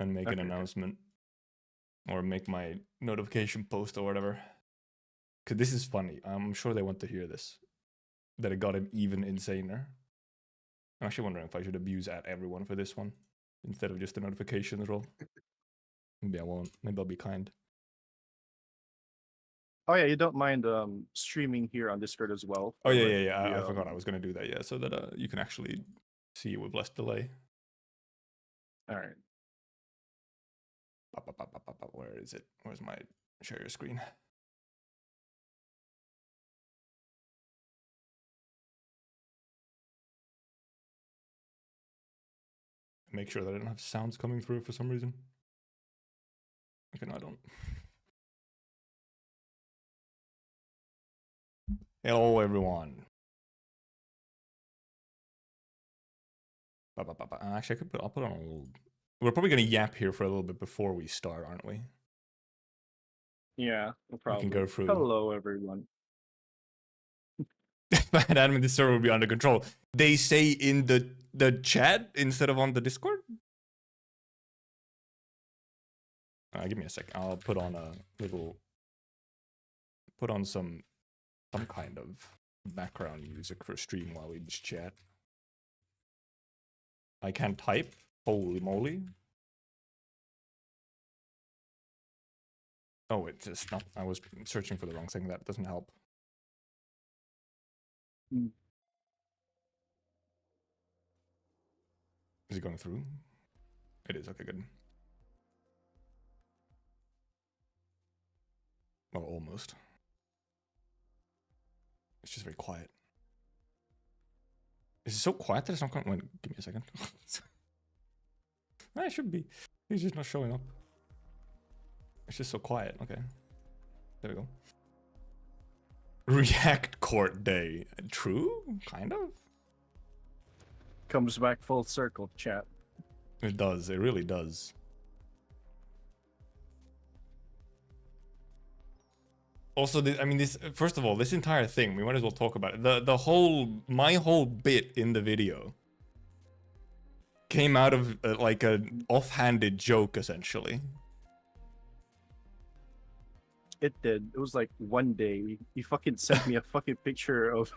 and make an announcement. Or make my notification post or whatever. Because this is funny. I'm sure they want to hear this. That it got him even insaner. I'm actually wondering if I should abuse at everyone for this one. Instead of just the notifications roll. Maybe I won't. Maybe I'll be kind. Oh yeah, you don't mind streaming here on Discord as well? Oh yeah. I forgot I was going to do that, yeah. So that you can actually see it with less delay. Alright. Where is it? Where's my share your screen? Make sure that I don't have sounds coming through for some reason. Okay, no, I don't. Hello, everyone. Actually, I'll put on a little. We're probably gonna yap here for a little bit before we start, aren't we? Yeah, no problem. We can go through. Hello, everyone. Bad admin, this server will be under control. They say in the chat instead of on the Discord. Give me a sec. I'll put on a little. Put on some kind of background music for stream while we just chat. I can't type. Holy moly. Oh, it's just not. I was searching for the wrong thing. That doesn't help. Is it going through? It is. Okay, good. Well, almost. It's just very quiet. Is it so quiet that it's not going? Wait, give me a second. It should be. He's just not showing up. It's just so quiet. Okay. There we go. React court day. True? Kind of? Comes back full circle, chat. It does. It really does. Also, I mean, this. First of all, this entire thing, we might as well talk about it. My whole bit in the video came out of like an offhanded joke, essentially. It did. It was like one day. He fucking sent me a fucking picture of.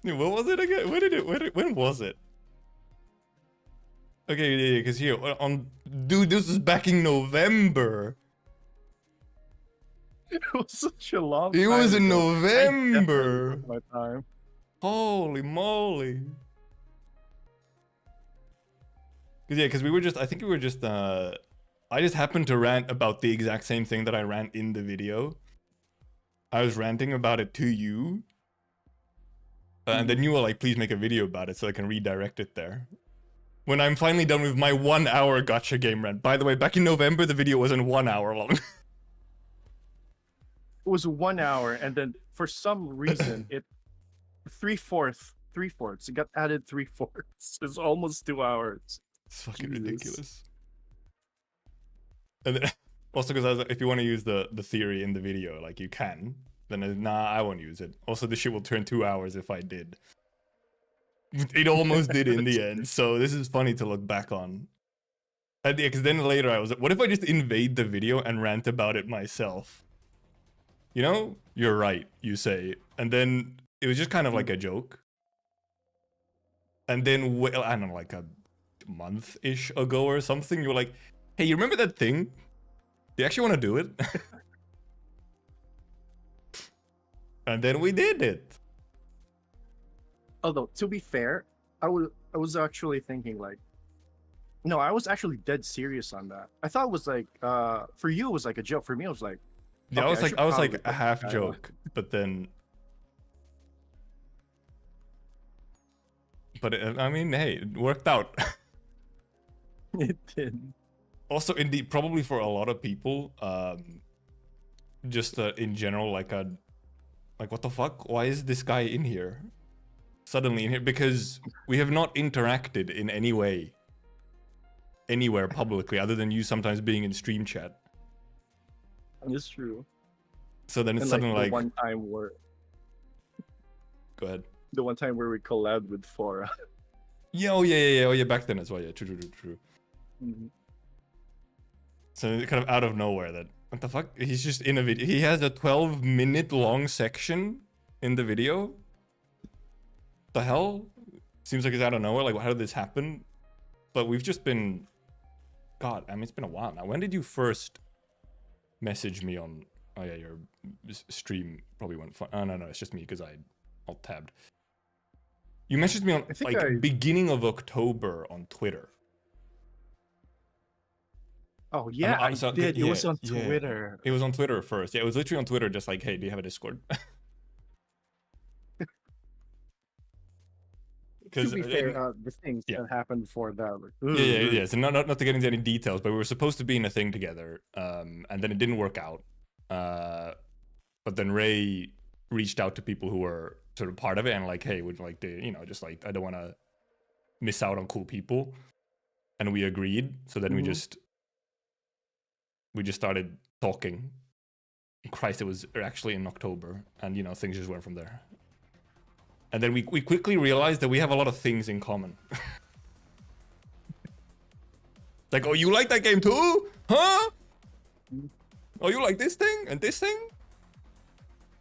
What was it again? When was it? Okay, yeah, because here dude, this is back in November. It was such a long time. It was in November. My time. Holy moly. Because we were just. I think we were just. I just happened to rant about the exact same thing that I rant in the video. I was ranting about it to you. And then you were like, please make a video about it so I can redirect it there. When I'm finally done with my 1 hour gacha game rant. By the way, back in November, the video wasn't 1 hour long. It was 1 hour, and then for some reason, it three-fourths. It got added 3/4. It's almost 2 hours. It's fucking ridiculous. And then, also, because if you want to use the theory in the video, like you can, then nah, I won't use it. Also, this shit will turn 2 hours if I did. It almost did in the end, so this is funny to look back on. Because then later I was like, what if I just invade the video and rant about it myself? You know, you're right, you say. And then it was just kind of like a joke. And then, well, I don't know, like a month-ish ago or something, you were like, hey, you remember that thing? Do you actually want to do it? And then we did it. Although, to be fair, I was actually thinking like, no, I was actually dead serious on that. I thought it was like, for you it was like a joke. For me, it was like, yeah, okay, I was like a half joke, but then. But I mean, hey, it worked out. It did. Also, indeed, probably for a lot of people, just in general, like what the fuck? Why is this guy in here? Suddenly in here? Because we have not interacted in any way, anywhere publicly, other than you sometimes being in stream chat. It's true. So then it's suddenly like one time where. Go ahead. The one time where we collabed with Fora. Yeah, oh yeah. Back then as well. Yeah, true. Mhm. So kind of out of nowhere, that what the fuck? He's just in a video. He has a 12-minute long section in the video. The hell? Seems like it's out of nowhere. Like, how did this happen? But we've just been, God, I mean, it's been a while now. When did you first message me on? Oh yeah, your stream probably went fun. Oh no, it's just me because I alt tabbed. You messaged me on I think like beginning of October on Twitter. Oh yeah, I did. It was on Twitter. It was on Twitter first. Yeah, it was literally on Twitter, just like, hey, do you have a Discord? To be fair, the things that happened before that. Like, yeah. So not to get into any details, but we were supposed to be in a thing together, and then it didn't work out. But then Ray reached out to people who were sort of part of it and like, hey, would like to, just like, I don't want to miss out on cool people, and we agreed. So then we just started talking. Christ, it was actually in October, and things just went from there. And then we quickly realized that we have a lot of things in common. Like, oh, you like that game too? Huh? Oh, you like this thing and this thing?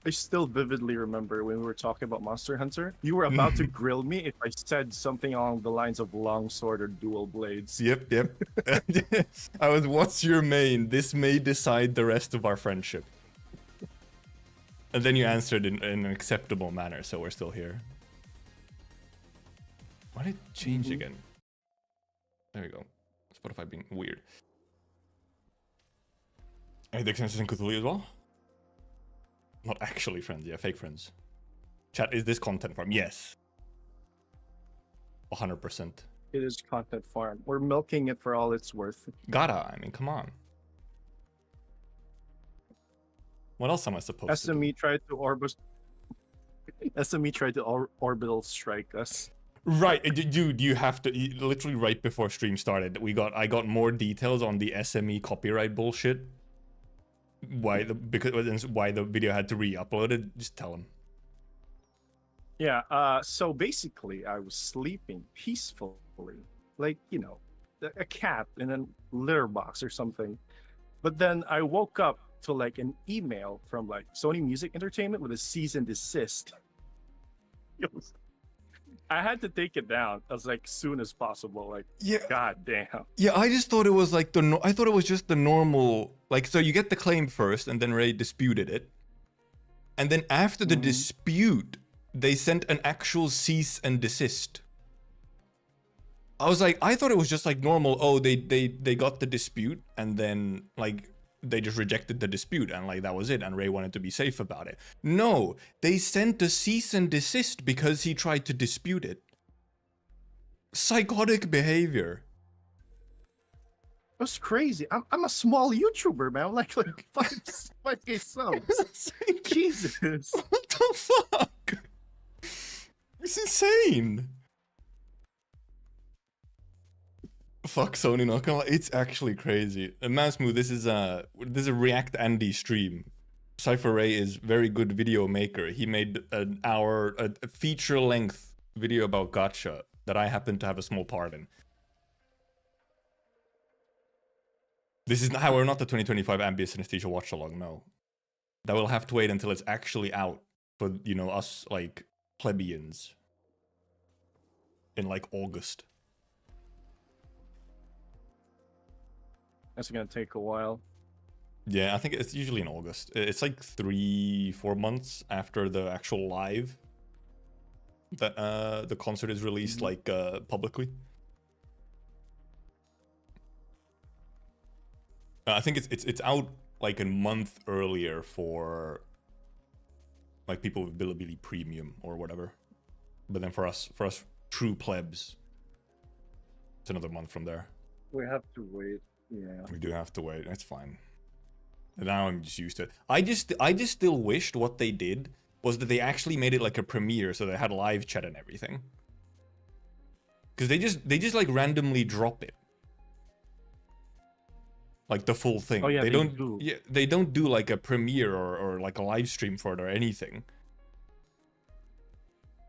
I still vividly remember when we were talking about Monster Hunter. You were about to grill me if I said something along the lines of longsword or dual blades. Yep. I was, what's your main? This may decide the rest of our friendship. And then you answered in an acceptable manner, so we're still here. Why did it change again? There we go. Spotify being weird. Any extensions in Cthulhu as well? Not actually friends, yeah, fake friends. Chat, is this content farm? Yes. 100%. It is content farm. We're milking it for all it's worth. Gotta, I mean, come on. What else am I supposed to do? SME tried to orbital strike us. Right, dude, you have to, literally right before stream started, I got more details on the SME copyright bullshit. Why the video had to re-upload it. Just tell him. Yeah, so basically I was sleeping peacefully, like, a cat in a litter box or something. But then I woke up to like an email from like Sony Music Entertainment with a cease and desist. I had to take it down as like soon as possible. Like, yeah, god damn. Yeah, I just thought it was like I thought it was just the normal, like, so you get the claim first and then Ray disputed it. And then after the dispute, they sent an actual cease and desist. I was like, I thought it was just like normal. Oh, they got the dispute and then like they just rejected the dispute and like that was it, and Ray wanted to be safe about it. No, they sent a cease and desist because he tried to dispute it. Psychotic behavior. That's crazy. I'm a small YouTuber, man. I'm like 5K subs. Jesus. What the fuck? It's insane. Fuck Sony, not gonna lie, it's actually crazy. Mansmooth, this is a React Andy stream. Cypher Ray is very good video maker. He made a feature-length video about Gacha that I happen to have a small part in. This is not, we're not the 2025 Ambient Synesthesia watch-along, no. That will have to wait until it's actually out for, us, like, plebeians. In, like, August. That's gonna take a while. Yeah, I think it's usually in August. It's like 3-4 months after the actual live that the concert is released like publicly. I think it's out like a month earlier for like people with Bilibili Premium or whatever. But then for us true plebs, it's another month from there. We have to wait. Yeah, we do have to wait. That's fine. And now I'm just used to it. I just still wished what they did was that they actually made it like a premiere, so they had live chat and everything. Because they just like randomly drop it, like the full thing. Oh yeah, they don't do. Yeah, they don't do like a premiere or like a live stream for it or anything.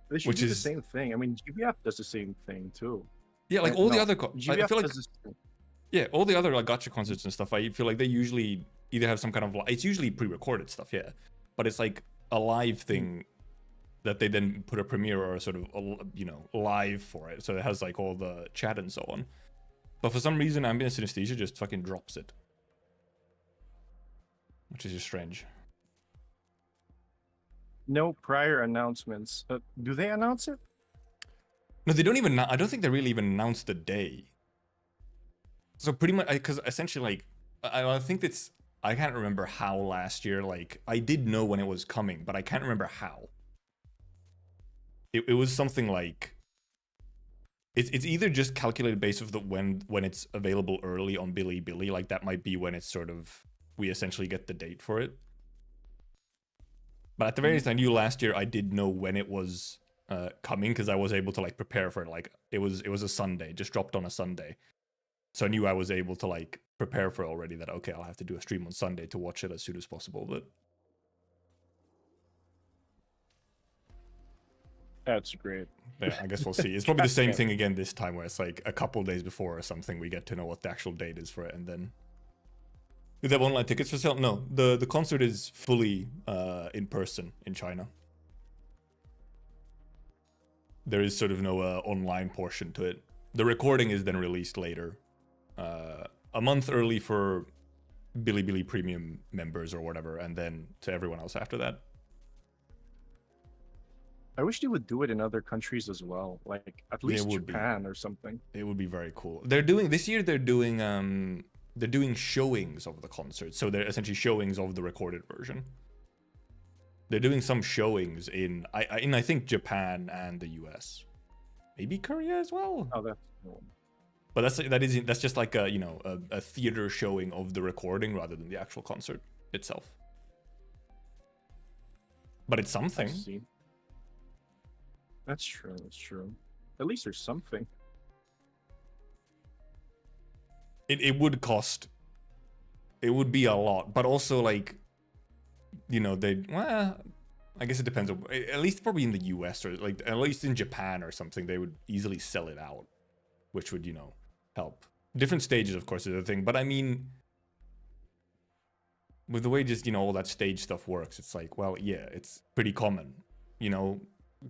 They should do the same thing. I mean, GBF does the same thing too. Yeah, like all the other. GBF I feel like. Yeah, all the other like gacha concerts and stuff, I feel like they usually either have some kind of it's usually pre-recorded stuff, yeah, but it's like a live thing that they then put a premiere or a sort of live for it, so it has like all the chat and so on. But for some reason, Ambient Synesthesia just fucking drops it, which is just strange. No prior announcements. Do they announce it? No, they don't even. I don't think they really even announced the day. So pretty much, because essentially, like, I think that's. I can't remember how last year. Like, I did know when it was coming, but I can't remember how. It was something like. It's either just calculated based of the when it's available early on Bilibili, like that might be when it's sort of we essentially get the date for it. But at the very least, I knew last year I did know when it was coming because I was able to like prepare for it. Like it was a Sunday, just dropped on a Sunday. So I knew I was able to like prepare for it already that, okay, I'll have to do a stream on Sunday to watch it as soon as possible. But That's great. yeah, I guess we'll see. It's probably the same thing again this time where it's like a couple days before or something we get to know what the actual date is for it. And then do they have online tickets for sale? No, the concert is fully in person in China. There is sort of no online portion to it. The recording is then released later. A month early for Bilibili Premium members or whatever, and then to everyone else after that. I wish they would do it in other countries as well, like at least Japan or something. It would be very cool. They're doing this year. They're doing showings of the concert, so they're essentially showings of the recorded version. They're doing some showings in I think Japan and the US, maybe Korea as well. Oh, that's cool. But that's just like a theater showing of the recording rather than the actual concert itself. But it's something. I see. That's true. That's true. At least there's something. It would cost. It would be a lot, but also like, I guess it depends on, at least probably in the US or like at least in Japan or something, they would easily sell it out, which would help. Different stages, of course, is the thing, but I mean, with the way just all that stage stuff works, it's like, well, yeah, it's pretty common.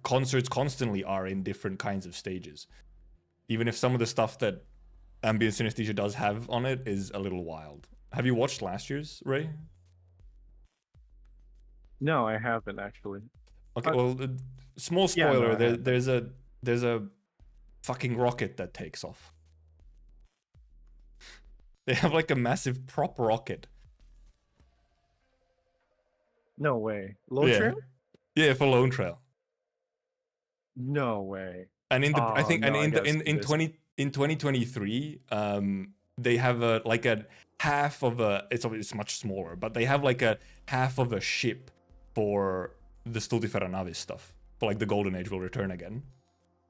Concerts constantly are in different kinds of stages, even if some of the stuff that Ambient Synesthesia does have on it is a little wild. Have you watched last year's, Ray? No, I haven't actually. Okay, well, small spoiler. Yeah, no, there's a fucking rocket that takes off. They have like a massive prop rocket. No way. Lone Trail? Yeah, for Lone Trail. No way. And in the I think no, and in 2023, they have a half of a it's much smaller, but they have like a half of a ship for the Stultifera Navis stuff. For like the Golden Age will return again.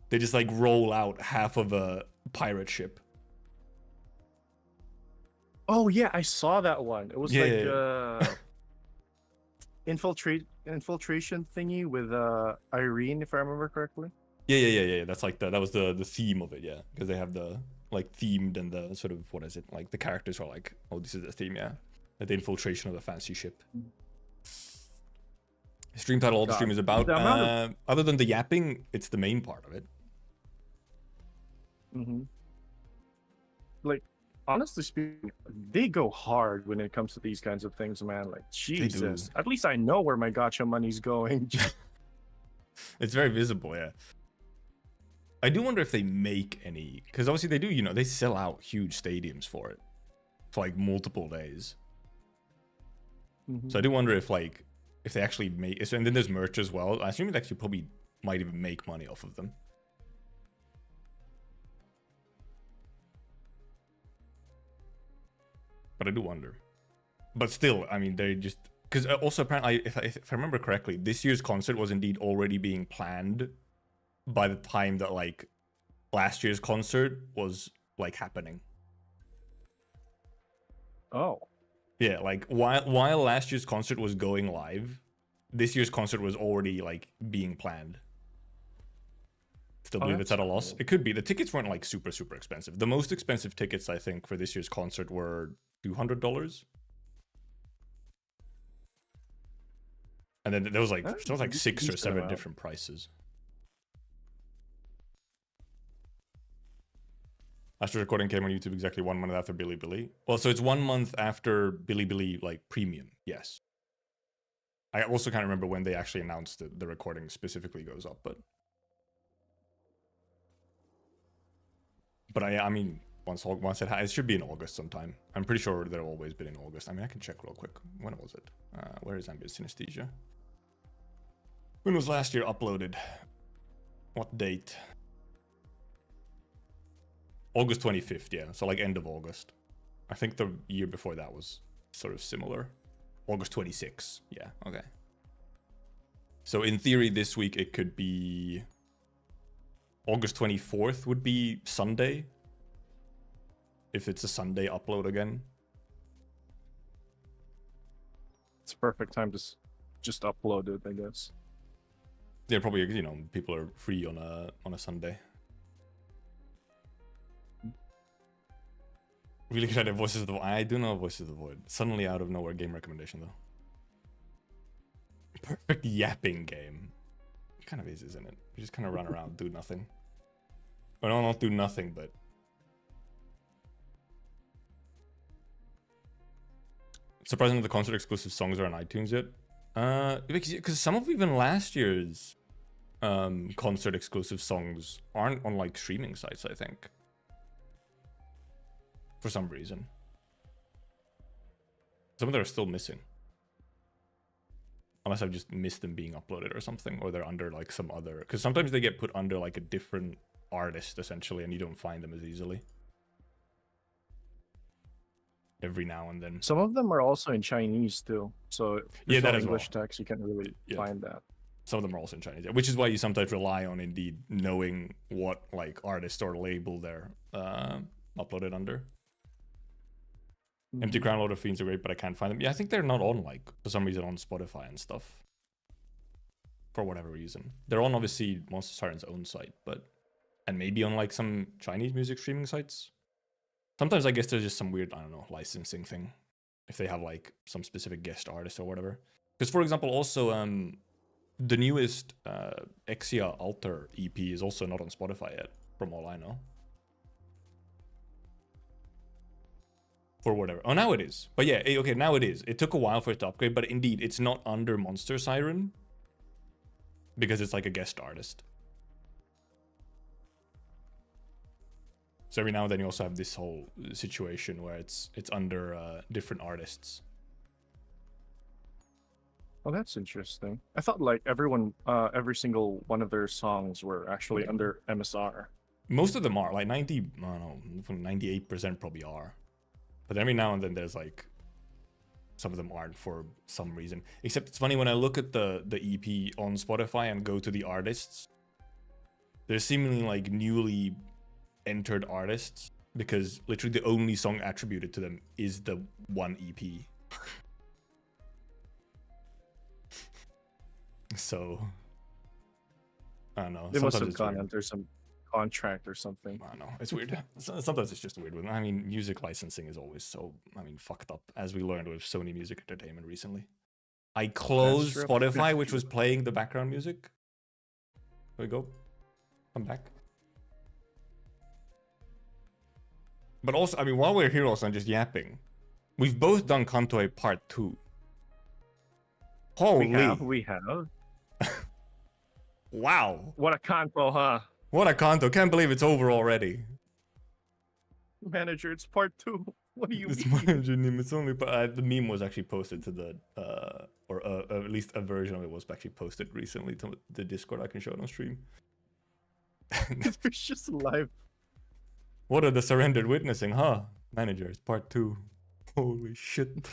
They just like roll out half of a pirate ship. Oh yeah, I saw that one. It was infiltration thingy with Irene, if I remember correctly. Yeah. That's like that was the theme of it, yeah, because they have the like themed and the sort of what is it like the characters are like, oh, this is the theme, yeah, like the infiltration of the fancy ship. Stream title, all the stream is about. Other than the yapping, it's the main part of it. Like, honestly speaking, they go hard when it comes to these kinds of things, man. Like, Jesus. At least I know where my gacha money's going. It's very visible, yeah. I do wonder if they make any, because obviously they do, they sell out huge stadiums for it for like multiple days. So I do wonder if they actually make, and then there's merch as well. I assume they actually probably might even make money off of them. But I do wonder. But still, I mean, they just, because also apparently, if I remember correctly, this year's concert was indeed already being planned by the time that like last year's concert was like happening. Oh. Yeah, like while last year's concert was going live, this year's concert was already like being planned. Still Oh, believe it's that's at a loss. cool. It could be. The tickets weren't like super expensive. The most expensive tickets I think for this year's concert were $200. And then there was like That's 6 or decent 7 amount. different prices. Astro recording came on YouTube exactly 1 month after Bilibili. Well, so it's 1 month after Bilibili like premium. Yes. I also can't remember when they actually announced that the recording specifically goes up, but I mean, once it should be in August sometime. I'm pretty sure they've always been in August. I mean, I can check real quick. When was it? Where is Ambient Synesthesia? When was last year uploaded? What date? August 25th, yeah. So like end of August. I think the year before that was sort of similar. August 26th. Yeah, okay. So in theory, this week it could be August 24th would be Sunday. If it's a Sunday upload again. It's a perfect time to just upload it, I guess. Yeah, probably, you know, people are free on a Sunday. Really good at Voices of the Void. I do know Voices of the Void. Suddenly out of nowhere game recommendation though. Perfect yapping game. It kind of is, isn't it? You just kind of run around, do nothing. Well, no, not do nothing, but surprisingly, the concert exclusive songs are on iTunes yet. Because some of even last year's concert exclusive songs aren't on like streaming sites, I think. For some reason. Some of them are still missing. Unless I've just missed them being uploaded or something, or they're under like some other, because sometimes they get put under like a different artist essentially, and you don't find them as easily. Every now and then. Some of them are also in Chinese too, so if Yeah, there's that no as English well. text, you can't really find that. Some of them are also in Chinese, which is why you sometimes rely on Indeed knowing what like artist or label they're uploaded under. Empty Crown, Lord of Fiends are great, but I can't find them. Yeah, I think they're not on like for some reason on Spotify and stuff. For whatever reason, they're on obviously Monster Siren's own site, but and maybe on like some Chinese music streaming sites. Sometimes I guess there's just some weird, I don't know, licensing thing. If they have like some specific guest artist or whatever. Because for example, also the newest Exia Alter EP is also not on Spotify yet, from all I know. For whatever. Oh, now it is. But yeah, okay, now it is. It took a while for it to upgrade, but indeed, it's not under Monster Siren. Because it's like a guest artist. So every now and then you also have this whole situation where it's under different artists. Oh, that's interesting. I thought like every single one of their songs were actually under MSR. Most of them are like 90, I don't know, 98% probably are. But every now and then there's like some of them aren't for some reason. Except it's funny when I look at the EP on Spotify and go to the artists. There's seemingly like newly entered artists because literally the only song attributed to them is the one EP. So I don't know. They must have it's gone weird. under some contract or something. I don't know. It's weird. Sometimes it's just weird. I mean, music licensing is always so, fucked up, as we learned with Sony Music Entertainment recently. I closed Spotify, which was playing the background music. There we go. I'm back. But also, I mean, while we're here also, I'm just yapping. We've both done Kantoe Part 2. Holy. We have. Wow. What a kanto, huh? What a Kanto. Can't believe it's over already. Manager, it's part 2. What do you It's mean? It's only, the meme was actually posted to the, or at least a version of it was actually posted recently to the Discord. I can show it on stream. There's just live. What are the surrendered witnessing, huh? Manager, it's part 2. Holy shit.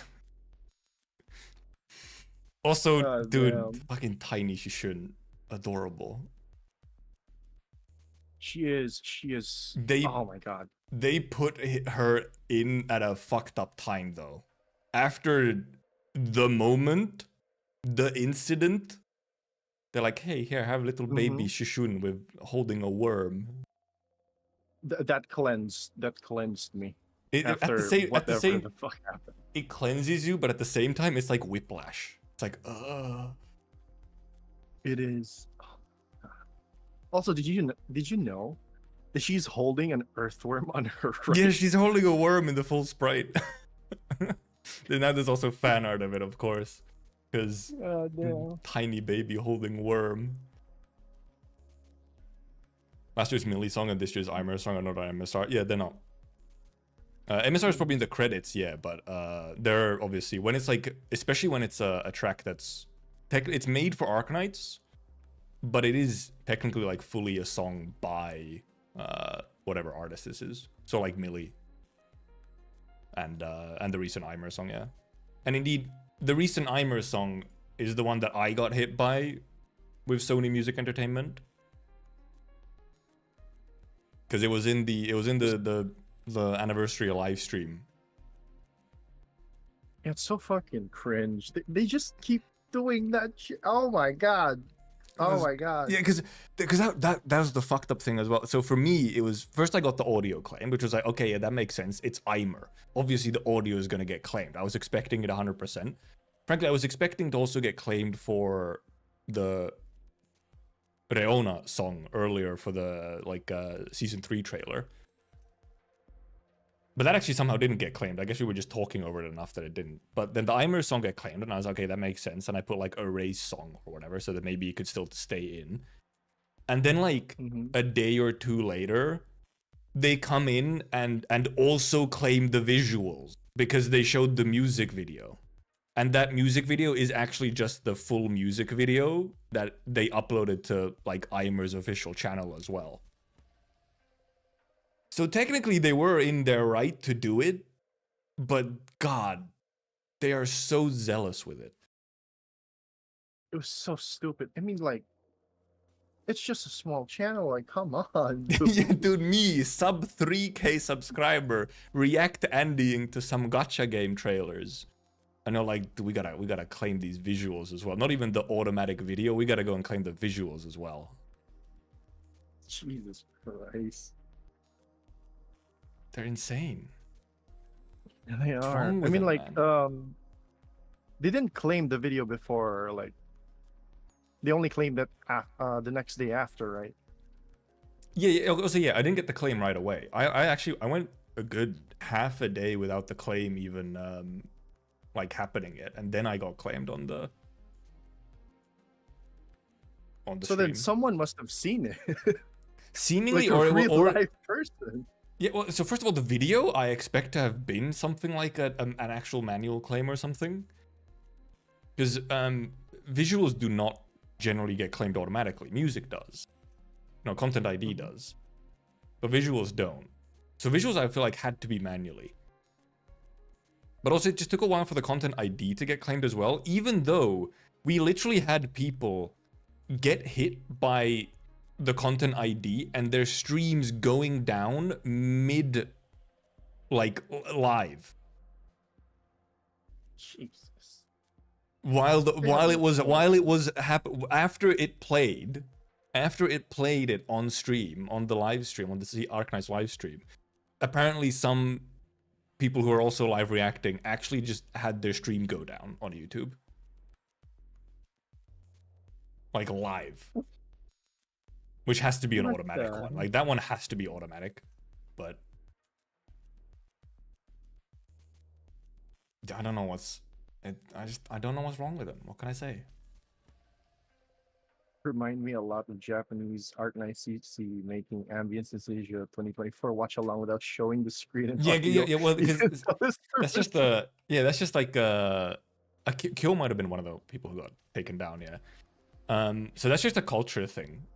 Also, dude, damn. fucking tiny Shishun. Adorable. She is. Oh my god. They put her in at a fucked up time, though. After the moment, the incident, They're like, hey, here, have little baby Shishun with holding a worm. That cleansed me At the after whatever the fuck happened. It cleanses you, but at the same time, it's like whiplash. It's like, It is. Also, did you know that she's holding an earthworm on her right? Yeah, she's holding a worm in the full sprite. Then now there's also fan art of it, of course, because tiny baby holding worm. Last year's Millie song and this year's Eimer song are not on MSR. Yeah, they're not. MSR is probably in the credits, yeah, but they're obviously, when it's like, especially when it's a track that's it's made for Arknights, but it is technically like fully a song by whatever artist this is. So like Millie and the recent Eimer song, yeah. And indeed, the recent Eimer song is the one that I got hit by with Sony Music Entertainment, because it was in the anniversary live stream. Yeah, it's so fucking cringe. They just keep doing that shit. Oh my god. Oh my god. Yeah, because that was the fucked up thing as well. So for me, it was first I got the audio claim, which was like, okay, yeah, that makes sense. It's Eimer. Obviously, the audio is gonna get claimed. I was expecting it 100%. Frankly, I was expecting to also get claimed for the Reona song earlier for the season 3 trailer. But that actually somehow didn't get claimed. I guess we were just talking over it enough that it didn't. But then the Eimer song got claimed, and I was like, okay, that makes sense. And I put like a Ray's song or whatever, so that maybe it could still stay in. And then like a day or two later, they come in and also claim the visuals because they showed the music video. And that music video is actually just the full music video that they uploaded to like Eimer's official channel as well. So technically they were in their right to do it, but God, they are so zealous with it. It was so stupid. I mean, like, it's just a small channel. Like, come on, dude. Yeah, dude, me, sub 3K subscriber, react Andying to some gacha game trailers. I know, like, we gotta claim these visuals as well. Not even the automatic video. We gotta go and claim the visuals as well. Jesus Christ. They're insane. Yeah, they are. I mean, like, they didn't claim the video before, like, they only claimed that the next day after, right? Yeah. Also, yeah, I didn't get the claim right away. I went a good half a day without the claim even like happening yet, and then I got claimed on the so stream. Then someone must have seen it. Seemingly, like a real life person. Yeah, well, so first of all, the video I expect to have been something like an actual manual claim or something, because visuals do not generally get claimed automatically. Music does, no, Content ID does, but visuals don't. So visuals I feel like had to be manually. But also it just took a while for the Content ID to get claimed as well, even though we literally had people get hit by the Content ID and their streams going down mid like live. Jesus. While it was after it played it on stream, on the live stream, on the Arknights live stream, apparently some people who are also live reacting actually just had their stream go down on YouTube. Like live. Which has to be an automatic one. Like that one has to be automatic. But I don't know what's I don't know what's wrong with them. What can I say? Remind me a lot of Japanese Arknight CC making Ambience in Asia 2024 watch along without showing the screen. And yeah. Well, because that's just like Kyo might have been one of the people who got taken down. Yeah. So that's just a culture thing.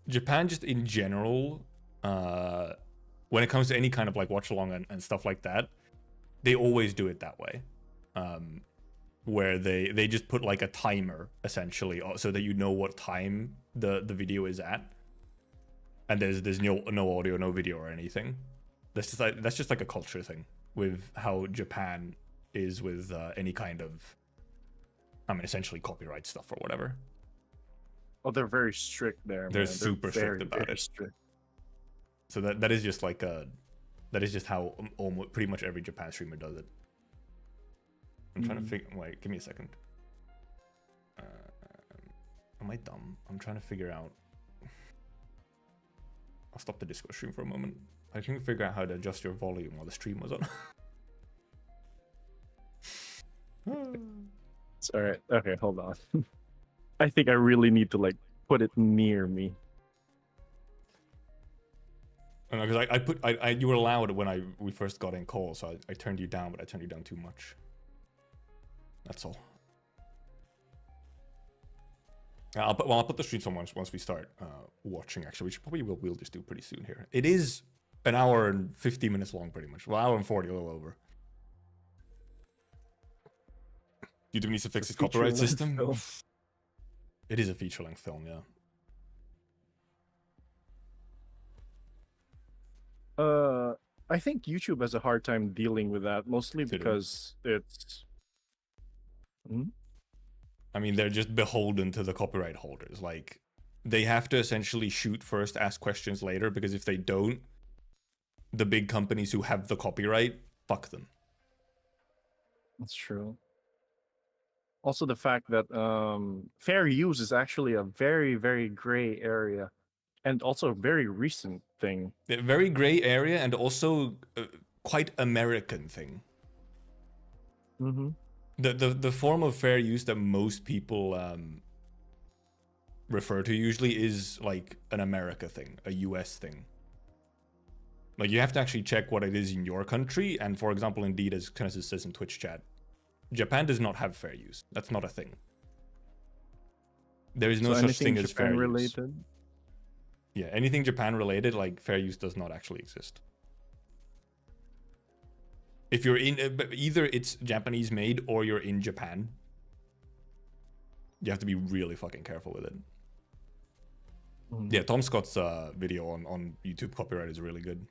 Japan just in general, when it comes to any kind of like watch along and stuff like that, they always do it that way. Where they just put like a timer essentially so that you know what time the video is at. And there's no audio, no video or anything. That's just like a culture thing with how Japan is with any kind of I mean, essentially copyright stuff or whatever. Oh, they're very strict there. They're Man. super strict about very it. Strict. So that is just like that is just how almost pretty much every Japan streamer does it. I'm trying to figure. Wait, give me a second. Am I dumb? I'm trying to figure out. I'll stop the Discord stream for a moment. I can figure out how to adjust your volume while the stream was on. It's all right. Okay, hold on. I think I really need to like put it near me. Because you were loud when we first got in call, so I turned you down, but I turned you down too much. That's all. I'll put the streams on once we start watching. Actually, which probably we'll just do pretty soon here. It is an hour and 50 minutes long, pretty much. Well, hour and 40, a little over. YouTube needs to fix its copyright system. It is a feature-length film, yeah. I think YouTube has a hard time dealing with that, mostly because it's. I mean, they're just beholden to the copyright holders. Like, they have to essentially shoot first, ask questions later, because if they don't, the big companies who have the copyright, fuck them. That's true. Also, the fact that fair use is actually a very, very gray area, and also a very recent thing. A very gray area, and also quite American thing. Mm-hmm. The form of fair use that most people refer to usually is like an America thing, a US thing. Like, you have to actually check what it is in your country, and for example, indeed, as Kinesis says in Twitch chat, Japan does not have fair use. That's not a thing. There is no such thing as fair use. Yeah, anything Japan related, like fair use, does not actually exist. If you're in, either it's Japanese made or you're in Japan, you have to be really fucking careful with it. Yeah, Tom Scott's video on YouTube copyright is really good.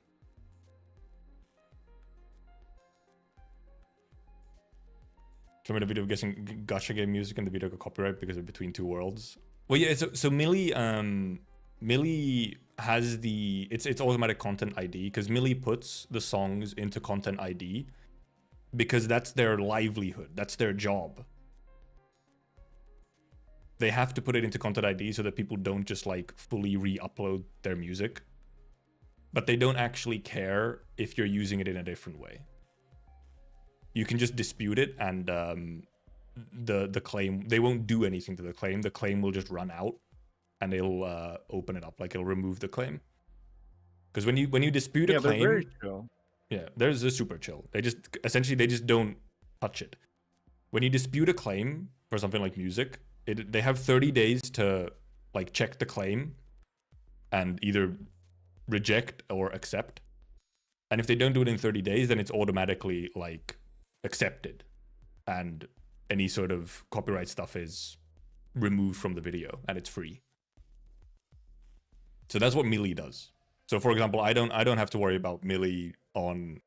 Show me the video of guessing Gacha game music and the video got copyright because of Between Two Worlds. Well, yeah, so Millie has the it's automatic content ID, because Millie puts the songs into content ID because that's their livelihood, that's their job. They have to put it into content ID so that people don't just like fully re-upload their music, but they don't actually care if you're using it in a different way. You can just dispute it, and the claim, they won't do anything to the claim. The claim will just run out, and it'll open it up, like it'll remove the claim. Because when you dispute a claim, very chill. Yeah, there's a super chill. They just don't touch it. When you dispute a claim for something like music, they have 30 days to like check the claim and either reject or accept. And if they don't do it in 30 days, then it's automatically like accepted, and any sort of copyright stuff is removed from the video and it's free. So that's what Millie does. So for example, I don't have to worry about Millie on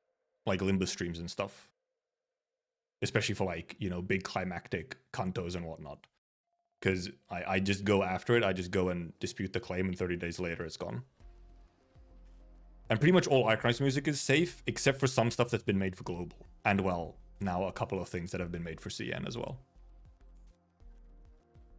like limbus streams and stuff, especially for like, you know, big climactic cantos and whatnot, because I just go after it. I just go and dispute the claim, and 30 days later it's gone. And pretty much all Archives music is safe, except for some stuff that's been made for global, and well, now a couple of things that have been made for CN as well.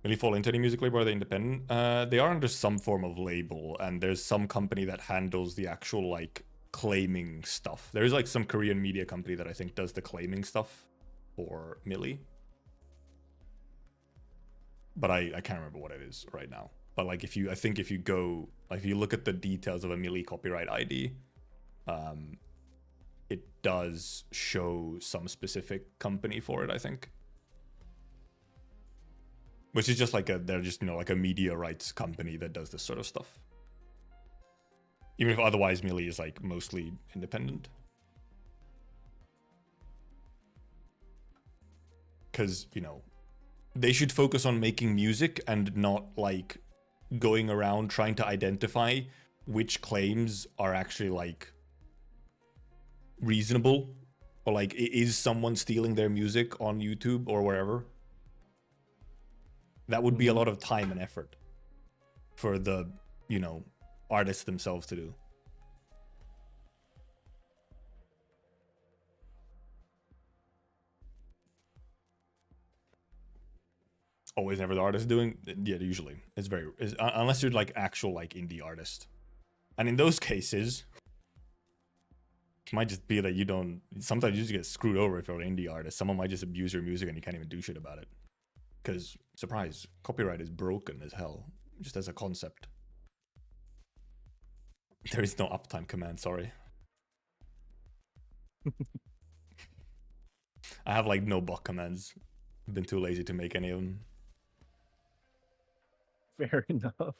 Really fall into any music label? Are they independent? They are under some form of label, and there's some company that handles the actual like claiming stuff. There's like some Korean media company that I think does the claiming stuff for Millie, but I can't remember what it is right now. But like if you look at the details of a Millie copyright ID, it does show some specific company for it, I think. Which is just like they're just, you know, like a media rights company that does this sort of stuff. Even if otherwise Millie is like mostly independent. Because, you know, they should focus on making music and not like going around trying to identify which claims are actually like reasonable, or like is someone stealing their music on YouTube or wherever. That would be a lot of time and effort for the, you know, artists themselves to do. Always never the artist doing? Yeah, usually. It's very... unless you're like actual like indie artist. And in those cases, it might just be that you don't... Sometimes you just get screwed over if you're an indie artist. Someone might just abuse your music and you can't even do shit about it. Because, surprise, copyright is broken as hell. Just as a concept. There is no uptime command, sorry. I have like no bot commands. I've been too lazy to make any of them. Fair enough.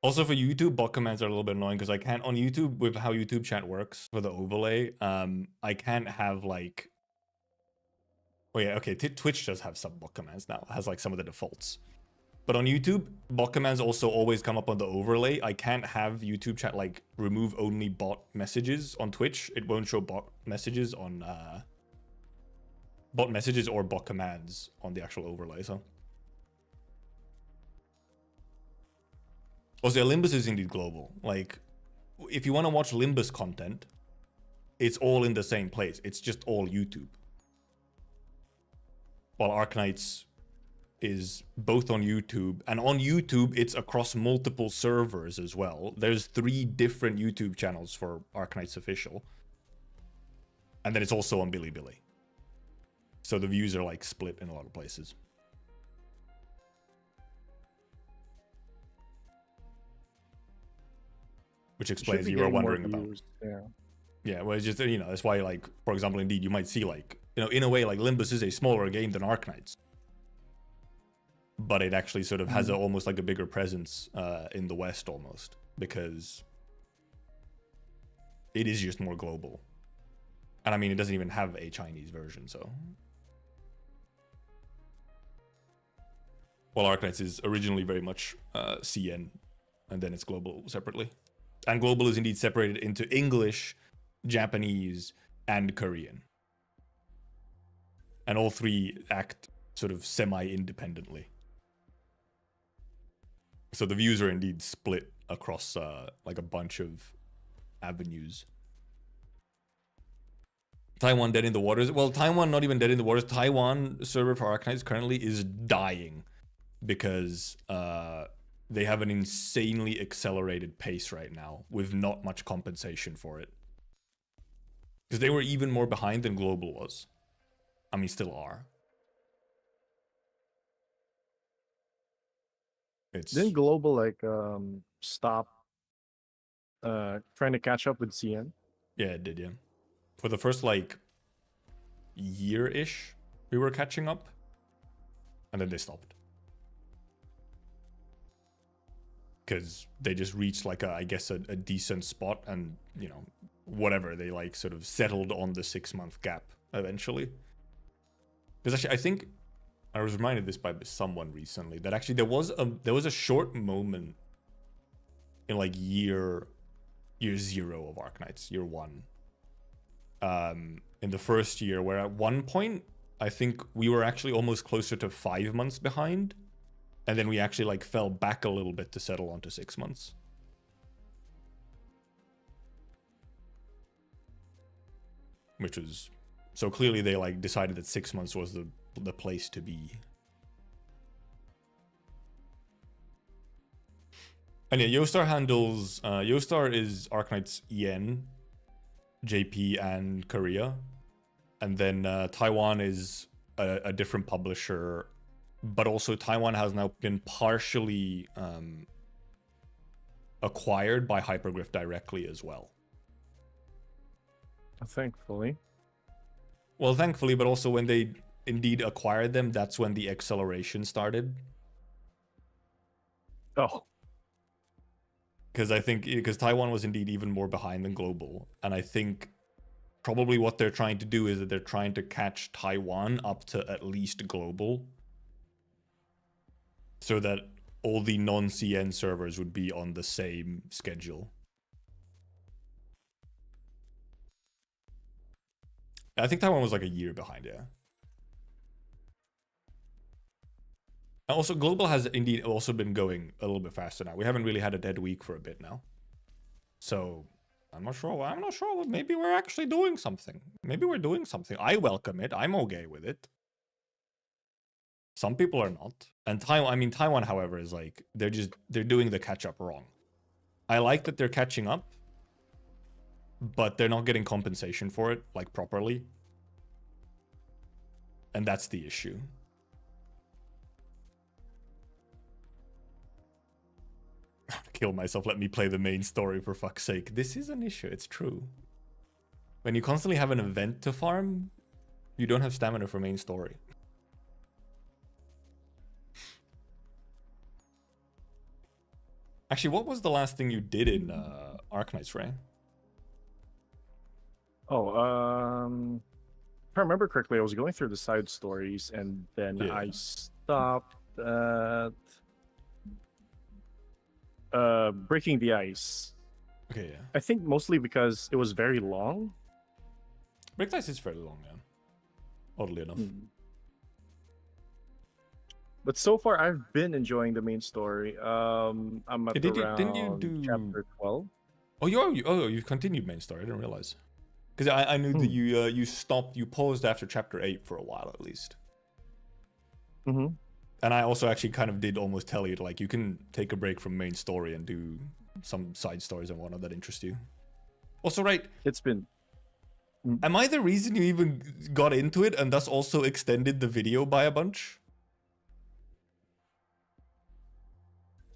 Also for YouTube, bot commands are a little bit annoying because I can't, on YouTube, with how YouTube chat works for the overlay, I can't have like... Oh yeah, okay, Twitch does have some bot commands now. It has like some of the defaults. But on YouTube, bot commands also always come up on the overlay. I can't have YouTube chat like remove only bot messages on Twitch. It won't show bot messages on... bot messages or bot commands on the actual overlay, so... Also, limbus is indeed global. Like, if you want to watch limbus content, it's all in the same place. It's just all YouTube. While Arknights is both on YouTube, and on YouTube, it's across multiple servers as well. There's 3 different YouTube channels for Arknights Official. And then it's also on Bilibili. So the views are like split in a lot of places. Which explains you were wondering about. Yeah, well, it's just, you know, that's why, like, for example, indeed, you might see, like, you know, in a way, like, Limbus is a smaller game than Arknights. But it actually sort of has almost like a bigger presence in the West, almost. Because it is just more global. And I mean, it doesn't even have a Chinese version, so... Well, Arknights is originally very much CN, and then it's global separately. And global is indeed separated into English, Japanese, and Korean. And all 3 act sort of semi-independently. So the views are indeed split across like a bunch of avenues. Taiwan dead in the waters. Well, Taiwan not even dead in the waters. Taiwan server for Arknights currently is dying because they have an insanely accelerated pace right now with not much compensation for it. Because they were even more behind than global was. I mean, still are. Didn't global like stop trying to catch up with CN? Yeah, it did, yeah. For the first like year-ish, we were catching up. And then they stopped. Because they just reached like a, I guess, a decent spot, and, you know, whatever, they like sort of settled on the 6-month gap eventually. Because actually, I think I was reminded this by someone recently that actually there was a short moment in like year 0 of Arknights, year 1, in the first year, where at one point I think we were actually almost closer to 5 months behind. And then we actually like fell back a little bit to settle onto 6 months. Which was... So clearly they like decided that 6 months was the place to be. And yeah, Yostar handles... Yostar is Arknights EN, JP, and Korea. And then Taiwan is a different publisher. But also Taiwan has now been partially acquired by Hypergriff directly as well. Thankfully. Well, thankfully, but also when they indeed acquired them, that's when the acceleration started. Oh. Because Taiwan was indeed even more behind than global. And I think probably what they're trying to do is that they're trying to catch Taiwan up to at least global. So that all the non-CN servers would be on the same schedule. I think Taiwan was like a year behind, yeah. And also, global has indeed also been going a little bit faster now. We haven't really had a dead week for a bit now. So I'm not sure. I'm not sure. Maybe we're actually doing something. Maybe we're doing something. I welcome it. I'm okay with it. Some people are not. And Taiwan, however, is like they're doing the catch up wrong. I like that they're catching up, but they're not getting compensation for it like properly. And that's the issue. Kill myself, let me play the main story for fuck's sake. This is an issue, it's true. When you constantly have an event to farm, you don't have stamina for main story. Actually, what was the last thing you did in Arknights, Ray? If I remember correctly, I was going through the side stories, and then I stopped at breaking the ice. Okay, yeah. I think mostly because it was very long. Break the ice is fairly long, yeah. Oddly enough. But so far, I've been enjoying the main story. I'm at Didn't around you do chapter 12. Oh, you've continued main story. I didn't realize. Because I knew that you paused after chapter 8 for a while at least. Mm-hmm. And I also actually kind of did almost tell you, like, you can take a break from main story and do some side stories and whatnot that interest you. Also, right? It's been... Am I the reason you even got into it and thus also extended the video by a bunch?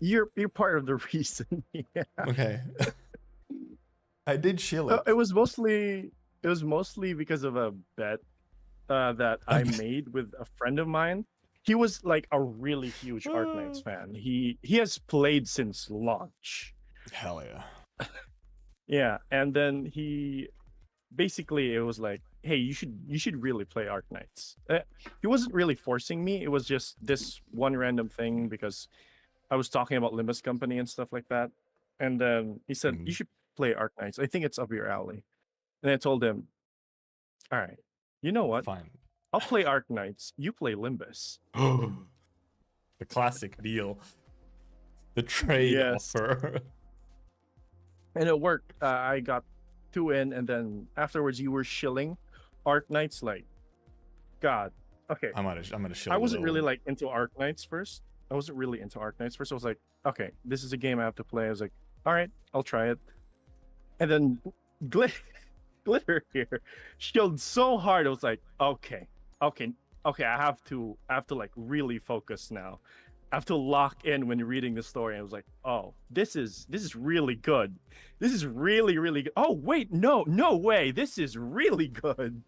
You're part of the reason. Yeah. Okay. I did chill it. It was mostly because of a bet that I made with a friend of mine. He was like a really huge Arknights fan. He has played since launch. Hell yeah. Yeah, and then he basically, it was like, hey, you should really play Arknights. He wasn't really forcing me. It was just this one random thing because I was talking about Limbus Company and stuff like that. And then he said, you should play Arknights. I think it's up your alley. And I told him, all right, you know what? Fine. I'll play Arknights. You play Limbus. The classic deal. The trade offer. And it worked. I got 2 in, and then afterwards you were shilling Arknights like, God. Okay. I'm gonna shill. I wasn't really like into Arknights first. I was like, okay, this is a game I have to play. I was like, all right, I'll try it. And then Glitter here shilled so hard. I was like, okay, I have to like really focus now. I have to lock in when you're reading the story. I was like, oh, this is really good. This is really, really good. Oh, wait, no way. This is really good.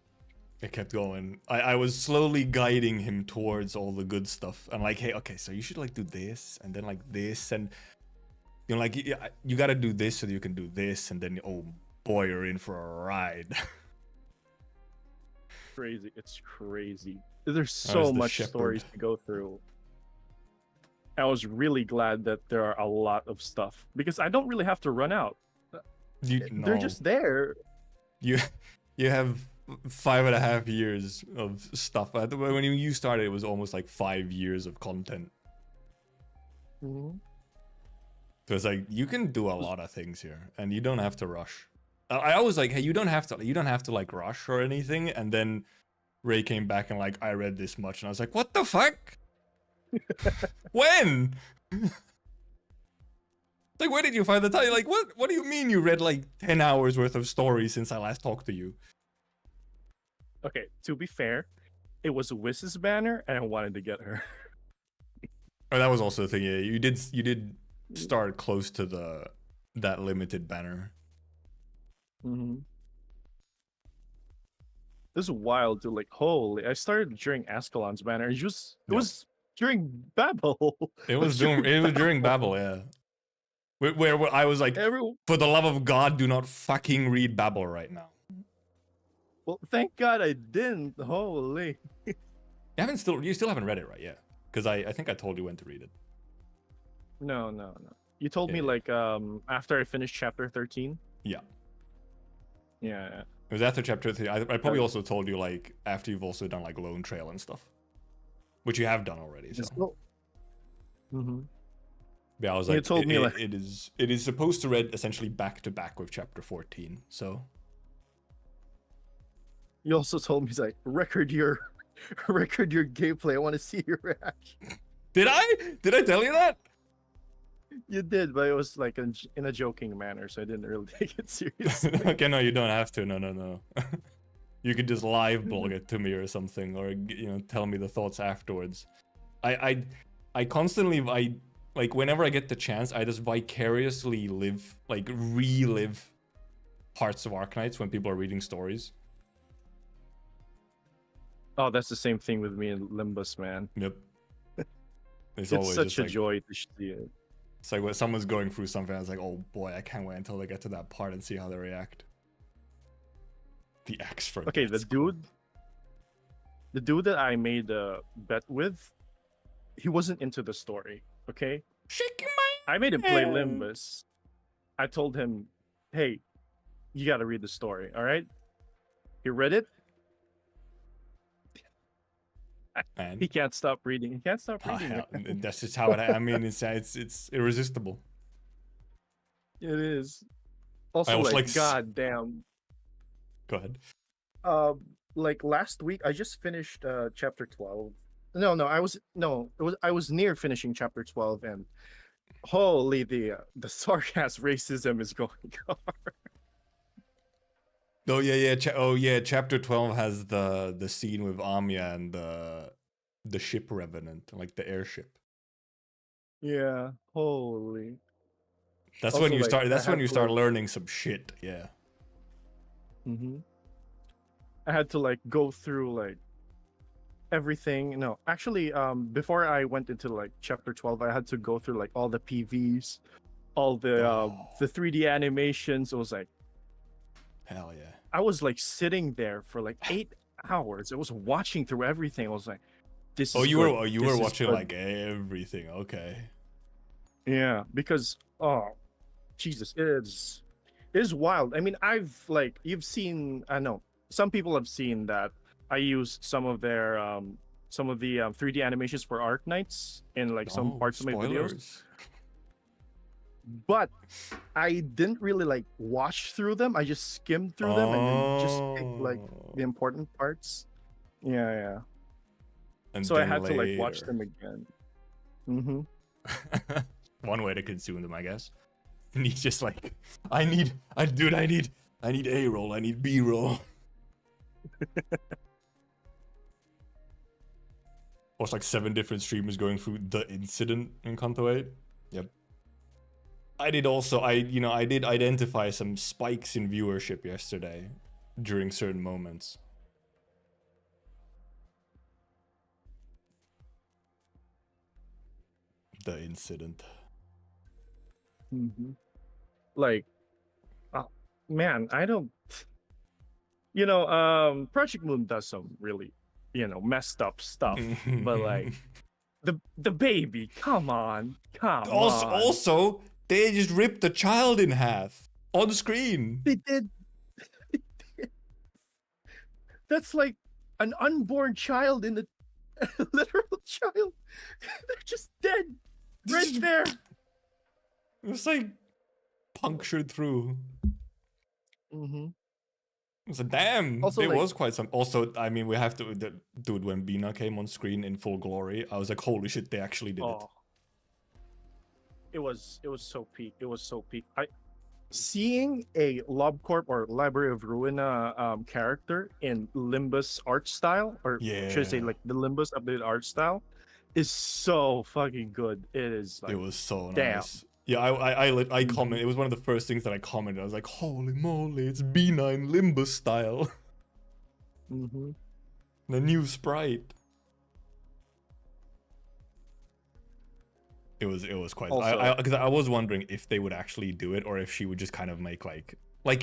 It kept going. I was slowly guiding him towards all the good stuff. I'm like, hey, okay, so you should like do this and then like this, and you know, like you got to do this so that you can do this, and then oh boy, you're in for a ride. Crazy. It's crazy. There's so much stories to go through. I was really glad that there are a lot of stuff because I don't really have to run out. They're just there. You have 5.5 years of stuff. When you started, it was almost like 5 years of content. Mm-hmm. So it's like you can do a lot of things here, and you don't have to rush. I always like, hey, you don't have to like rush or anything. And then Ray came back and like, I read this much, and I was like, what the fuck? When? Like, where did you find the time? Like, what do you mean you read like 10 hours worth of story since I last talked to you? Okay, to be fair, it was Wiss's banner, and I wanted to get her. Oh, that was also the thing. Yeah, you did start close to that limited banner. Mm-hmm. This is wild to like. Holy! I started during Ascalon's banner. It was during Babel. It was during Babel. Yeah. Where I was like, for the love of God, do not fucking read Babel right now. Well, thank God I didn't. Holy. You still haven't read it, right? Yeah. Because I think I told you when to read it. No. You told me like after I finished chapter 13. Yeah. Yeah. It was after chapter 3. I probably also told you like after you've also done like Lone Trail and stuff, which you have done already. So. Mm-hmm. Yeah, I was You like, told me like it is supposed to read essentially back to back with chapter 14. So you also told me like record your record your gameplay. I want to see your reaction. did I tell you that? You did, but it was like in a joking manner, so I didn't really take it seriously. Okay, no, you don't have to. No. You could just live blog it to me or something, or tell me the thoughts afterwards. I constantly like whenever I get the chance, I just vicariously relive parts of Arknights when people are reading stories. Oh, that's the same thing with me and Limbus, man. Yep. It's It's always such just a like, joy to see it. it's like when someone's going through something, I was like, oh boy, I can't wait until they get to that part and see how they react. The X for Okay, the dude that I made a bet with, he wasn't into the story. Okay, shaking I made him play hand. Limbus. I told him, "Hey, you got to read the story. All right." He read it. And He can't stop reading. He can't stop reading. that's just how it. I mean, it's irresistible. It is. Also, almost like, like god damn. Go ahead. Like last week, I just finished chapter 12. I was near finishing chapter 12, and holy, the sarcasm racism is going on. Oh yeah. Chapter 12 has the scene with Amya and the ship revenant, like the airship. Yeah, holy. That's Also, when you like, start. I That's when had you to, start like- learning some shit. Yeah. Mhm. I had to like go through like everything. No, actually, before I went into like chapter 12, I had to go through like all the PVs, all the 3D animations. It was like Hell yeah. I was like sitting there for like 8 hours. I was watching through everything. I was like, this is You good. were This is watching good. like everything. Okay. Yeah, because Jesus, it is wild. I mean, you've seen, I know some people have seen that I used some of the 3D animations for Arknights in like some parts of my videos, Spoilers. but I didn't really like watch through them. I just skimmed through them and then just picked like the important parts. Yeah. And So I then had to like watch later. them again. Mm-hmm. One way to consume them, I guess. And he's just like, I need A roll, I need B roll. Or like 7 different streamers going through the incident in Kanto 8. Yep. I did identify some spikes in viewership yesterday during certain moments. The incident. Mm-hmm. Like, man, I don't. Project Moon does some really, messed up stuff, but like, the baby, come on. Also, they just ripped the child in half on screen. They did. That's like an unborn child in the literal child. They're just dead right there. It was like punctured through. Mm-hmm. It was damn. Also, there like- was quite some. Also, I mean, we have to. Dude, when Bina came on screen in full glory, I was like, holy shit, they actually did it. It was so peak. It was so peak. Seeing a LobCorp or Library of Ruina character in Limbus art style, or should I say like the Limbus updated art style, is so fucking good. It is. Like, It was so damn. nice. Yeah, I comment. It was one of the first things that I commented. I was like, holy moly, it's Bina in Limbus style. Mm-hmm. The new sprite. It was quite. Also- Because I was wondering if they would actually do it, or if she would just kind of make like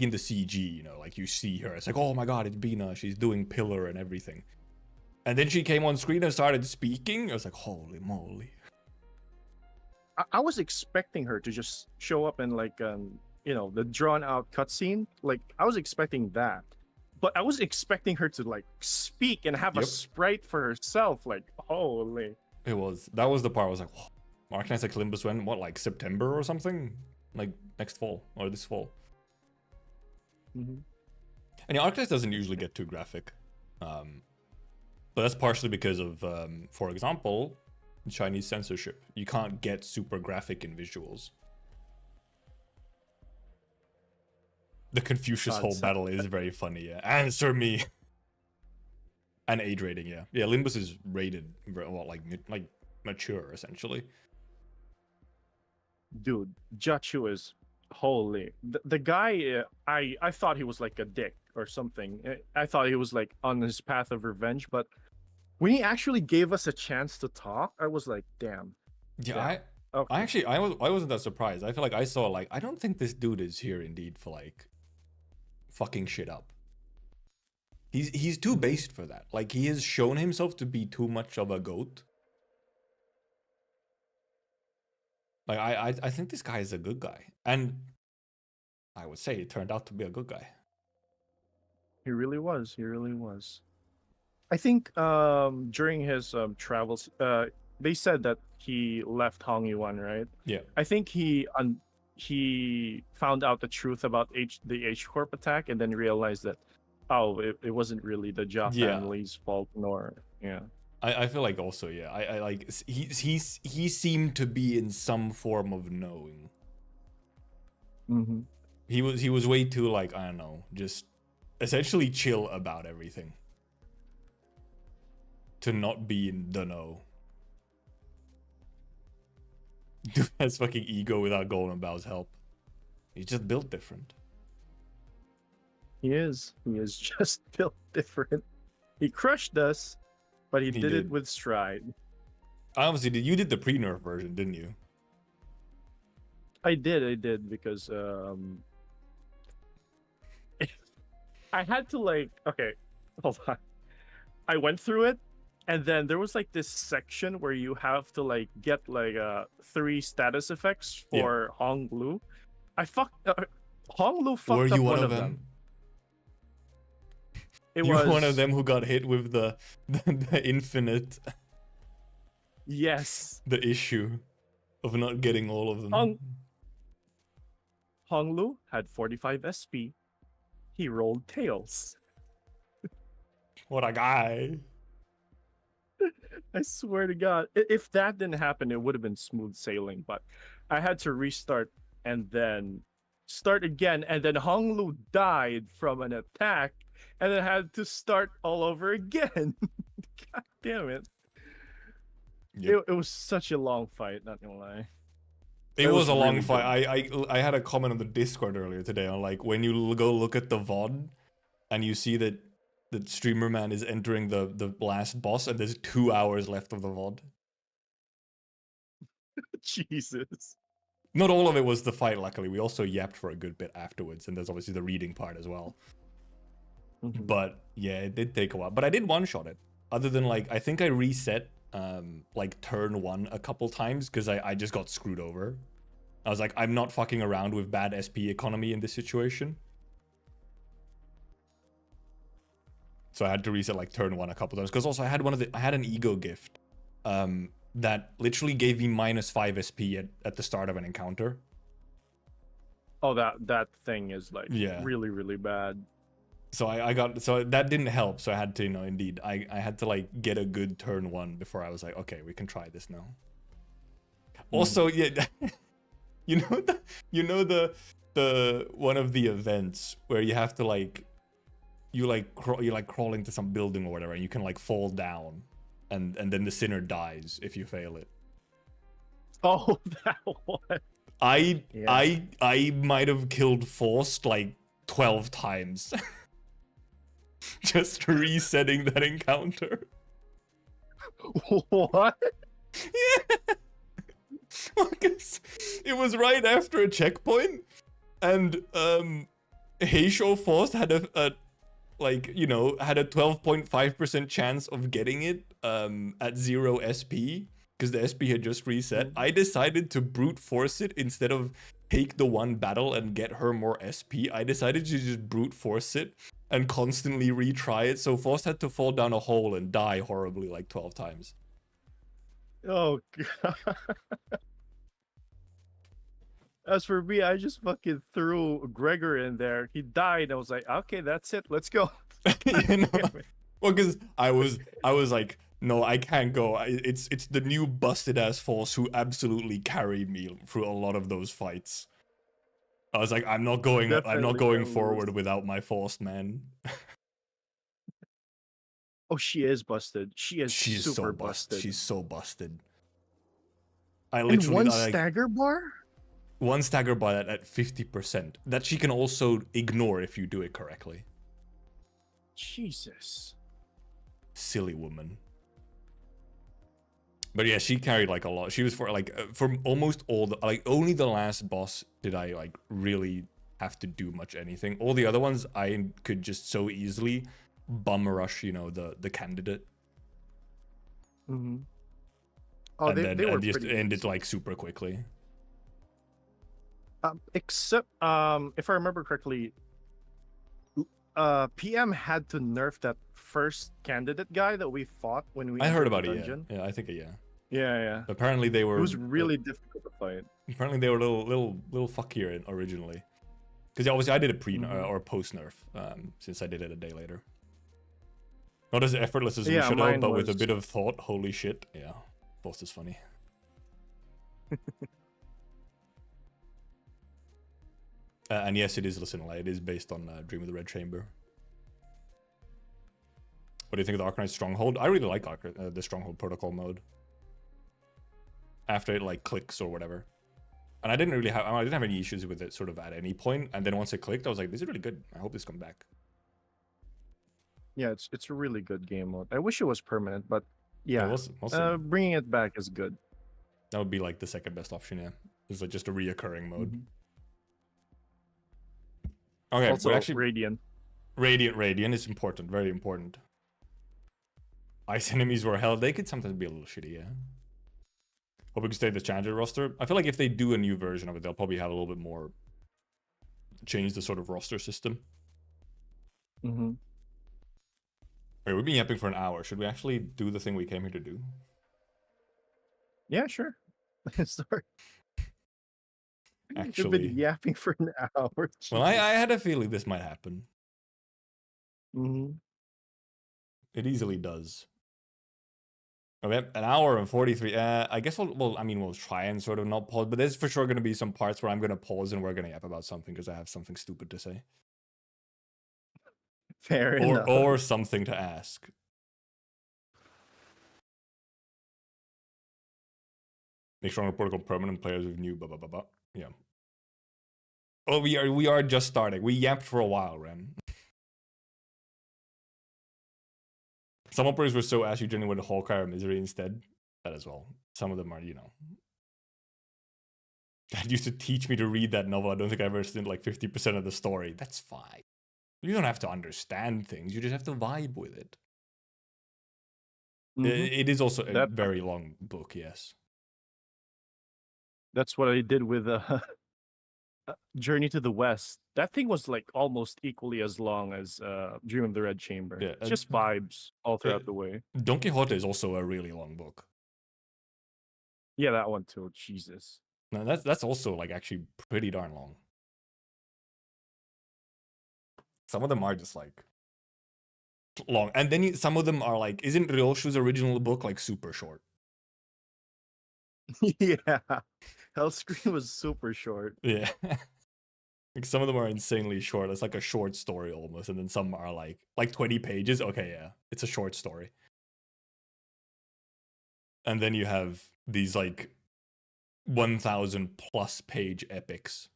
in the CG, like you see her, it's like, oh my god, it's Bina, she's doing Pillar and everything. And then she came on screen and started speaking. I was like, holy moly. I was expecting her to just show up in like the drawn out cutscene. Like I was expecting that, but I was expecting her to like speak and have a Yep. sprite for herself. Like holy. That was the part I was like, whoa. Arcanine like Limbus when what, like September or something, like next fall or this fall. Mm-hmm. And yeah, Arcanine doesn't usually get too graphic, but that's partially because of, for example, Chinese censorship. You can't get super graphic in visuals. The Confucius whole battle is very funny. Yeah, answer me. And age rating, yeah. Yeah, Limbus is rated well, like mature essentially. Dude, Jachu is holy. The guy, I thought he was like a dick or something. I thought he was like on his path of revenge, but when he actually gave us a chance to talk, I was like, damn. Yeah, damn. Okay. I wasn't that surprised. I feel like I saw like I don't think this dude is here indeed for like fucking shit up. He's too based for that. Like he has shown himself to be too much of a goat. Like I think this guy is a good guy, and I would say it turned out to be a good guy. He really was. He really was. I think during his travels, they said that he left Hong Yuan, right? Yeah. I think he found out the truth about the H Corp attack, and then realized that it wasn't really the Jia family's fault, nor yeah. I feel like also yeah. I like he seemed to be in some form of knowing. Mm-hmm. He was way too like, I don't know, just essentially chill about everything. To not be in the know. Dude has fucking ego without Golden Bow's help. He's just built different. He is just built different. He crushed us, but he did it with stride. Obviously, you did the pre-nerf version, didn't you? I did because I had to like, okay, hold on. I went through it, and then there was like this section where you have to like get like 3 status effects for Hong Lu. Hong Lu fucked up one of them. You're one of them who got hit with the infinite. Yes. The issue of not getting all of them. Hong Lu had 45 SP. He rolled tails. What a guy. I swear to God. If that didn't happen, it would have been smooth sailing. But I had to restart and then start again. And then Hong Lu died from an attack. And then had to start all over again. God damn it. Yep. It was such a long fight, not gonna lie. It was a long fight. I had a comment on the Discord earlier today on like when you go look at the VOD and you see that the streamer man is entering the last boss and there's 2 hours left of the VOD. Jesus. Not all of it was the fight, luckily. We also yapped for a good bit afterwards, and there's obviously the reading part as well. Mm-hmm. But yeah, it did take a while. But I did one-shot it. Other than like, I think I reset like turn 1 a couple times because I just got screwed over. I was like, I'm not fucking around with bad SP economy in this situation. So I had to reset like turn 1 a couple times because also I had an ego gift that literally gave me -5 SP at the start of an encounter. Oh, that thing is like really, really bad. So so that didn't help. So I had to, indeed, I had to like get a good turn 1 before I was like, okay, we can try this now. Also, yeah, the one of the events where you have to like, you crawl into some building or whatever, and you can like fall down, and then the sinner dies if you fail it. Oh, that one. I might have killed Forced like 12 times. Just resetting that encounter. What? Yeah. Because it was right after a checkpoint, and Heisho Force had a had a 12.5% chance of getting it at 0 SP because the SP had just reset. I decided to brute force it instead of take the one battle and get her more SP. I decided to just brute force it and constantly retry it. So Force had to fall down a hole and die horribly like 12 times. Oh god. As for me, I just fucking threw Gregor in there. He died. I was like, okay, that's it. Let's go. You know? Well, because I was like, no, I can't go. It's the new busted ass force who absolutely carried me through a lot of those fights. I was like, I'm not Definitely going gonna lose. forward without my force, man. Oh, she is busted. She is She is so super busted. busted. She's so busted. I And literally one like stagger bar? one stagger by that at 50%. That she can also ignore if you do it correctly. Jesus. Silly woman. But yeah, she carried like a lot. She was for almost all the like only the last boss did I like really have to do much anything. All the other ones I could just so easily bum rush, you know, the candidate. Mm-hmm. Oh, And they then were just pretty end it easy. like super quickly. Except if I remember correctly, PM had to nerf that first candidate guy that we fought when we I heard entered the about it, yeah. dungeon. Yeah, I think yeah. Yeah. Apparently they It were was really difficult to fight. apparently they were a little fuckier originally. Because obviously I did a pre Mhm. or post nerf, since I did it a day later. Not as effortless as we Yeah, should have, mine but with a was. bit of thought. Holy shit! Yeah, post is funny. And yes, it is Listenala. It is based on Dream of the Red Chamber. What do you think of the Arcanite Stronghold? I really like the Stronghold Protocol mode. After it like clicks or whatever. And I didn't have any issues with it sort of at any point. And then once it clicked, I was like, this is really good. I hope this comes back. Yeah, it's a really good game mode. I wish it was permanent, but yeah, we'll see. bringing it back is good. That would be like the second best option, yeah. It's like just a reoccurring mode. Mhm. Okay, Also, we actually Radiant. Radiant is important, very important. Ice enemies were hell. They could sometimes be a little shitty, yeah. Hope we can stay the challenger roster. I feel like if they do a new version of it, they'll probably have a little bit more change the sort of roster system. Mm-hmm. Wait, we've been yapping for an hour. Should we actually do the thing we came here to do? Yeah, sure. Sorry. You've Actually, been yapping for an hour. well, I had a feeling this might happen. Mm-hmm. It easily does. Okay, an hour and 43. I guess we'll try and sort of not pause, but there's for sure going to be some parts where I'm going to pause and we're going to yap about something because I have something stupid to say. Fair enough. Or something to ask. Make stronger protocol permanent players with new blah blah blah blah. Yeah. Oh, we are just starting. We yapped for a while, Ren. Some operators were so ass you generally went to Hawkeye or Misery instead. That as well. Some of them are, you know. Dad used to teach me to read that novel. I don't think I ever understood like 50% of the story. That's fine. You don't have to understand things. You just have to vibe with it. Mhm. It is also a That- very long book, yes. That's what I did with Journey to the West. That thing was like almost equally as long as Dream of the Red Chamber. Yeah, It's just vibes all throughout the way. Don Quixote is also a really long book. Yeah, that one too. Jesus. No, that's also like actually pretty darn long. Some of them are just like long, and then some of them are like, isn't Ryoshu's original book like super short? Yeah. Hellscream was super short. Yeah. Like some of them are insanely short. It's like a short story almost, and then some are like 20 pages. Okay, yeah, it's a short story. And then you have these like 1,000 plus page epics.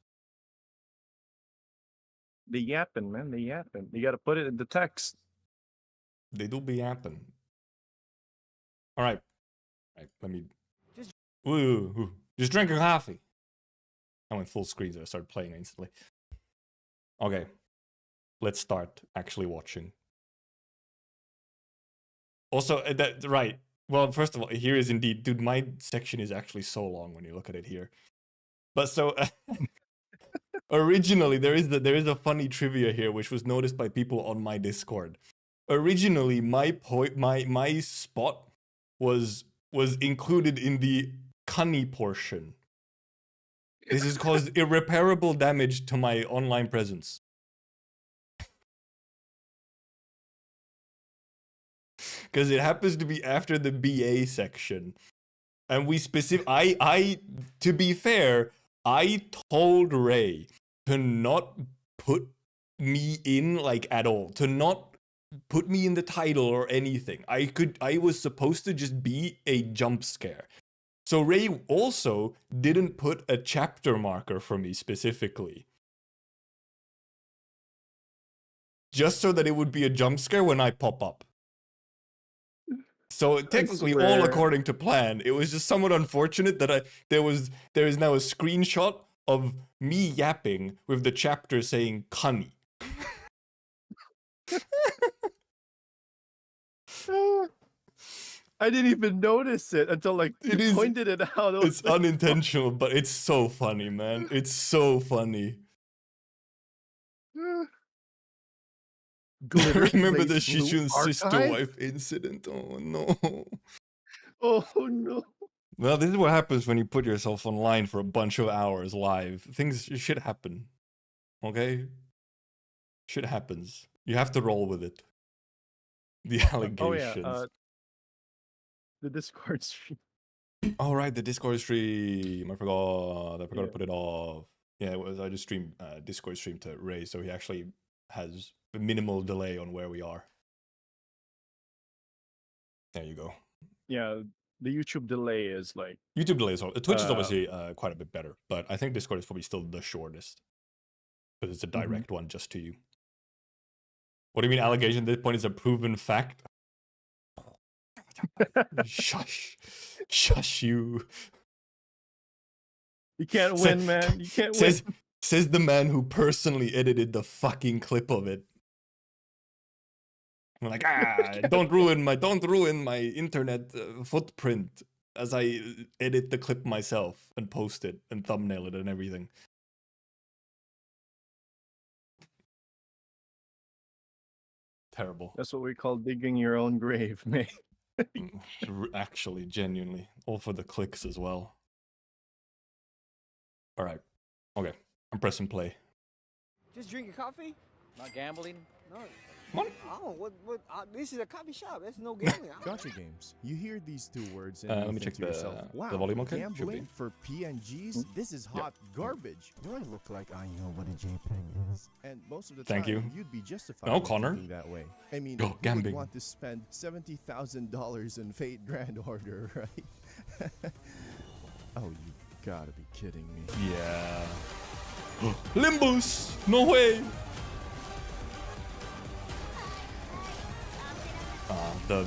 They yapping, man. They yapping. You got to put it in the text. They do be yapping. All right, let me just drink a coffee. I went full screen, so I started playing instantly. Okay, let's start actually watching. Also, right. Well, first of all, here is indeed, dude. My section is actually so long when you look at it here. But so originally, there is a funny trivia here, which was noticed by people on my Discord. Originally, my spot was was included in the cunny portion. This has caused irreparable damage to my online presence. Because it happens to be after the BA section. And we to be fair, I told Ray to not put me in like at all, to not put me in the title or anything. I was supposed to just be a jump scare. So Ray also didn't put a chapter marker for me specifically. Just so that it would be a jump scare when I pop up. So technically, all according to plan. It was just somewhat unfortunate that there is now a screenshot of me yapping with the chapter saying "cunny." I didn't even notice it until like you pointed it out. It's unintentional, but it's so funny, man. It's so funny. I remember the Shishun's sister wife incident. Oh no. Oh no. Well, this is what happens when you put yourself online for a bunch of hours live. Shit happen. Okay? Shit happens. You have to roll with it. The allegations. Oh yeah, the Discord stream. Oh right, the Discord stream. I forgot to put it off. Yeah, it was I just streamed Discord stream to Ray, so he actually has a minimal delay on where we are. There you go. Yeah, the YouTube delay is like YouTube delay is Twitch is obviously quite a bit better, but I think Discord is probably still the shortest because it's a direct one just to you. What do you mean allegation? At this point is a proven fact. Shush you. You can't win, man. You can't win. Says the man who personally edited the fucking clip of it. I'm like, don't ruin my internet footprint as I edit the clip myself and post it and thumbnail it and everything. Terrible. That's what we call digging your own grave, man. Actually, genuinely. All for the clicks as well. Alright. Okay. I'm pressing play. Just drinking coffee? Not gambling? No. What? Oh, this is a coffee shop. There's no gambling. Gacha games. You hear these two words and let you me think check to yourself, wow, the volume okay? gambling for PNGs? This is hot garbage. Do I look like I know what a JPEG is? And most of the time, you'd be justified in thinking that way. I mean, you would want to spend $70,000 in Fate Grand Order, right? Oh, you've got to be kidding me. Yeah. Limbus! No way! The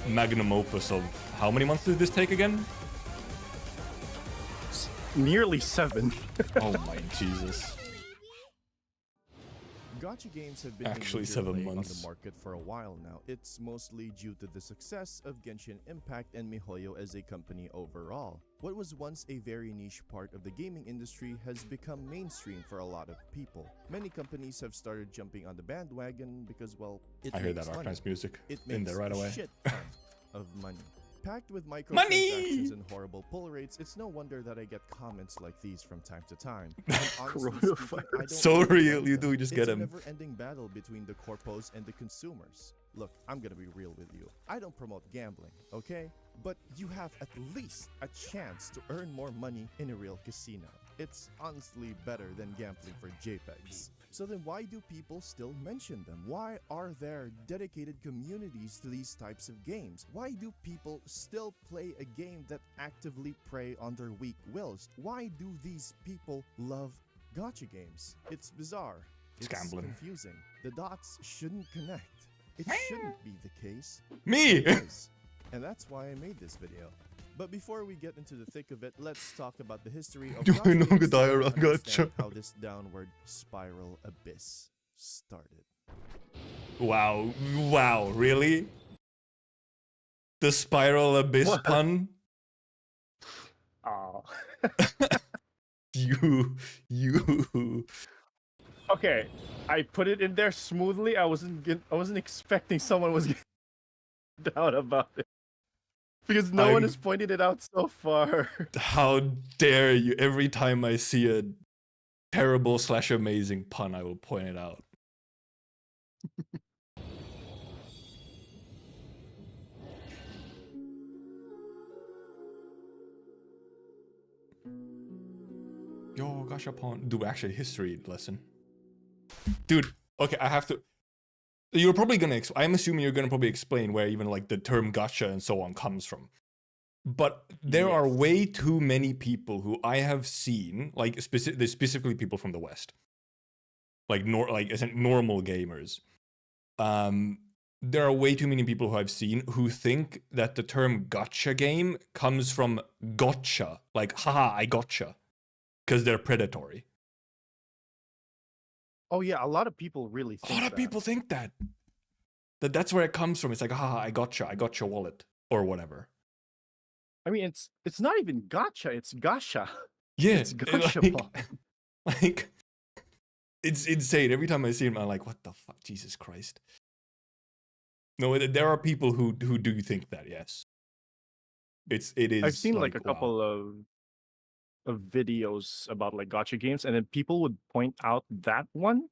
magnum opus of how many months did this take again? Nearly 7. Oh my Jesus. Gacha games have been actually 7 months on the market for a while now. It's mostly due to the success of Genshin Impact and miHoYo as a company overall. What was once a very niche part of the gaming industry has become mainstream for a lot of people. Many companies have started jumping on the bandwagon because, well, I heard that Arcanist music in there right away. Shit ton of money. Packed with microtransactions and horrible pull rates, it's no wonder that I get comments like these from time to time. So real, you do just get him. It's a never-ending battle between the corpos and the consumers. Look, I'm gonna be real with you. I don't promote gambling, okay? But you have at least a chance to earn more money in a real casino. It's honestly better than gambling for JPEGs. So then why do people still mention them? Why are there dedicated communities to these types of games? Why do people still play a game that actively prey on their weak wills? Why do these people love gacha games? It's bizarre. It's gambling. Confusing. The dots shouldn't connect. It shouldn't be the case. Me! And that's why I made this video. But before we get into the thick of it, let's talk about the history of gacha. how this downward spiral abyss started. Wow, really? The spiral abyss pun? Oh. you. Okay, I put it in there smoothly. I wasn't expecting someone was getting down about it. Because no one I'm- has pointed it out so far. How dare you? Every time I see a terrible / amazing pun, I will point it out. Yo, gashapon. Dude, actually, history lesson. Dude, okay, I have to. You're probably gonna. I'm assuming you're gonna probably explain where even like the term gacha and so on comes from. But there are Yes. way too many people who I have seen, like specifically people from the West, like normal gamers. There are way too many people who I've seen who think that the term gacha game comes from gotcha, like haha, I gotcha, because they're predatory. Oh yeah, a lot of people really A think lot of that. people think that. That's where it comes from. It's like, haha, I got your wallet or whatever. I mean, it's not even gotcha, it's gasha. Yeah, It's gashapon. like it's insane. Every time I see him, I'm like, what the fuck, Jesus Christ. No, there are people who do think that. Yes, it is. I've seen like a wow. couple of videos about like gotcha games, and then people would point out that one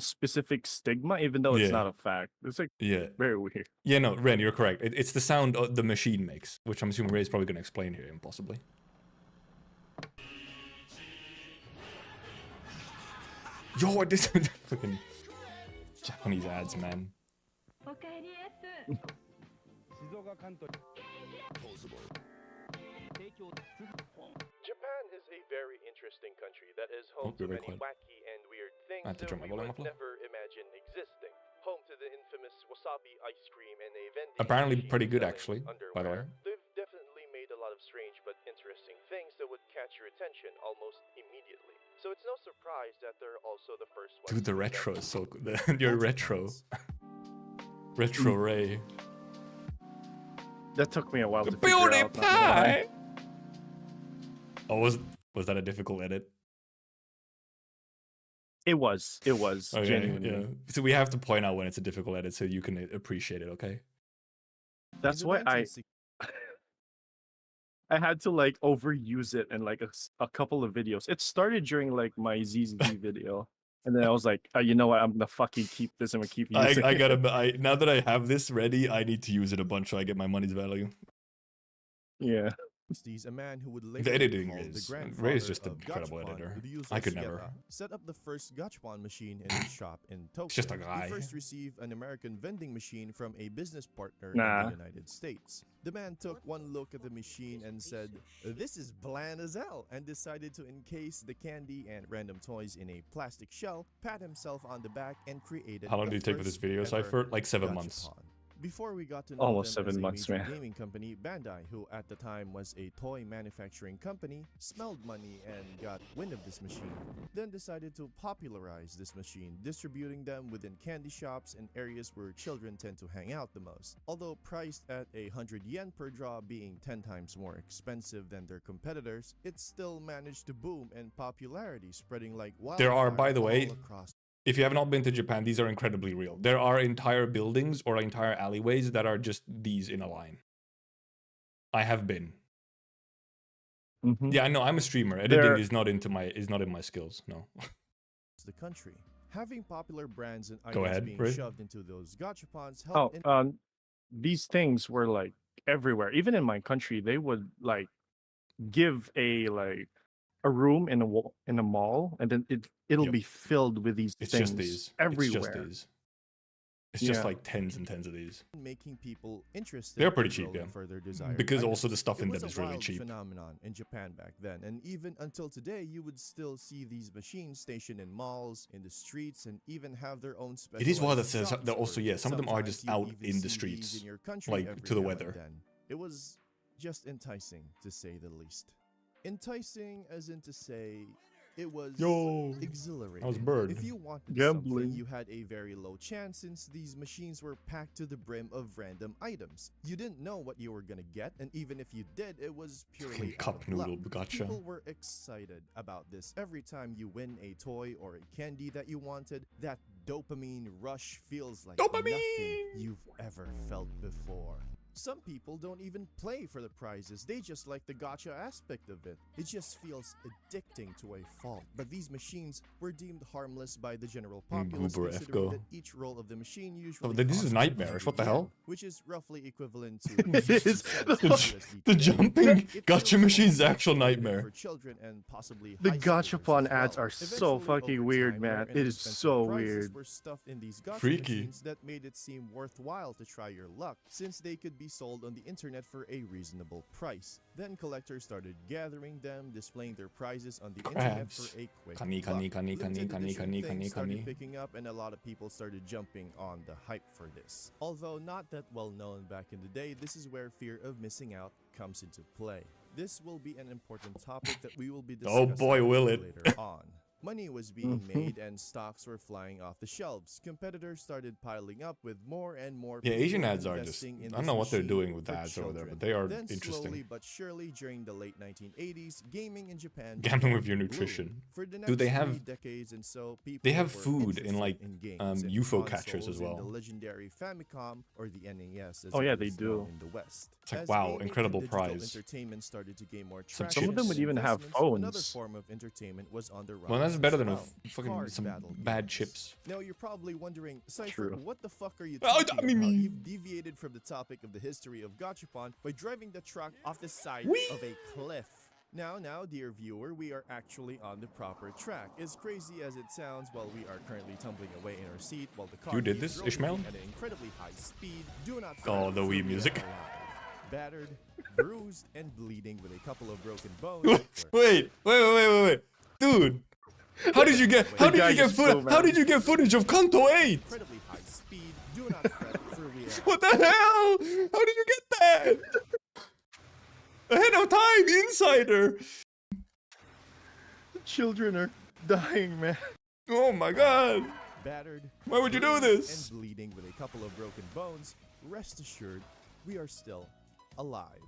specific stigma, even though it's Yeah. not a fact. It's like Yeah, very weird. yeah. No, Ren, you're correct. It's the sound the machine makes, which I'm assuming Ray's probably going to explain here, possibly. Yo, this fucking Japanese ads, man. Japan is a very interesting country that is home you're to very many quiet. wacky and weird things I have to that turn my we volume would up a little. never imagine existing. Home to the infamous wasabi ice cream and a vending Apparently machine pretty good, selling actually, underwear. by the way. They've definitely made a lot of strange but interesting things that would catch your attention almost immediately. So it's no surprise that they're also the first ones. Dude, the to retro invent is so good. Your retro. Retro Ray. That took me a while to figure out. not gonna lie. Oh, was that a difficult edit? It was Okay, genuinely. yeah. So we have to point out when it's a difficult edit so you can appreciate it, okay? That's In the why I 1960s, I had to like overuse it in like a couple of videos. It started during like my ZZ video, and then I was like, you know what? I'm gonna fucking keep this. I'm gonna keep using I it. gotta. Now that I have this ready, I need to use it a bunch so I get my money's value. Yeah. a man who would later The editing be called is the Ray grandfather is just an of incredible gachapon editor. with the use I of could never. Sierra, set up the first gachapon machine in his shop in Tokyo. just a guy. He first received an American vending machine from a business partner Nah. in the United States. The man took one look at the machine and said, "This is bland as hell," and decided to encase the candy and random toys in a plastic shell, pat himself on the back, and created How long the did it take for this first video, ever Cypher? Like 7 months. gachapon. Before we got to know Almost them 7 as a months, major man. gaming company, Bandai, who at the time was a toy manufacturing company, smelled money and got wind of this machine, then decided to popularize this machine, distributing them within candy shops and areas where children tend to hang out the most. Although priced at 100 yen per draw, being 10 times more expensive than their competitors, it still managed to boom and popularity, spreading like wildfire There are, by the way, all across. If you have not been to Japan, these are incredibly real. There are entire buildings or entire alleyways that are just these in a line. I have been. Mhm. Yeah, I know. I'm a streamer. Editing There- is not in my skills. No. The country. Having popular brands and Go items ahead, being Ray. shoved into those gachapons Oh, helped these things were like everywhere. Even in my country, they would like give a room in a mall, and then it'll Yep. be filled with these It's things just these. everywhere. It's just these. It's just Yeah. like tens and tens of these. making people interested. They're pretty in cheap, growing yeah. further desired Because items. also the stuff It in was them a is really wild cheap. phenomenon in Japan back then, and even until today, you would still see these machines stationed in malls, in the streets, and even have their own special. It is wild that says that also, yeah, some of them are just out in the streets, like, to the weather. It was just enticing, to say the least. Enticing, as in to say, it was Yo, exhilarating. I was bird. If you wanted Gambling. something, you had a very low chance since these machines were packed to the brim of random items. You didn't know what you were gonna get, and even if you did, it was purely Fucking out cup of luck. noodle gacha. People were excited about this. Every time you win a toy or a candy that you wanted, that dopamine rush feels like Dopamine! nothing you've ever felt before. Some people don't even play for the prizes, they just like the gacha aspect of it. It just feels addicting to a fault. But these machines were deemed harmless by the general populace, Goober considering F-go. that each roll of the machine Oh, usually this is costs nightmarish. 100 What the yen, hell? which is roughly equivalent to It is. 60 cents The USD. jumping It gacha really machine's almost actual targeted nightmare. for children and possibly The high schoolers gachapon as ads well. are so Eventually, fucking over weird, time, man. more It is inexpensive so prizes weird. were stuffed in these gacha Freaky. machines that made it seem worthwhile to try your luck, since they could be sold on the internet for a reasonable price. Then collectors started gathering them, displaying their prizes on the internet Crabs. for a quick Kani, buck. kani, kani, kani, Limited kani, edition kani, things kani, started kani. picking up, and a lot of people started jumping on the hype for this. Although not that well known back in the day, this is where fear of missing out comes into play. This will be an important topic that we will be Oh discussing boy, will it. later on. Money was being made and stocks were flying off the shelves. Competitors started piling up with more and more Yeah, people Asian ads are just. investing in I don't this know what they're machine doing with for ads over there, children. but they are Then interesting. slowly but surely during the late 1980s, gaming in Japan Gambling with began your to bloom. nutrition. For the Do next they 3 have- decades and so, people They have were food in, interested like, in games and UFO catchers as consoles in well. the legendary Famicom or the NES as Oh, it yeah, is they known do. in the West. It's like, As wow, gaming and incredible digital prize. entertainment started to gain more Some traction Some of them and would even have investments, Another phones. form of entertainment was on the rise. Well, that's better as than well. fucking Card some battle bad games. chips. Now you're probably wondering, Cypher, True. what the fuck are you Oh, talking me, about? me. You've deviated from the topic of the history of Gachapon by driving the truck off the side Whee! of a cliff. Now, dear viewer, we are actually on the proper track. As crazy as it sounds, while we are currently tumbling away in our seat while the car You did keeps this, rolling Ishmael? at an incredibly high speed, do not Oh, fret, the for Wii we are music. alive. Battered, bruised, and bleeding with a couple of broken bones. Wait, dude. How did you get guy just flew, how man. did you get footage of Kanto 8? Incredibly high speed, do not fret, for we are What the hell? How did you get that? Ahead of time, insider. Children are dying, man. Oh my god. battered. Why would you do bruised, this? And bleeding with a couple of broken bones, rest assured, we are still alive.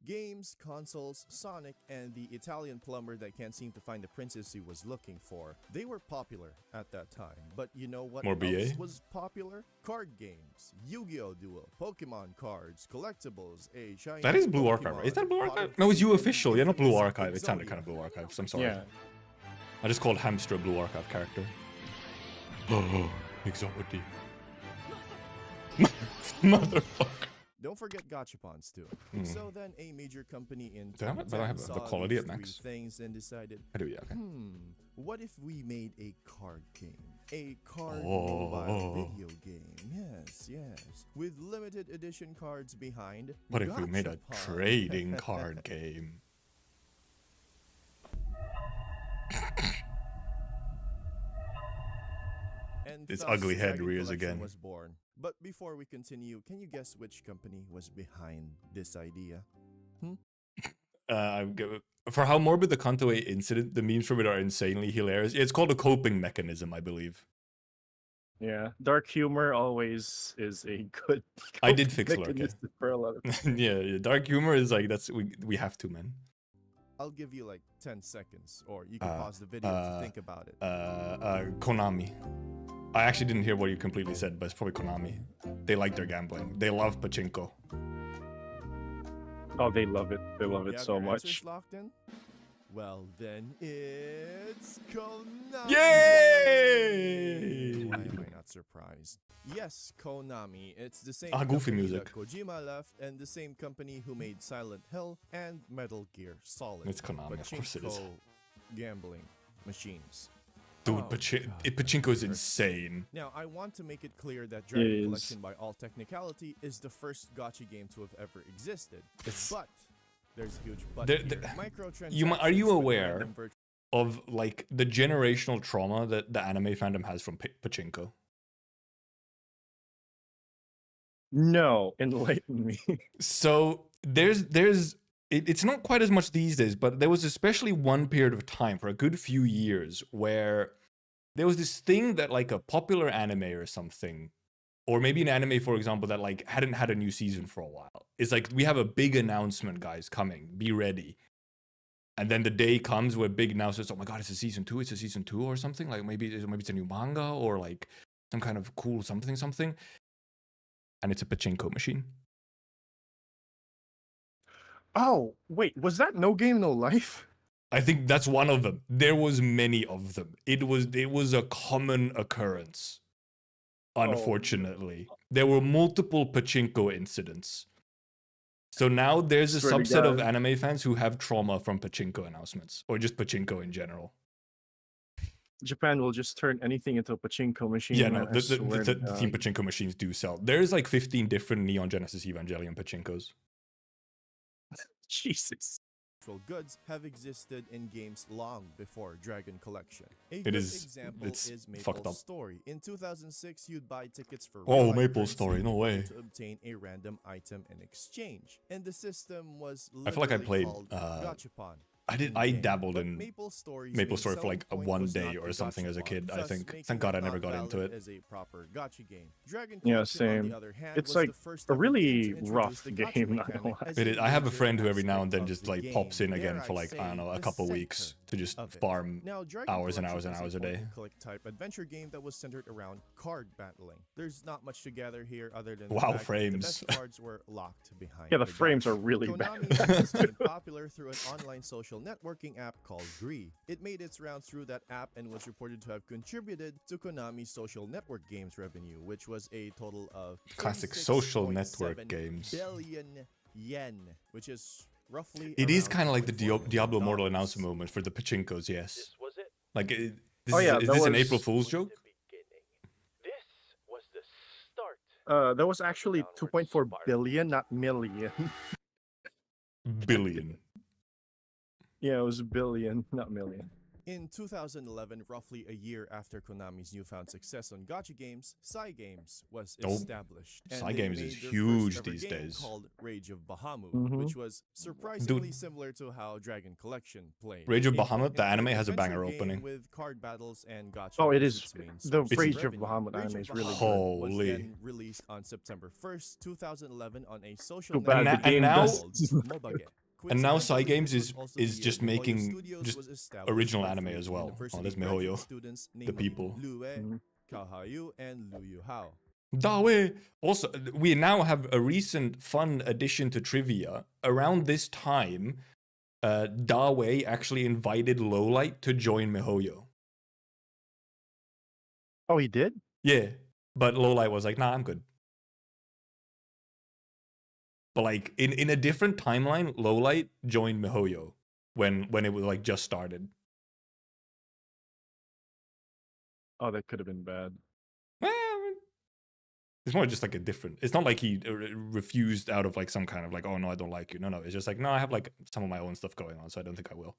Games, consoles, Sonic, and the Italian plumber that can't seem to find the princess he was looking for. They were popular at that time. But you know what More BA? else was popular? Card games. Yu-Gi-Oh! Duel, Pokemon cards, collectibles, a shiny That is Blue Pokemon, Archive, right? Is that Blue Archive? product No, it's You and Official. Yeah, not Blue even Archive. It sounded Exodia. kind of Blue Archive. So I'm sorry. Yeah. I just called Hamster a Blue Archive character. Oh, Exodia. Motherfucker. Don't forget gachapons too. Mm. So then a major company in Do I have it? But I have 2010 the saw quality these at three max. things and decided, I do, yeah, okay. what if we made a card game? A card Oh. mobile video game. Yes. With limited edition cards behind. What if we made a Gachapon. trading card game? And Its thus, ugly head Dragon rears Collection again. was born. But before we continue, can you guess which company was behind this idea? For how morbid the Kanto 8 incident, the memes from it are insanely hilarious. It's called a coping mechanism, I believe. Yeah, dark humor always is a good. I did coping fix Lurk, yeah. mechanism for a lot of. Yeah, dark humor is like we have to, man. I'll give you like 10 seconds, or you can Uh, pause the video to think about it. Konami. I actually didn't hear what you completely said, but it's probably Konami. They like their gambling. They love pachinko. Oh, they love it. They love You it have so your much. answers locked in? Well, then it's Konami. Yay! Why am I not surprised? Yes, Konami. It's the same Goofy company music. that Kojima left, and the same company who made Silent Hill and Metal Gear Solid. It's Konami, of course it is. Pachinko gambling machines. Dude, Oh, God. pachinko is insane. Now, I want to make it clear that Dragon is. Collection, by all technicality, is the first gacha game to have ever existed. It's- But there's a huge but There- here. there- Microtransactions are you with aware random virtual Of like the generational trauma that the anime fandom has from pachinko. No, enlighten me. So it's not quite as much these days, but there was especially one period of time for a good few years where there was this thing that like a popular anime or something, or maybe an anime, for example, that like hadn't had a new season for a while. It's like, we have a big announcement, guys, coming. Be ready. And then the day comes where big announcements, oh my god, it's a season 2, or something. Like maybe it's a new manga or like some kind of cool something. And it's a pachinko machine. Oh, wait, was that No Game No Life? I think that's one of them. There was many of them. It was a common occurrence. Unfortunately, there were multiple pachinko incidents. So now there's a Swear to subset of God. anime fans who have trauma from pachinko announcements or just pachinko in general. Japan will just turn anything into a pachinko machine. Yeah, man, no, I swear to the Team God. Pachinko machines do sell. There's like 15 different Neon Genesis Evangelion pachinkos. Jesus. goods have existed in games long before Dragon Collection. A It good is- example it's is fucked Maple up. Story. In 2006, you'd buy tickets for Oh, real-life Maple currency Story, no in order way. to obtain a random item in exchange. And the system was I feel like I literally played, called Gachapon. I in-game. dabbled But in Maple Story's Maple main Story for selling like a point one was day not or the something as a gachapon, kid, I thus think. making Thank God it I never not got into valid it. as a proper gacha game. Dragon Yeah, Collection, on same. the other hand, It's was like the first a ever game to really introduce rough the game, gacha not gonna mechanic lie. as It a is, I have a major friend who every now and aspect then of just the like pops game. in again Dare for I like, I don't say, know, a the couple weeks center to just of it. farm Now, Dragon hours and Collection hours and is hours a day. point-and-click type adventure game that was centered around card battling. There's not much to gather here other than the Wow, fact that the frames. best cards were locked behind Yeah, the the frames dice. are really Konami bad. made this game popular through an online social networking app called Gree. It made its rounds through that app and was reported to have contributed to Konami's social network games revenue, which was a total of Classic social 36.7 network games. billion yen, which is roughly It is around kind of like the 2.4 million Diablo Immortal dollars. announcement moment for the pachinkos, yes. This was it. Like, Oh, yeah, is that this an was- April Fool's Was joke? the beginning. This was the start. That was actually Downward 2.4 spiral. billion, not million. Billion. Yeah, it was billion, not million. In 2011, roughly a year after Konami's newfound success on gacha games, Cygames was Oh, established. and they Cygames is made their huge first ever these game days. Called Rage of Bahamut, Mhm. which was surprisingly similar to how Dragon Collection played. Rage of A Bahamut, the point-and-click anime has a adventure banger game opening. with card battles and gacha Oh, it as is. its main The source of Rage of revenue. Bahamut Rage anime of is really Bahamut good. was Holy. then released on September 1st, 2011 on a social Too bad network the game now- called Mobage. And now Coincidentally, Cygames this was is- also is the just year Mihoyo making Studios just was established original by anime three as well. Oh, university there's graduate Mihoyo. students, The namely people. Lue, Mhm. Kahayu, and Lu Yu Hao. Dawe. Also, we now have a recent fun addition to trivia. Around this time, Dawe actually invited Lowlight to join Mihoyo. Oh, he did? Yeah, but Lowlight was like, "Nah, I'm good." But like in a different timeline, Lowlight joined Mihoyo when it was like just started. Oh, that could have been bad. Well, it's more just like a different. It's not like he refused out of like some kind of like, "Oh no, I don't like you." No, it's just like, "No, I have like some of my own stuff going on, so I don't think I will."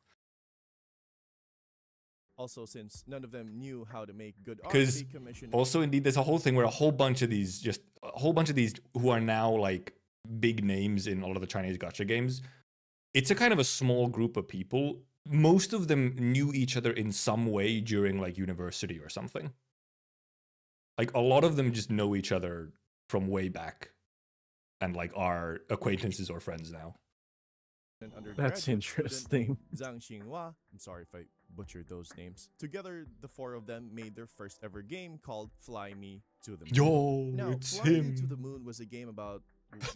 Also, since none of them knew how to make good art, 'Cause they commissioned Also, indeed, there's a whole thing where a whole bunch of these who are now like big names in a lot of the Chinese gacha games. It's a kind of a small group of people. Most of them knew each other in some way during like university or something. Like a lot of them just know each other from way back and like are acquaintances or friends now. an undergraduate That's student interesting. named Zhang Xinhua. I'm sorry if I butchered those names. Together, the four of them made their first ever game called Fly Me to the Moon. Yo, Now, it's Fly Me him. to the Moon was a game about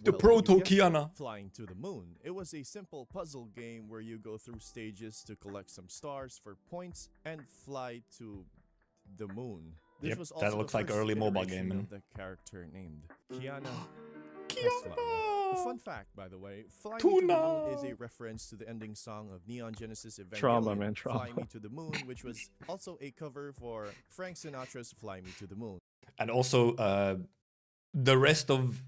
The well, proto you guessed it, Kiana. flying to the moon. It was a simple puzzle game where you go through stages to collect some stars for points and fly to the moon. This Yep, was that also looks the like first early mobile iteration gaming. of the character named Kiana. Tesla. A Kiana. fun fact, by the way, Fly Me to the Moon is Tuna. a reference to the ending song of Neon Genesis Evangelion, Trauma, man, Fly trauma. Me to the Moon, which was also a cover for Frank Sinatra's Fly Me to the Moon. And also, the rest of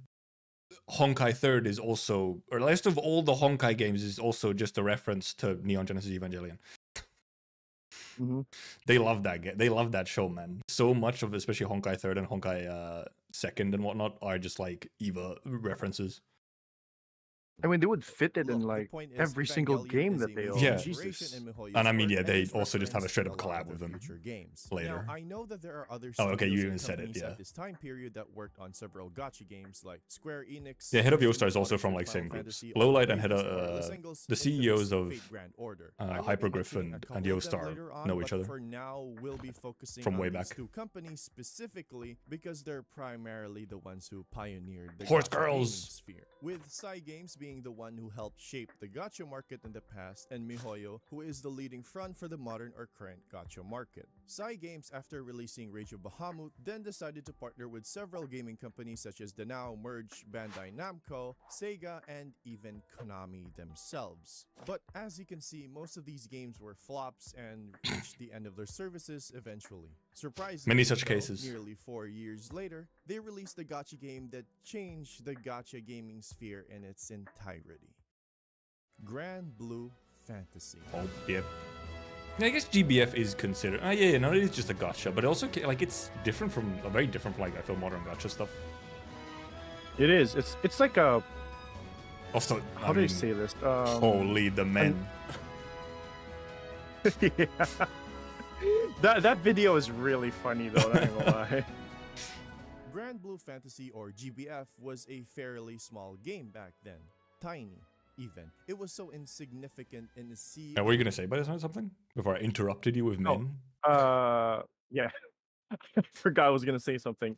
Honkai Third is also, or the rest of all the Honkai games is also just a reference to Neon Genesis Evangelion. Mhm. They love that game. They love that show, man. So much of, especially Honkai Third and Honkai Second and whatnot, are just like EVA references. I mean, they would fit it Look, in the like point is every single Evangelion game is that a they major own. Yeah. inspiration Jesus. in Mihoyo's And I mean, work yeah, they is also just have a referenced straight in up a lot collab of with their them future games. later. Now, I know that there are other Oh, okay, you studios even and said it, companies yeah. at this time period that worked on several gacha games like Square Enix. Yeah, Head of Studio Yogstar is also Odyssey, from, like, Final same groups. Fantasy, Lowlight Ultimate and Head of, Star, Los Angeles, the CEOs Infamous, of, Fate Grand Order. I will be Hypergriff mentioning a and couple of them Yogstar later on, know but each other. For now, we'll be focusing From on way these back. two companies specifically because they're primarily the ones who pioneered the Horse gacha gaming girls. sphere. with Psy Games being the one who helped shape the gacha market in the past, and MiHoYo, who is the leading front for the modern or current gacha market. Psy Games, after releasing Rage of Bahamut, then decided to partner with several gaming companies such as the now merged Bandai Namco, Sega, and even Konami themselves. But as you can see, most of these games were flops and reached the end of their services eventually. Surprisingly, Many such though, cases. nearly 4 years later, they released a gacha game that changed the gacha gaming sphere in its entirety. Grand Blue Fantasy. Oh, yep. Yeah, I guess GBF is considered. Yeah, no, it is just a gacha, but also like it's different from very different from like I feel modern gacha stuff. It is. It's like a. Also, How do you say this? Holy the men. Yeah. That video is really funny though. Not gonna lie. Grand Blue Fantasy, or GBF, was a fairly small game back then. Tiny, even. It was so insignificant in the sea. What were you gonna say about something before I interrupted you with men? Yeah. I forgot I was gonna say something.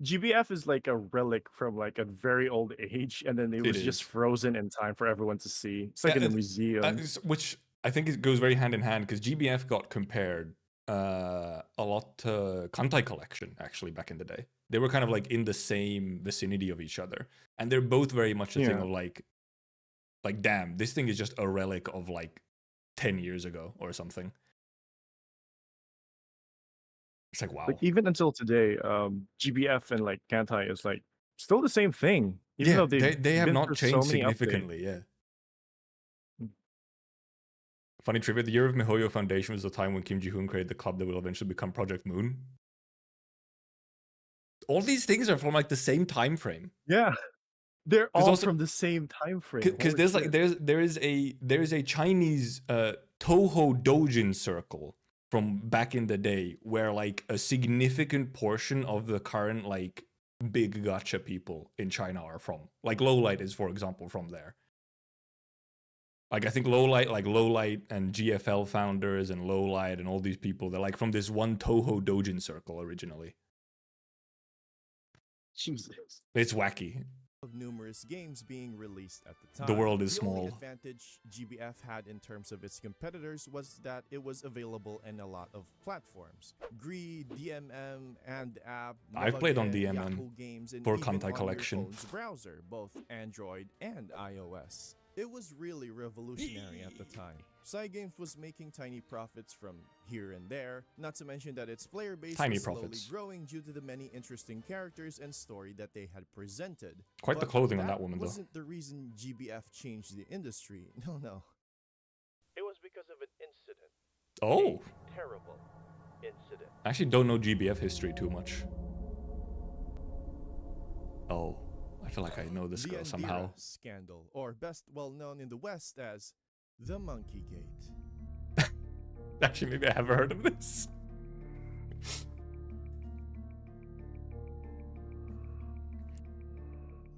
GBF is like a relic from like a very old age, and then it was just frozen in time for everyone to see. It's like in a museum. Which I think it goes very hand in hand because GBF got compared a lot to Kantai Collection actually back in the day. They were kind of like in the same vicinity of each other, and they're both very much a thing of like damn, this thing is just a relic of like 10 years ago or something. It's like wow. Like even until today, GBF and like Kantai is like still the same thing. Even though they have been not through changed so many significantly. updates. Yeah. Funny trivia: the year of MiHoYo Foundation was the time when Kim Ji-hoon created the club that will eventually become Project Moon. All these things are from like the same time frame. Yeah, they're all also, from the same time frame. Because there's like there is a Chinese Toho Dojin circle from back in the day where like a significant portion of the current like big gacha people in China are from. Like Lowlight is, for example, from there. Like I think Lowlight and GFL founders and Lowlight and all these people, they're like from this one Toho Dojin circle originally. Jesus. It's wacky. Of numerous games being released at the time. The world is the small. Only advantage GBF had in terms of its competitors was that it was available in a lot of platforms. Greed, DMM, and App. I've played on Yahoo DMM games, and for even Kantai on your Collection. phone's browser, both Android and iOS. It was really revolutionary at the time. Psy Games was making tiny profits from here and there, not to mention that its player base was slowly growing due to the many interesting characters and story that they had presented. Quite the clothing on that woman, though. That wasn't the reason GBF changed the industry. No. It was because of an incident. Oh. A terrible incident. I actually don't know GBF history too much. Oh. I feel like I know this girl somehow. Scandal, or best well known in the West as the Monkey Gate. Actually, maybe I haven't heard of this.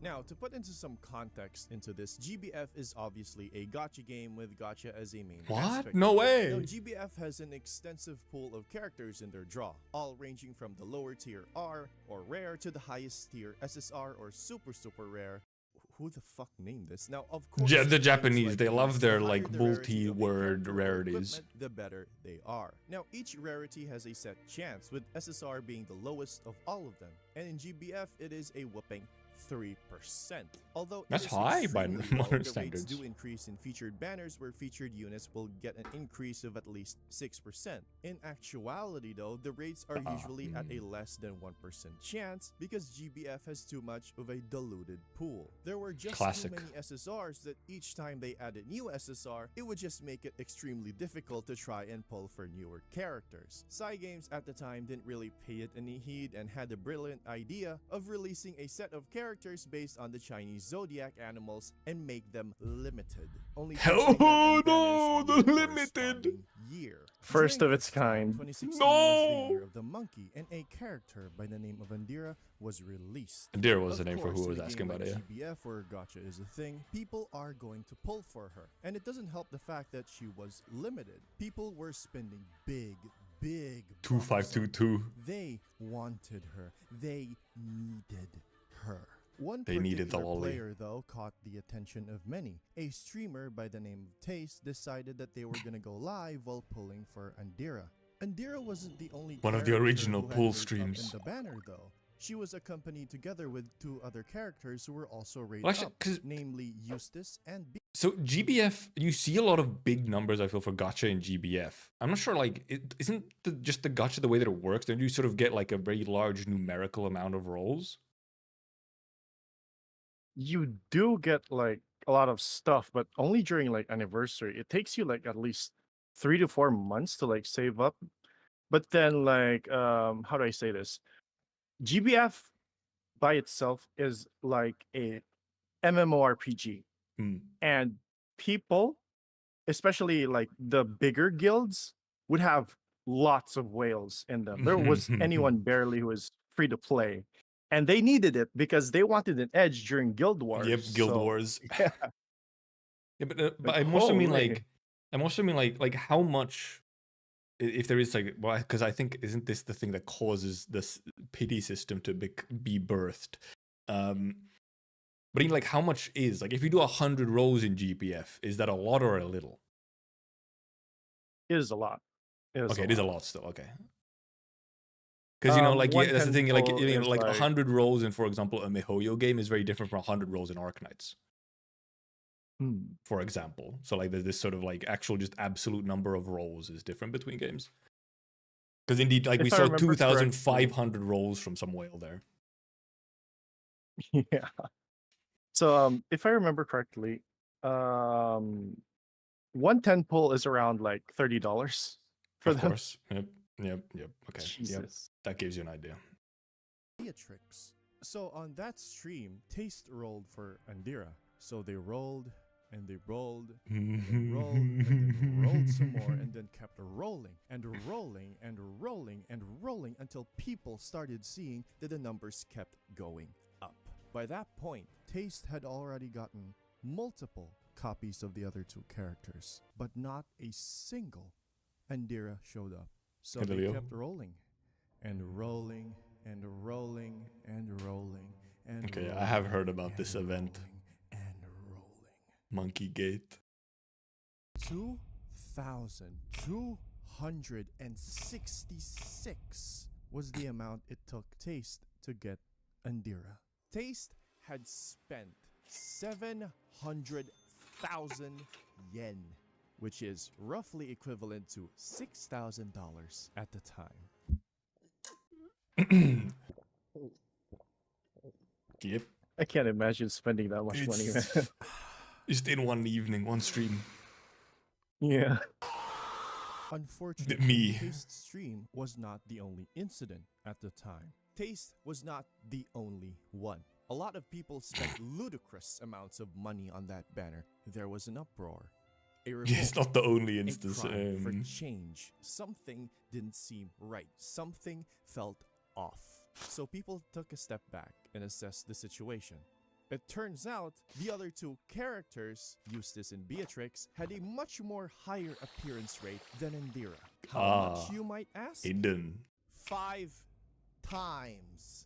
Now, to put into some context into this, GBF is obviously a gacha game with gacha as a main aspect. No way! Now, GBF has an extensive pool of characters in their draw, all ranging from the lower tier R or rare to the highest tier SSR or super rare. Who the fuck named this? Now, of course, yeah, the Japanese, like they love their the like higher the rarity of a multi-word character or rarities. equipment, the better they are. Now, each rarity has a set chance, with SSR being the lowest of all of them. And in GBF, it is a whopping 3%. Although that's high by modern standards. Rates do increase in featured banners where featured units will get an increase of at least 6%. In actuality though, the rates are usually at a less than 1% chance because GBF has too much of a diluted pool. There were just too many SSRs that each time they added new SSR, it would just make it extremely difficult to try and pull for newer characters. Psy Games at the time didn't really pay it any heed and had the brilliant idea of releasing a set of characters based on the Chinese zodiac animals and make them limited. Only the limited year. First of its kind. 2016 was the year of the monkey, and a character by the name of Andira was released. Andira was the name for who I was asking about it. GBF where gacha is a thing, people are going to pull for her, and it doesn't help the fact that she was limited. People were spending big 2522. They wanted her. They needed her. One They needed the particular lolly. player, though, caught the attention of many. A streamer by the name of Taste decided that they were gonna go live while pulling for Andira. Andira wasn't the only One of the character original who had pull rate up streams. in the banner, though. She was accompanied together with 2 other characters who were also rated Well, actually, up, 'cause- namely Eustace and B. So GBF, you see a lot of big numbers. I feel for Gacha in GBF. I'm not sure. Like, isn't just the Gacha the way that it works? Don't you sort of get like a very large numerical amount of rolls? You do get like a lot of stuff, but only during like anniversary. It takes you like at least 3 to 4 months to like save up. But then like how do I say this? GBF by itself is like a MMORPG. Hmm. And people, especially like the bigger guilds, would have lots of whales in them. There was anyone barely who was free to play. And they needed it because they wanted an edge during Guild Wars. Yep, Guild so- Wars. Yeah. Yeah, but Like, I also mean holy. like, like how much, if there is like, well, because I think isn't this the thing that causes this pity system to be birthed? But I mean, like, how much is like if you do 100 rolls in GPF, is that a lot or a little? It is a lot. Okay, it is a lot still. Okay. Because like that's the thing. Like pull is like 100 rolls in, for example, a MiHoYo game is very different from 100 rolls in Arknights, for example. So like there's this sort of like actual just absolute number of rolls is different between games. Because indeed, like If we I saw remember 2,500 rolls from some whale there. Yeah. So if I remember correctly, 110 pull is around like $30 for Of them. course. Yep. Okay. Yep. Jesus. That gives you an idea. Beatrix. So on that stream, Taste rolled for Andira. So they rolled and they rolled and then rolled and then rolled some more and then kept rolling and rolling and rolling and rolling until people started seeing that the numbers kept going up. By that point, Taste had already gotten multiple copies of the other 2 characters, but not a single Andira showed up. So they Hello. kept rolling and rolling and rolling and rolling and Okay, rolling I have heard about and this event. rolling and rolling. Monkey Gate. 2,266 was the amount it took Taste to get Andira. Taste had spent 700,000 yen, which is roughly equivalent to $6,000 at the time. Yep. I can't imagine spending that much money, man. It's just in one evening, one stream. Yeah. Unfortunately, Me. Taste's stream was not the only incident at the time. Taste was not the only one. A lot of people spent ludicrous amounts of money on that banner. There was an uproar. A Yeah, revolt, it's not the only a instance. cry for change. Something didn't seem right. Something felt off. So people took a step back and assessed the situation. It turns out the other 2 characters, Eustace and Beatrix, had a much more higher appearance rate than Andira. How much, you might ask? Hidden. 5 times.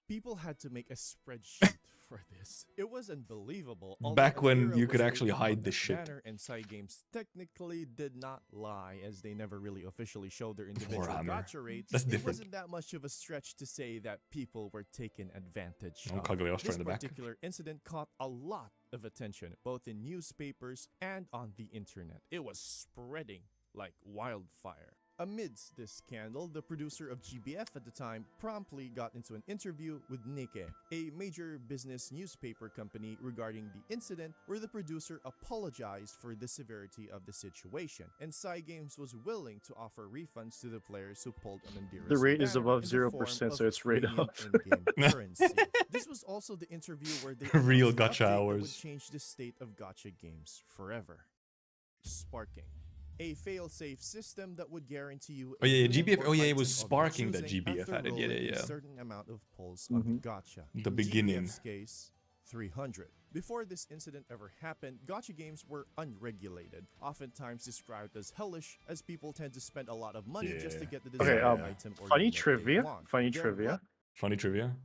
People had to make a spreadsheet for this. It was unbelievable. Although Back when Andira you could was actually rated on hide the that shit. banner, and Cygames technically did not lie, as they never really officially showed their individual Warhammer. gacha rates. That's It different. wasn't that much of a stretch to say that people were taken advantage Oh, of. Cagliostro This in the back. particular incident caught a lot of attention, both in newspapers and on the internet. It was spreading like wildfire. Amidst this scandal, the producer of GBF at the time promptly got into an interview with Nikkei, a major business newspaper company, regarding the incident, where the producer apologized for the severity of the situation, and Cygames was willing to offer refunds to the players who pulled an Andira's The rate is banner above in the 0%, form so of it's rate premium up. in-game currency. This was also the interview where they Real announced the gacha update that hours. would change the state of gacha games forever. Sparking. A fail-safe system that would guarantee you Oh, yeah, a GBF or oh, yeah, it item was of your Sparking that choosing GBF after added. Yeah, rolling yeah, a yeah. certain amount of pulls on the gacha. The In beginning. GBF's case, 300. Before this incident ever happened, gacha games were unregulated, oftentimes described as hellish, as people tend to spend a lot of money just to Yeah. get the Okay, desired item or funny unit they trivia. want. Funny There trivia. Funny trivia.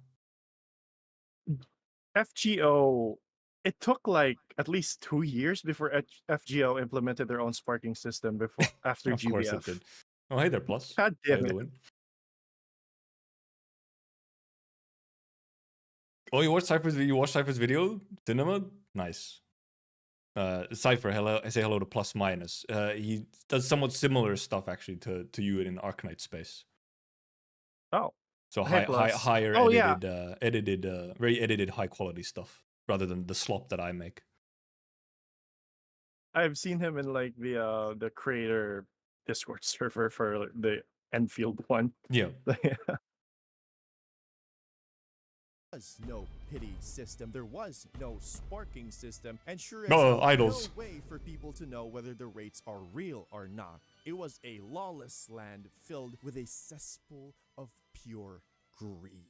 FGO, it took like at least 2 years before FGO implemented their own sparking system before after Of course it GBF. did. Oh, hey there, Plus. God How you damn it. doing? Oh, you watched Cypher's video? Cinema? Nice. Cypher, hello. I say hello to Plus Minus. He does somewhat similar stuff actually to you in Arcanite space. Oh. So Hey, Plus. higher Oh, yeah. very edited high quality stuff rather than the slop that I make. I've seen him in like the creator Discord server for like, the Enfield one. Yeah. Was no pity system, there was no sparking system, and sure as No, hell, idols. no way for people to know whether the rates are real or not. It was a lawless land filled with a cesspool of pure greed.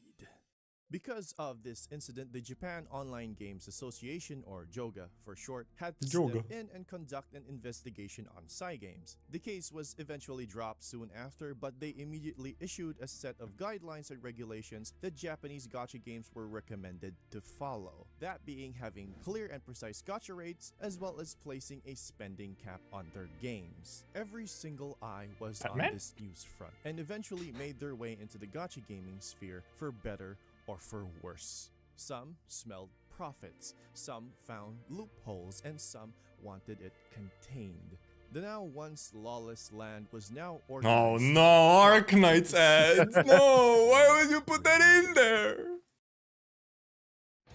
Because of this incident, the Japan Online Games Association, or JOGA for short, had to JOGA. step in and conduct an investigation on Cygames. The case was eventually dropped soon after, but they immediately issued a set of guidelines and regulations that Japanese gacha games were recommended to follow. That being having clear and precise gacha rates, as well as placing a spending cap on their games. Every single eye was on this news front, and eventually made their way into the gacha gaming sphere for better or for worse. Some smelled profits, some found loopholes, and some wanted it contained. The now once lawless land was now Oh organized. no, Arcanite's ads! No! Why would you put that in there?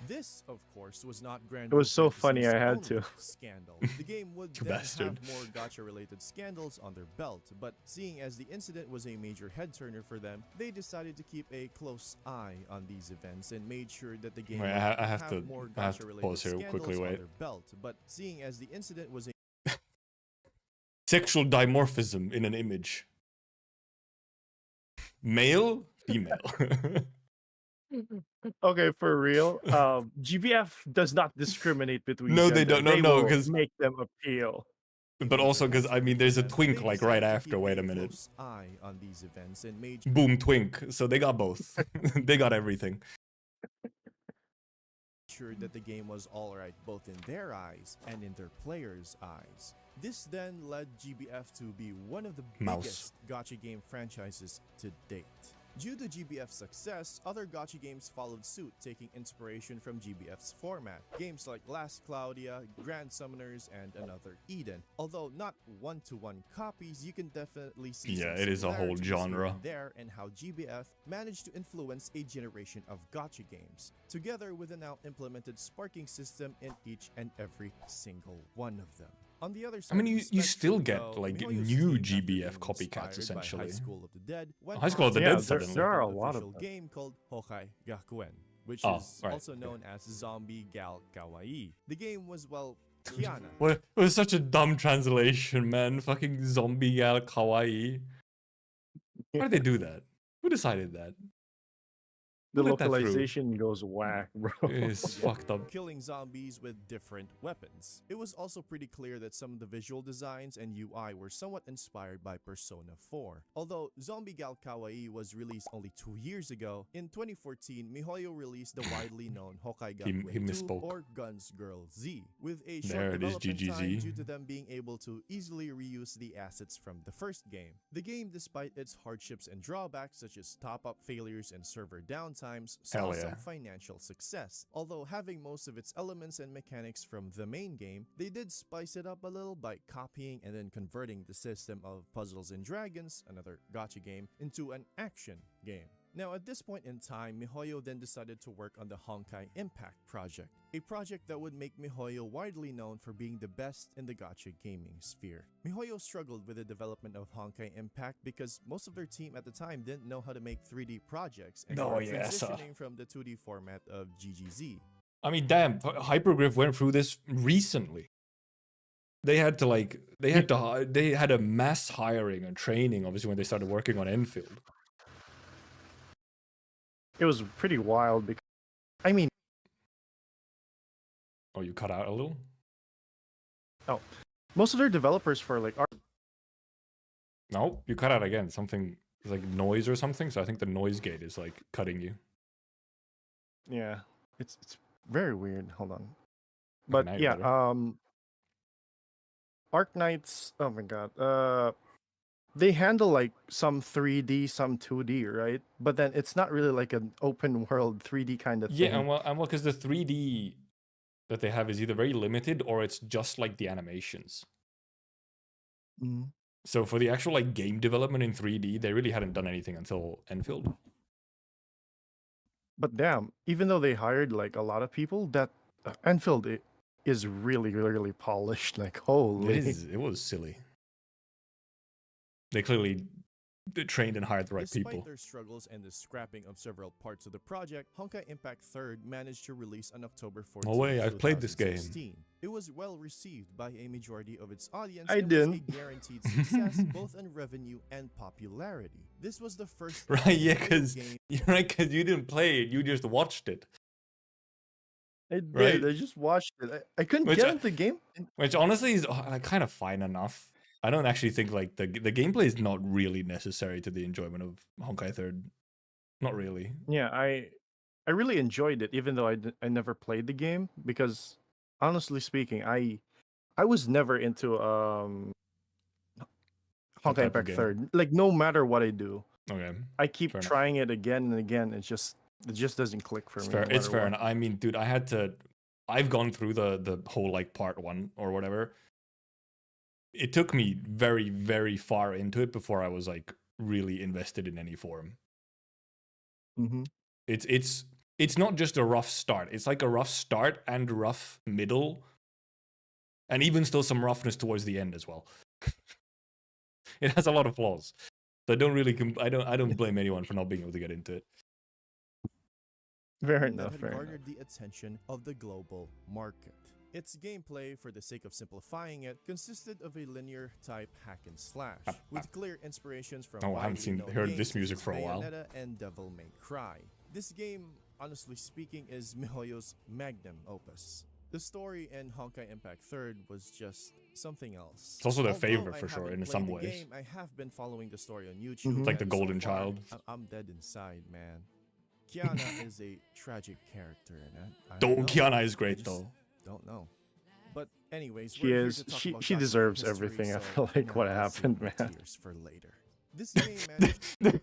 This, of course, was not Grand It was so Blue funny, I had Fantasy's to. only scandal. The game would You then bastard. have more gacha-related scandals on their belt, but seeing as the incident was a major head-turner for them, they decided to keep a close eye on these events and made sure that the game Wait, would I have have to more pause gacha-related here scandals quickly, on wait. their belt. But seeing as the incident was a Sexual dimorphism in an image. Male? Female. Okay, for real. GBF does not discriminate between No, they gender. don't. No, will 'cause- make them appeal. But also because, I mean, there's a They twink like right decided to after. keep Wait a minute. close eye on these events and made Boom, twink. So they got both. They got everything. sure that the game was alright both in their eyes and in their players' eyes. This then led GBF to be one of the Mouse. biggest gacha game franchises to date. Due to GBF's success, other gacha games followed suit, taking inspiration from GBF's format. Games like Last Claudia, Grand Summoners, and Another Eden. Although not one-to-one copies, you can definitely see Yeah, some it is a whole similarities here genre. and there and how GBF managed to influence a generation of gacha games, together with a now implemented sparking system in each and every single one of them. On the other side, I mean, of the you still spectrum, get, though, like, MiHoYo's new team, after GBF being copycats, inspired by essentially. High School of the Dead, went High School of the Yeah, Dead, there- suddenly. there are a an lot of official them. game called Hokai Gakuen, which Oh, is right, also okay. known as Zombie Gal Kawaii. The game was, well, Kiana. What? It was such a dumb translation, man. Fucking zombie gal kawaii. Why did they do that? Who decided that? The Let that through. localization goes whack, bro. It's fucked up. Killing zombies with different weapons. It was also pretty clear that some of the visual designs and UI were somewhat inspired by Persona 4. Although Zombie Gal Kawaii was released only 2 years ago, in 2014, MiHoYo released the widely known Hokai He Gakuen 2 misspoke. or Guns Girl Z, with a There short it is, development time GGZ. due to them being able to easily reuse the assets from the first game. The game, despite its hardships and drawbacks such as top-up failures and server downtimes, saw Hell yeah. some financial success. Although having most of its elements and mechanics from the main game, they did spice it up a little by copying and then converting the system of Puzzles and Dragons, another gacha game, into an action game. Now, at this point in time, MiHoYo then decided to work on the Honkai Impact project, a project that would make MiHoYo widely known for being the best in the gacha gaming sphere. MiHoYo struggled with the development of Honkai Impact because most of their team at the time didn't know how to make 3D projects and Oh, were yeah, so- transitioning from the 2D format of GGZ. I mean, damn, Hypergriff went through this recently. They had to they had a mass hiring and training, obviously, when they started working on Enfield. It was pretty wild because, I mean, Oh, you cut out a little? most of their developers for like art. No, you cut out again. Something like noise or something. So I think the noise gate is like cutting you. Yeah, it's very weird. Hold on. Okay, But now you're yeah, better. Arc Knights. Oh my god. They handle like some 3D, some 2D, right? But then it's not really like an open world 3D kind of Yeah, thing. and well, because the 3D that they have is either very limited or it's just like the animations. Mhm. So for the actual like game development in 3D, they really hadn't done anything until Enfield. But damn, even though they hired like a lot of people, that Enfield is really, really polished. Like holy. It was silly. They clearly trained and hired the right Despite people. their struggles and the scrapping of several parts of the project, Honkai Impact 3rd managed to release on October 14th. No way, I've played this game. 2016. It was well received by a majority of its audience I and didn't. was a guaranteed success both in revenue and popularity. This was the first Right, yeah, video because game you didn't play it, you just watched it. I did. Right. I just watched it. I couldn't Which get I- into the game. Which honestly is kind of fine enough. I don't actually think like the gameplay is not really necessary to the enjoyment of Honkai 3rd. Not really. Yeah, I really enjoyed it, even though I never played the game because honestly speaking, I was never into That Honkai type of Impact game. 3rd. Like no matter what I do, Okay. I keep Fair enough. trying it again and again. It just doesn't click for It's me. fair. No It's matter fair. what. And I mean, dude, I've gone through the whole like part 1 or whatever. It took me very, very far into it before I was like really invested in any form. Mm-hmm. It's not just a rough start. It's like a rough start and rough middle, and even still some roughness towards the end as well. It has a lot of flaws. So I don't really I don't blame anyone for not being able to get into it. Fair that enough. had Fair enough. garnered the attention of the global market. Its gameplay, for the sake of simplifying it, consisted of a linear type hack and slash, with clear inspirations from Oh, I haven't widely known heard games this such music as for a while. Bayonetta and Devil May Cry. This game, honestly speaking, is miHoYo's magnum opus. The story in Honkai Impact 3rd was just something else. It's also their Although favorite I for sure haven't in played some the ways. game, I have been following the story on YouTube. Mhm. It's like the and so golden far, child. I'm dead inside, man. Kiana is a tragic character, and I Don't know. Kiana is I great just though. Don't know. But anyways, She we're here is. to talk She about she Gacha deserves history, everything. I so feel like now what I'll save happened, my man. tears for later. This game managed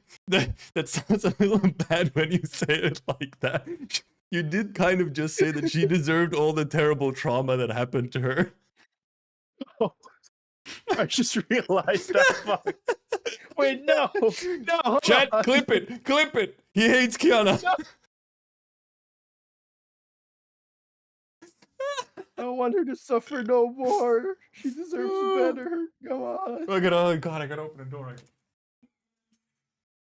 That sounds a little bad when you say it like that. You did kind of just say that she deserved all the terrible trauma that happened to her. Oh, I just realized that. Fuck. Wait, no, no. Hold Chat, on. clip it. He hates Kiana. No. I don't want her to suffer no more. She deserves better. Come on. Oh god, I gotta open the door.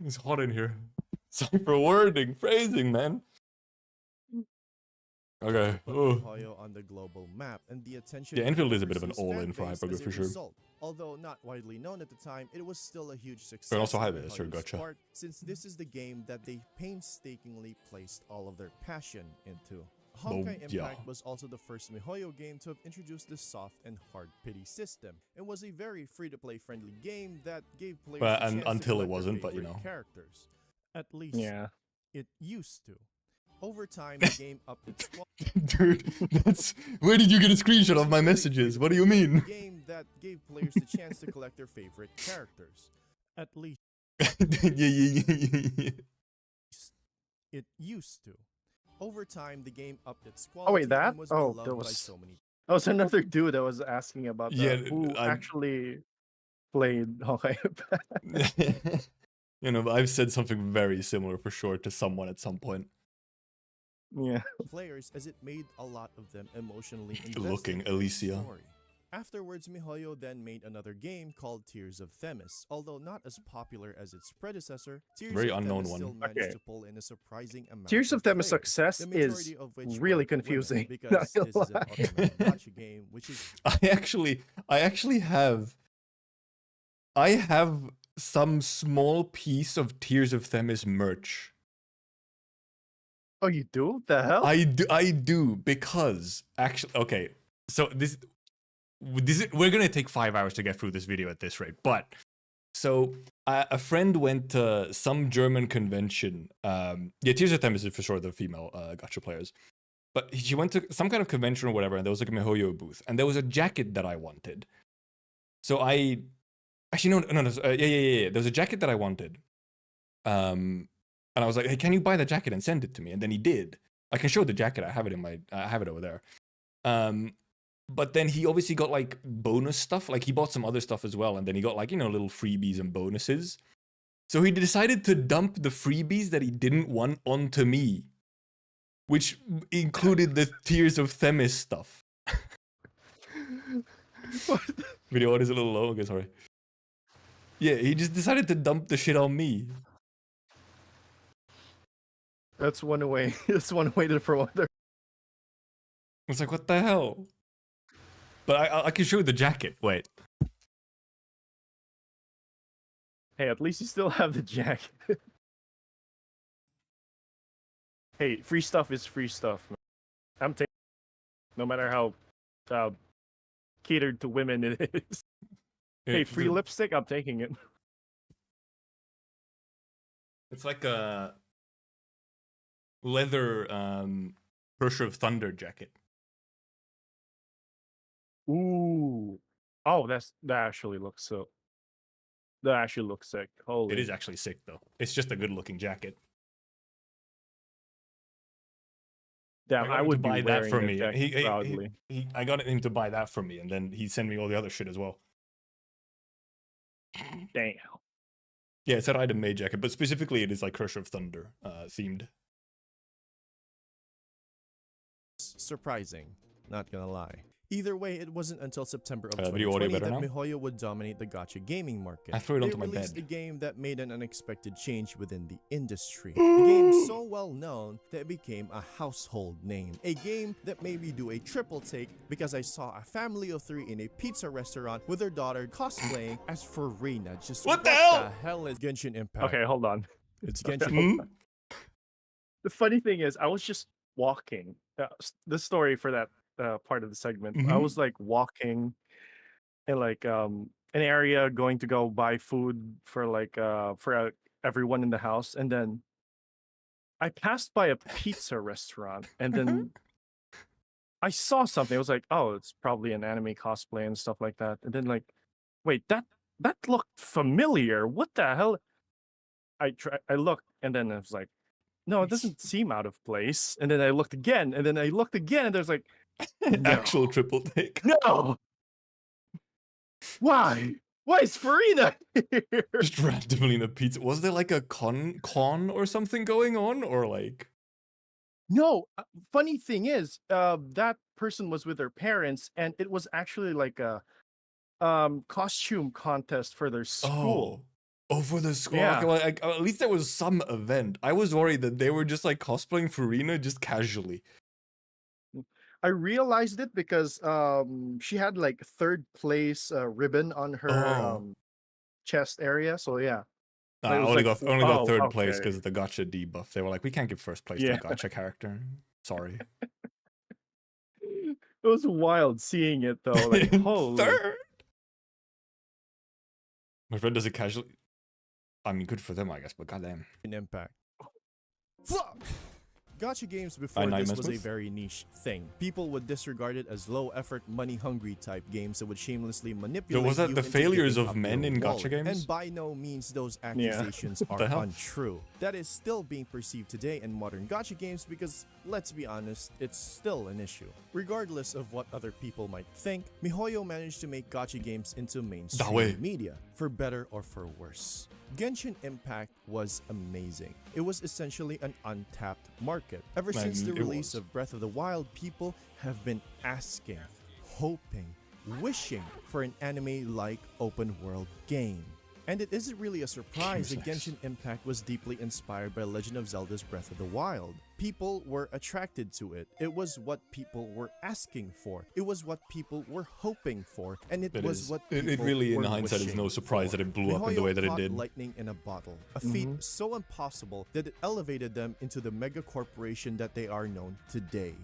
It's hot in here. Sorry for wording, phrasing, man. Okay. put Oh. miHoYo on the global map, and the attention Yeah, of Enfield the is a bit of an overseas all-in fan for base Hypergraph as a for sure. result. Although not widely known at the time, it was still a huge success. But also on have it as your miHoYo's Gacha. part, since this is the game that they painstakingly placed all of their passion into. Honkai Impact yeah. was also the first miHoYo game to have introduced the soft and hard pity system, and was a very free-to-play friendly game that gave players Well, the and chance to until it collect their wasn't, but, you favorite know. characters. At least Yeah. it used to. Over time, the game upped its Dude, that's where did you get a screenshot of my messages? What do you mean? game that gave players the chance to collect their favorite characters. At least yeah. it used to. Over time, the game upped its quality. Oh wait, that? And was Oh, beloved there by was. so many. That was another dude that was asking about that. Yeah, Who I'm- actually played Honkai Impact. You know, I've said something very similar for sure to someone at some point. Yeah. players, as it made a lot of them emotionally invested Looking, in the Alicia. story. Afterwards, miHoYo then made another game called Tears of Themis. Although not as popular as its predecessor, Tears Very of unknown Themis one. still managed Okay. to pull in a surprising amount Tears of Themis' players, success the is majority of which really were confusing. women, because Not this gonna is an lie. ultimate gacha game, which is I actually have some small piece of Tears of Themis merch. Oh, you do? What the hell? I do because actually okay. So this we're gonna take 5 hours to get through this video at this rate. But so a friend went to some German convention. Yeah, Tears of Themis is for sure the female gacha players. But she went to some kind of convention or whatever, and there was like a MiHoYo booth, and there was a jacket that I wanted. So I actually no. Yeah. There was a jacket that I wanted. And I was like, hey, can you buy the jacket and send it to me? And then he did. I can show the jacket. I have it over there. But then he obviously got like bonus stuff. Like he bought some other stuff as well, and then he got like, you know, little freebies and bonuses. So he decided to dump the freebies that he didn't want onto me, which included the Tears of Themis stuff. Video audio is a little low. Okay, sorry. Yeah, he just decided to dump the shit on me. That's one way. That's one way to promote their. It's like, what the hell? But I can show you the jacket. Wait. Hey, at least you still have the jacket. Hey, free stuff is free stuff. Man. I'm taking, no matter how catered to women it is. Hey, free lipstick, I'm taking it. It's like a leather Pressure of Thunder jacket. Ooh. Oh, that actually looks so. That actually looks sick. Holy. It is actually sick though. It's just a good looking jacket. Damn, I would buy that for me. Proudly. I got him to buy that for me, and then he sent me all the other shit as well. Damn. Yeah, it's an item made jacket, but specifically it is like Crusher of Thunder themed. Surprising, not gonna lie. Either way, it wasn't until September of Video audio 2020 better that now? MiHoYo would dominate the gacha gaming market. I threw it onto my They released bed. a game that made an unexpected change within the industry. A game so well known that it became a household name. A game that made me do a triple take because I saw a family of 3 in a pizza restaurant with their daughter cosplaying as Farina. Just What the hell? the hell is Genshin Impact? Okay, hold on. It's Genshin. The funny thing is, I was just walking. The story for that part of the segment. I was like walking in like an area, going to go buy food for like for everyone in the house, and then I passed by a pizza restaurant, and then I saw something. I was like, oh, it's probably an anime cosplay and stuff like that. And then like, wait, that looked familiar. What the hell? I looked, and then I was like, no, it doesn't seem out of place. And then I looked again, and then I looked again, and there's like, no. Actual triple take. No. Why? Why is Farina here? Just randomly in a pizza. Was there like a con or something going on, or like? No. Funny thing is, that person was with their parents, and it was actually like a costume contest for their school. Oh, for the school. Yeah. Okay, well, at least there was some event. I was worried that they were just like cosplaying Farina just casually. I realized it because she had like 3rd place ribbon on her chest area. So yeah. I It was only like, got 3rd place okay. because of the Gacha debuff. They were like, we can't give 1st place to Yeah. a Gacha character. Sorry. It was wild seeing it though. Like, holy. 3rd. My friend does it casually. I mean, good for them, I guess, but goddamn. Impact. Fuck! Gacha games before Nine this was a Months? very niche thing. People would disregard it as low-effort, money-hungry type games that would shamelessly manipulate was that you the into failures giving of up men your in gacha wallet. games? And by no means those accusations What are the hell? untrue. That is still being perceived today in modern gacha games because, let's be honest, it's still an issue. Regardless of what other people might think, MiHoYo managed to make gacha games into way. mainstream media, for better or for worse. Genshin Impact was amazing. It was essentially an untapped market. Ever since the it release was. of Breath of the Wild, people have been asking, hoping, wishing for an anime-like open-world game. And it isn't really a surprise that Genshin Impact was deeply inspired by Legend of Zelda's Breath of the Wild. People were attracted to it. It was what people were asking for. It was what people were hoping for. And it was what people It really, in were hindsight, is no wishing surprise for. that it blew up in the way that it caught did. lightning in a bottle. A feat so impossible that it elevated them into the mega corporation that they are known today.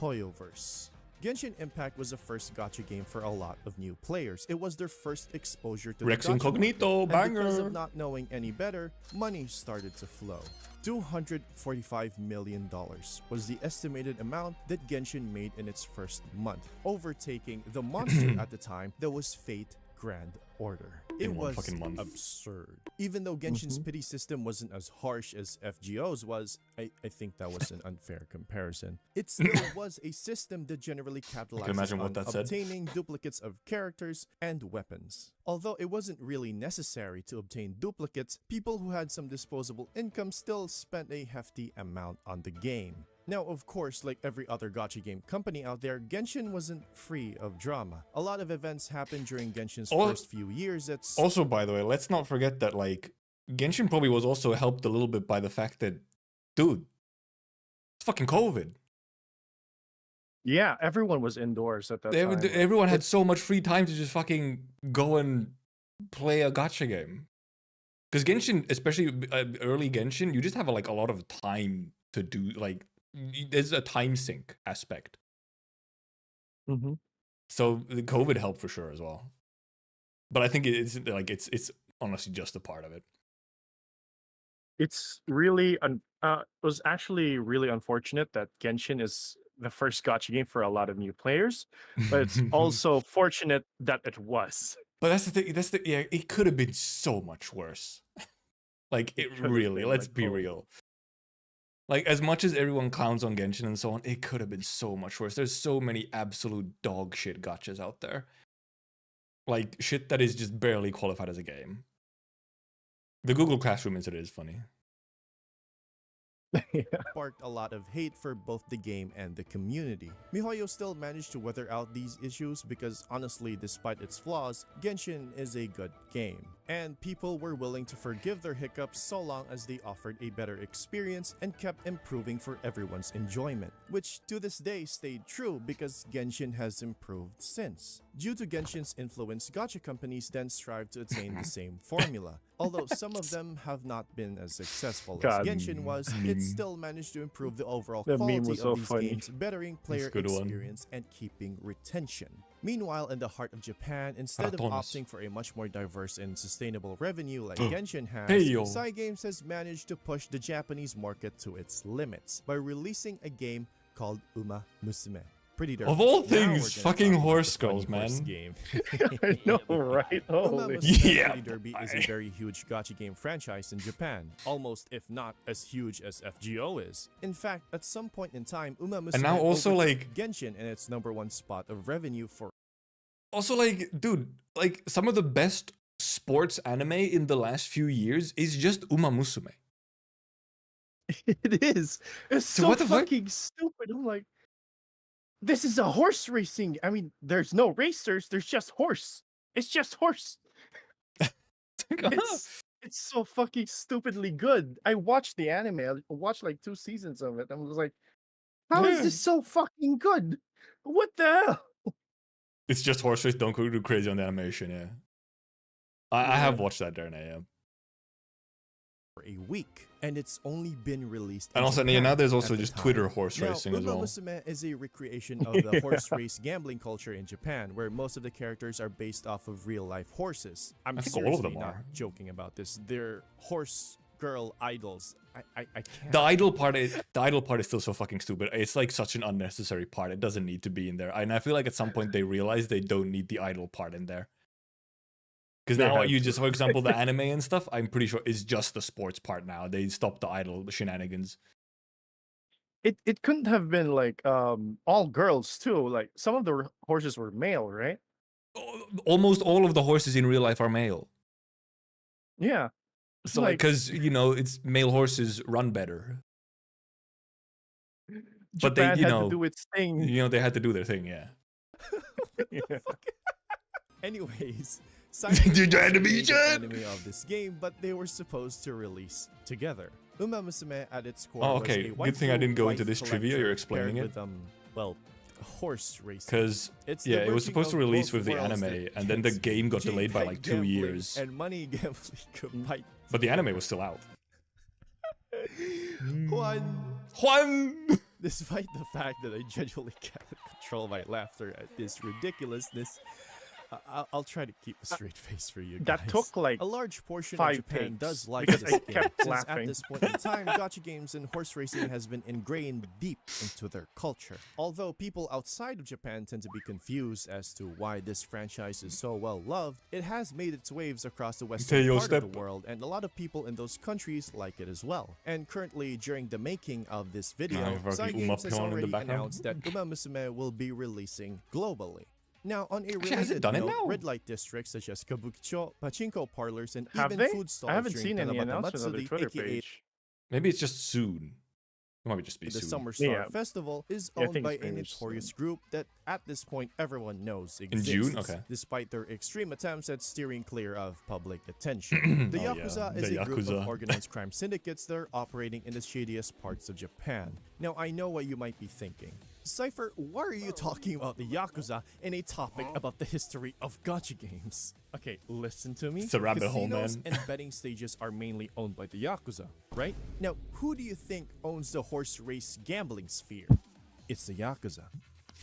Hoyoverse. Genshin Impact was the first gacha game for a lot of new players. It was their first exposure to Rex the gacha Incognito, market. And because banger. of not knowing any better, money started to flow. $245 million was the estimated amount that Genshin made in its first month, overtaking the monster at the time that was Fate Grand Order. It In one was fucking month. absurd. Even though Genshin's pity system wasn't as harsh as FGO's was, I think that was an unfair comparison. It still was a system that generally capitalized imagine what on that said. obtaining duplicates of characters and weapons. Although it wasn't really necessary to obtain duplicates, people who had some disposable income still spent a hefty amount on the game. Now, of course, like every other gacha game company out there, Genshin wasn't free of drama. A lot of events happened during Genshin's first few years that's Also, by the way, let's not forget that like Genshin probably was also helped a little bit by the fact that, dude, it's fucking COVID. Yeah, everyone was indoors at that time. Everyone had so much free time to just fucking go and play a gacha game. Because Genshin, especially early Genshin, you just have like a lot of time to do, like, there's a time sink aspect. Mhm. So the COVID helped for sure as well. But I think it's like it's honestly just a part of it. It's really it was actually really unfortunate that Genshin is the first gacha game for a lot of new players, but it's also fortunate that it was. But that's the thing. Yeah. It could have been so much worse. Like It it could have really. been, Let's like, be oh. real. Like as much as everyone clowns on Genshin and so on, it could have been so much worse. There's so many absolute dog shit gachas out there. Like shit that is just barely qualified as a game. The Google Classroom incident is funny. Yeah. sparked a lot of hate for both the game and the community. MiHoYo still managed to weather out these issues because honestly, despite its flaws, Genshin is a good game. And people were willing to forgive their hiccups so long as they offered a better experience and kept improving for everyone's enjoyment, which to this day stayed true because Genshin has improved since. Due to Genshin's influence, gacha companies then strive to attain the same formula. Although some of them have not been as successful God. as Genshin was, it still managed to improve the overall That meme quality was of so these funny. games, bettering player a good one. experience and keeping retention. Meanwhile, in the heart of Japan, instead of Ratones. opting for a much more diverse and sustainable revenue like Genshin has, Heyo. Cygames has managed to push the Japanese market to its limits by releasing a game called Uma Musume. Pretty derpy. Of all Now things, we're gonna fucking talk about horse the funny girls, horse man. Game. I know, right? Uma Holy. Musume Yeah, Pretty Derby is a very huge gacha game franchise in Japan, almost if not as huge as FGO is. In fact, at some point in time, Uma Musume now also, overtook like- Genshin in its #1 spot of revenue for Also, like, dude, like some of the best sports anime in the last few years is just Uma Musume. It is. It's So so what the fuck? fucking stupid. I'm like, this is a horse racing. I mean, there's no racers. There's just horse. It's just horse. It's so fucking stupidly good. I watched the anime. I watched like 2 seasons of it. I was like, how is Yeah. this so fucking good? What the hell? It's just horse race. Don't go too crazy on the animation. Yeah, I have watched that, Darren. Yeah. a week, and it's only been released in And also, Japan now there's at also the just time. Twitter horse Now, racing as Uma well. Musume is a recreation of the horse race gambling culture in Japan, where most of the characters are based off of real-life horses. I'm I think seriously all of them not are. joking about this. They're horse girl idols. I can't. The idol part is still so fucking stupid. It's like such an unnecessary part. It doesn't need to be in there. And I feel like at some point they realize they don't need the idol part in there. Because They now have you to. just, for example, the anime and stuff, I'm pretty sure is just the sports part now. They stopped the idol shenanigans. It couldn't have been like all girls too. Like some of the horses were male, right? Almost all of the horses in real life are male. Yeah. So Like- because it's male horses run better. But they, Japan you had know, to do its thing. they had to do their thing, yeah. Yeah. Anyways, Did Cygames you also have to be made an Jen? anime of this game, but they were supposed to release together. Uma Musume at its core Oh, was okay. a Good thing I didn't go into waifu this trivia. collector You're explaining paired it. with, well, horse racing. Because It's the yeah, it was merging supposed to of release both with the worlds anime, that and then the gets game got delayed by JPEG like 2 gambling years. and money gambling combined. But the anime was still out. Juan, Juan! Despite the fact that I genuinely can't control my laughter at this ridiculousness, I'll try to keep a straight face for you guys. That took like A large portion of 5 Japan takes does like because this I game, kept since at laughing. this point in time, gacha games and horse racing has been ingrained deep into their culture. Although people outside of Japan tend to be confused as to why this franchise is so well loved, it has made its waves across the western Tell your part of step. the world, and a lot of people in those countries like it as well. And currently, during the making of this video, fucking Sai Uma Games has Pion in the already background. announced that Uma Musume will be releasing globally. Now, on a has it related done it note, now? red light districts such as Kabukicho, pachinko parlors, and Have even they? food stalls I haven't during seen any Tanabata announcement on their Matsuri, Twitter aka page. Maybe it's just soon. It might just be the soon. Summer Star Yeah. Festival, is Yeah, I owned think by it's a finished notorious soon. group that at this point everyone knows In exists. June? Okay. Despite their extreme attempts at steering clear of public attention. The Oh, yeah, Yakuza is the a group Yakuza. of organized crime syndicates that are operating in the shadiest parts of Japan. Now, I know what you might be thinking. Cypher, why are you talking about the Yakuza in a topic about the history of gacha games? Okay, listen to me. It's a rabbit hole, Casinos man. and betting stages are mainly owned by the Yakuza, right? Now, who do you think owns the horse race gambling sphere? It's the Yakuza.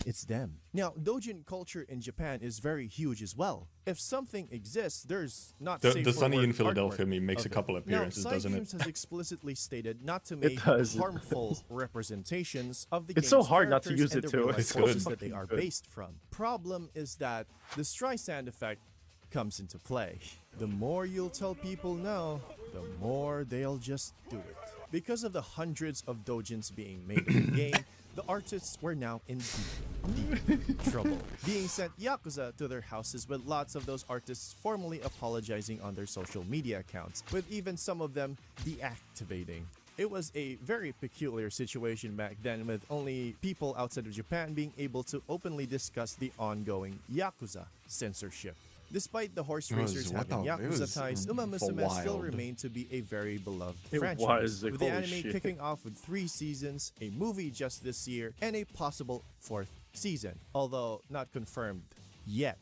It's them. Now, doujin culture in Japan is very huge as well. If something exists, there's not safe The for Sunny work in Philadelphia artwork meme makes a of it. couple appearances, now, Sai doesn't it? Games has explicitly stated not to make does. harmful representations of the It's so game's hard not to characters use and it the too. real-life It's cultures good. that they are Good. based from. Problem is that the Tryzyn effect comes into play. The more you'll tell people no, the more they'll just do it. Because of the hundreds of doujins being made in the game, the artists were now in deep trouble, being sent Yakuza to their houses with lots of those artists formally apologizing on their social media accounts, with even some of them deactivating. It was a very peculiar situation back then, with only people outside of Japan being able to openly discuss the ongoing Yakuza censorship. Despite the horse It was- racers what having the- it Yakuza was ties, for Uma Musume still wild. remained to be a very beloved It franchise, was, with the holy anime shit. kicking off with 3 seasons, a movie just this year, and a possible 4th season, although not confirmed yet.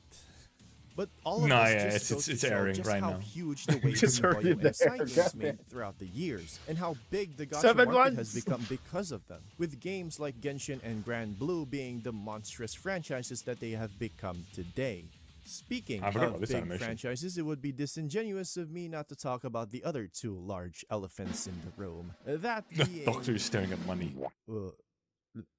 But all of Nah, this yeah, just it's- goes to it's show airing just right how now. huge the wave It's of already volume and side there, games goddamn. made throughout the years, and how big the gacha 7 market has months. become because of them, with games like Genshin and Grand Blue being the monstrous franchises that they have become today. Speaking I forgot of about this big animation. franchises, it would be disingenuous of me not to talk about the other 2 large elephants in the room. That being... Doctor is staring at money. Oh,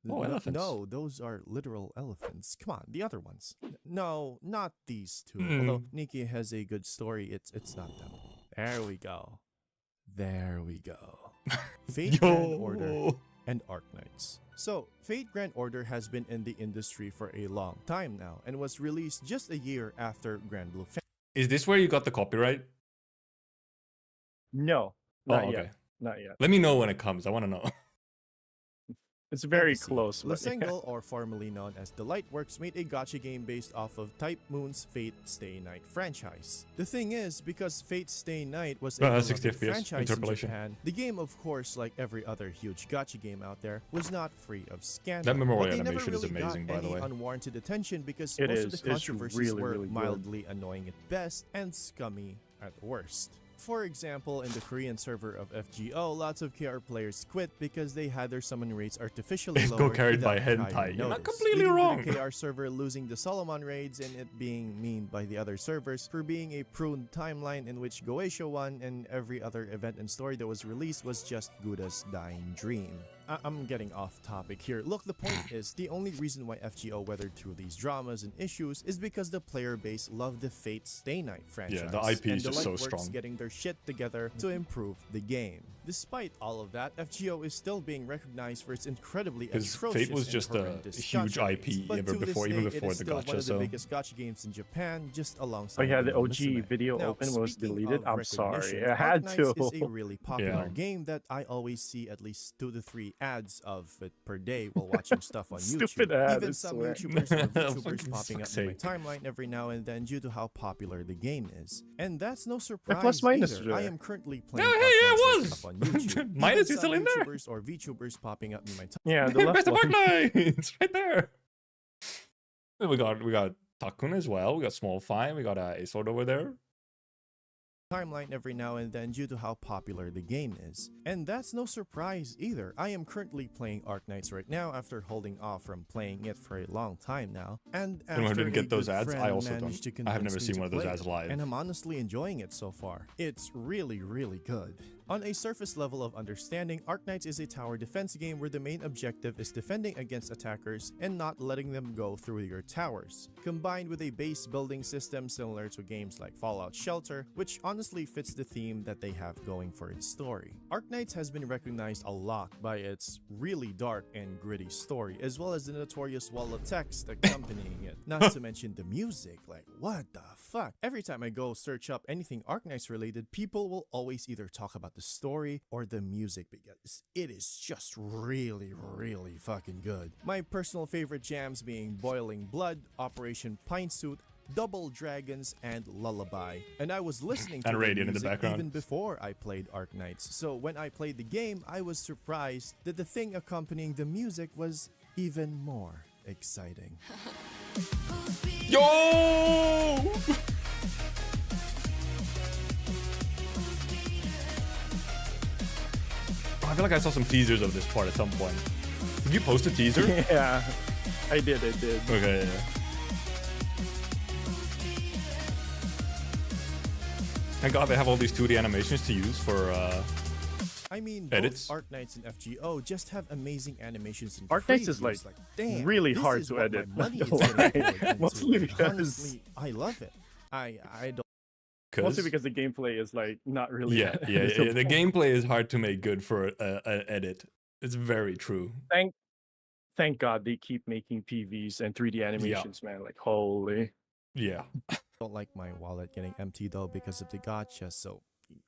elephants. No, those are literal elephants. Come on, the other ones. No, not these 2. Hmm. Although Nikki has a good story, it's not them. There we go. There we go. Fate Grand Order and Arknights. So, Fate Grand Order has been in the industry for a long time now, and was released just a year after Grand Blue Is this where you got the copyright? No, Oh, not okay. yet. Not yet. Let me know when it comes. I want to know. It's very Fantasy. close. but yeah. Lasengel, or formerly known as The Lightworks, made a gacha game based off of Type Moon's Fate Stay Night franchise. The thing is, because Fate Stay Night was a beloved 60 FPS franchise in interpolation. Japan, the game, of course, like every other huge gacha game out there, was not free of scandal. That memorial But they never animation is really amazing, got by the any way. unwarranted attention because It most is. of the It's controversies really, were really good. mildly annoying at best and scummy at worst. For example, in the Korean server of FGO, lots of KR players quit because they had their summon rates artificially Go lowered carried by without hentai. prior You're not notice, completely leading wrong. to the KR server losing the Solomon raids and it being memed by the other servers for being a pruned timeline in which Goetia won, and every other event and story that was released was just Guda's dying dream. I'm getting off topic here. Look, the point is, the only reason why FGO weathered through these dramas and issues is because the player base loved the Fate Stay Night franchise. the IP and is the just so Lightworks strong. getting their shit together to improve the game. Despite all of that, FGO is still being recognized for its incredibly Because atrocious Fate was and just a horrendous huge gacha IP games. But ever to this before, day, even it before is the still one gacha. of the So biggest gacha games in Japan, just alongside Oh yeah, the Uma OG Musume. video Now, open was speaking deleted. of I'm sorry. recognition, I had Arknights to. is a really popular Yeah. game that I always see at least 2 to 3 ads of it per day while watching stuff on Stupid YouTube. ad, Even I some swear. YouTubers or VTubers Fucking popping up fuck's in my sake. timeline every now and then due to how popular the game is. And that's no surprise plus minus either. I there. am currently playing No, hey, yeah, it Arknights was. stuff on YouTube. Minus Even is still some in there. YouTubers or VTubers popping up in my timeline. Yeah, the left Best of one. Fortnite! It's right there. We got Takun as well. We got Small Fine. We got Ace Sword over there. timeline every now and then due to how popular the game is. And that's no surprise either. I am currently playing Arknights right now after holding off from playing it for a long time now. And Anyone who after didn't a get those good ads, I friend also managed don't. to I have convince never me seen to one of those play ads it, live. and I'm honestly enjoying it so far. It's really, really good. On a surface level of understanding, Arknights is a tower defense game where the main objective is defending against attackers and not letting them go through your towers, combined with a base building system similar to games like Fallout Shelter, which honestly fits the theme that they have going for its story. Arknights has been recognized a lot by its really dark and gritty story, as well as the notorious wall of text accompanying it. Not to mention the music, like what the fuck? Every time I go search up anything Arknights related, people will always either talk about the story or the music because it is just really, really fucking good. My personal favorite jams being Boiling Blood, Operation Pintsuit, Double Dragons, and Lullaby. And I was listening to And the Radiant in the music background. even before I played Arknights. So when I played the game, I was surprised that the thing accompanying the music was even more exciting. Yo! I feel like I saw some teasers of this part at some point. Did you post a teaser? Yeah, I did. Okay, yeah. Thank God they have all these 2D animations to use for I mean, edits. both Arknights and FGO just have amazing animations and Arknights is previews, like damn, really this hard is to what edit, my money by is the getting way. poured into. Mostly And because- honestly, I love it. I don't. Mostly because the gameplay is like not really. yeah. The gameplay is hard to make good for an edit. It's very true. Thank God they keep making PVs and 3D animations, man. Like holy. Yeah. Don't like my wallet getting empty though because of the gacha, so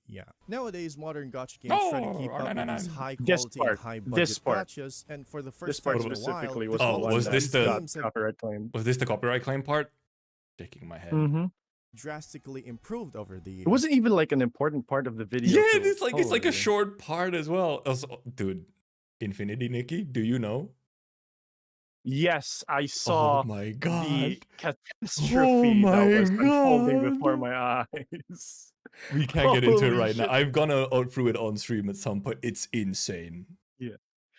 yeah. Nowadays, modern gacha games try to keep up with these high This quality and part, high this budget part. gachas, and for the This first part time in a while, specifically the was Oh, the one was that this the- got games have copyright claim. Was this the copyright claim part? Shaking my head. Mm-hmm. drastically improved over the years. It wasn't even like an important part of the video. Yeah, too. it's like a Holy. short part as well. Also, dude, Infinity Nikki, do you know? Yes, I saw Oh my god. the catastrophe Oh my that was unfolding before God. my eyes. We can't get into it Holy right now. shit. I've gone through it on stream at some point. It's insane. Yeah.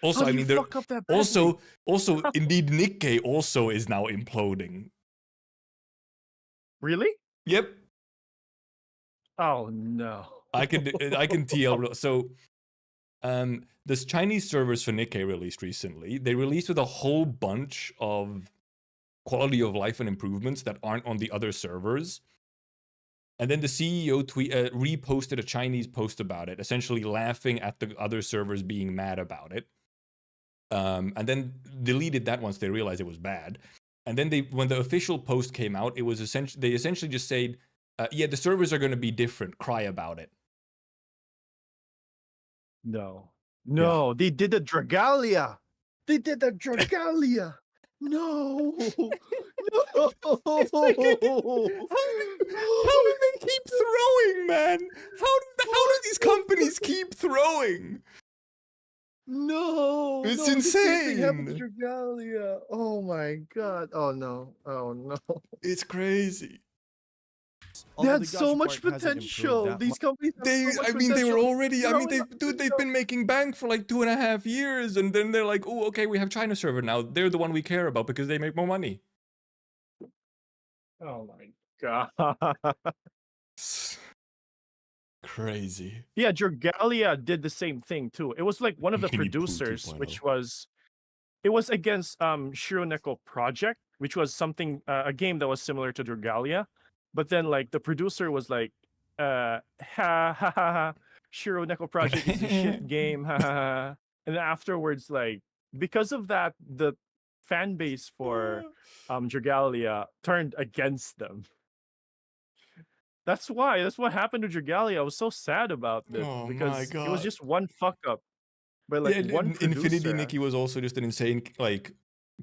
Also, How I do mean, you there fuck up that badly? also indeed Nikkei also is now imploding. Really? Yep. Oh no. I can TL. So, this Chinese servers for Nikkei released recently. They released with a whole bunch of quality of life and improvements that aren't on the other servers. And then the CEO reposted a Chinese post about it, essentially laughing at the other servers being mad about it. And then deleted that once they realized it was bad. And then when the official post came out, it was they essentially just said, yeah, the servers are going to be different. Cry about it. No. No, they did a Dragalia. They did a Dragalia. No. No. How do they keep throwing, man? How do these companies keep throwing? No. It's no, the same thing happened to insane. Dragalia. Oh my god. Oh no. Oh no. It's crazy. They Although had the so gacha much part hasn't improved potential. that These companies have so much I mean, they were potential. already. I mean, Throwing they've been making bank for like 2.5 years, and then they're like, oh, okay, we have China server now. They're the one we care about because they make more money. Oh my god. Crazy. Yeah, Dragalia did the same thing too. It was like one of the Mini Poo producers, 2.0. which was it was against Shironeko Project, which was something a game that was similar to Dragalia. But then like the producer was like, ha ha ha ha, Shironeko Project is a shit game, ha ha ha. And then afterwards, like because of that, the fan base for Dragalia turned against them. That's what happened to Dragalia. I was so sad about this Oh my because it was God. just one fuck up. But like one Infinity producer. Nikki was also just an insane like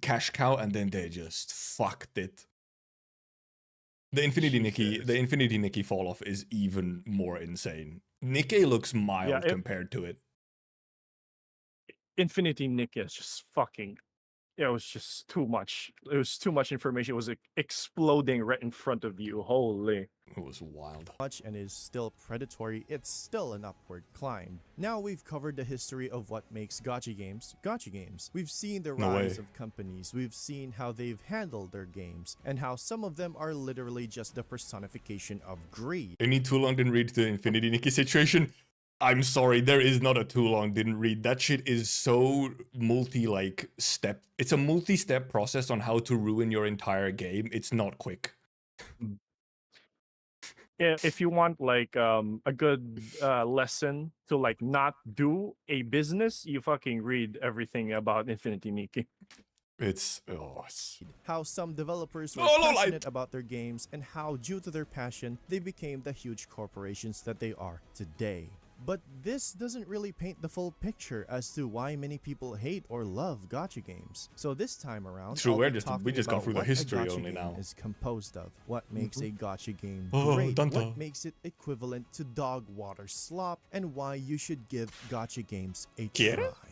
cash cow, and then they just fucked it. The Infinity Nikki fall off is even more insane. Nikkei looks mild Yeah, compared to it. Infinity Nikki is just fucking it was just too much. It was too much information. It was exploding right in front of you. Holy. It was wild. much and is still predatory, it's still an upward climb. Now we've covered the history of what makes gacha games. We've seen the No rise way. of companies, we've seen how they've handled their games, and how some of them are literally just the personification of greed. Any too long didn't read the Infinity Nikki situation. I'm sorry, there is not a too long didn't read. That shit is so step. It's a multi-step process on how to ruin your entire game. It's not quick. If you want like a good lesson to like not do a business, you fucking read everything about Infinity Nikki. It's How some developers were Oh, no, passionate about their games, and how due to their passion, they became the huge corporations that they are today. But this doesn't really paint the full picture as to why many people hate or love gacha games. So this time around, True, I'll we be just talking gone about through the what a history gacha only game now. is composed of, what makes a gacha game Oh, great, Banter. what makes it equivalent to dog water slop, and why you should give gacha games a ¿Quieres? try.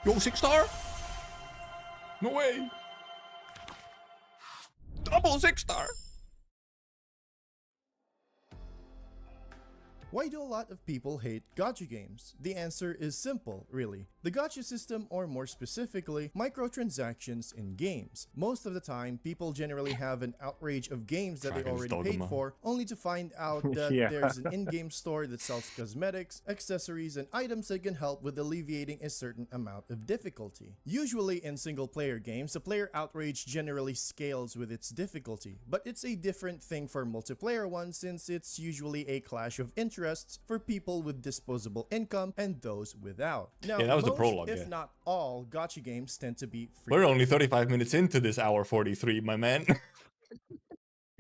Yo, 6-star? No way. Double 6-star. Why do a lot of people hate gacha games? The answer is simple, really. The gacha system, or more specifically, microtransactions in games. Most of the time, people generally have an outrage of games that they Dragon's already paid Dogma. for, only to find out that Yeah. there's an in-game store that sells cosmetics, accessories, and items that can help with alleviating a certain amount of difficulty. Usually in single-player games, the player outrage generally scales with its difficulty, but it's a different thing for multiplayer ones, since it's usually a clash of interests for people with disposable income and those without. Now, Yeah, that was the most, prologue, if yeah. not all, gacha games tend to be free We're only 35 minutes into this hour 43, my man.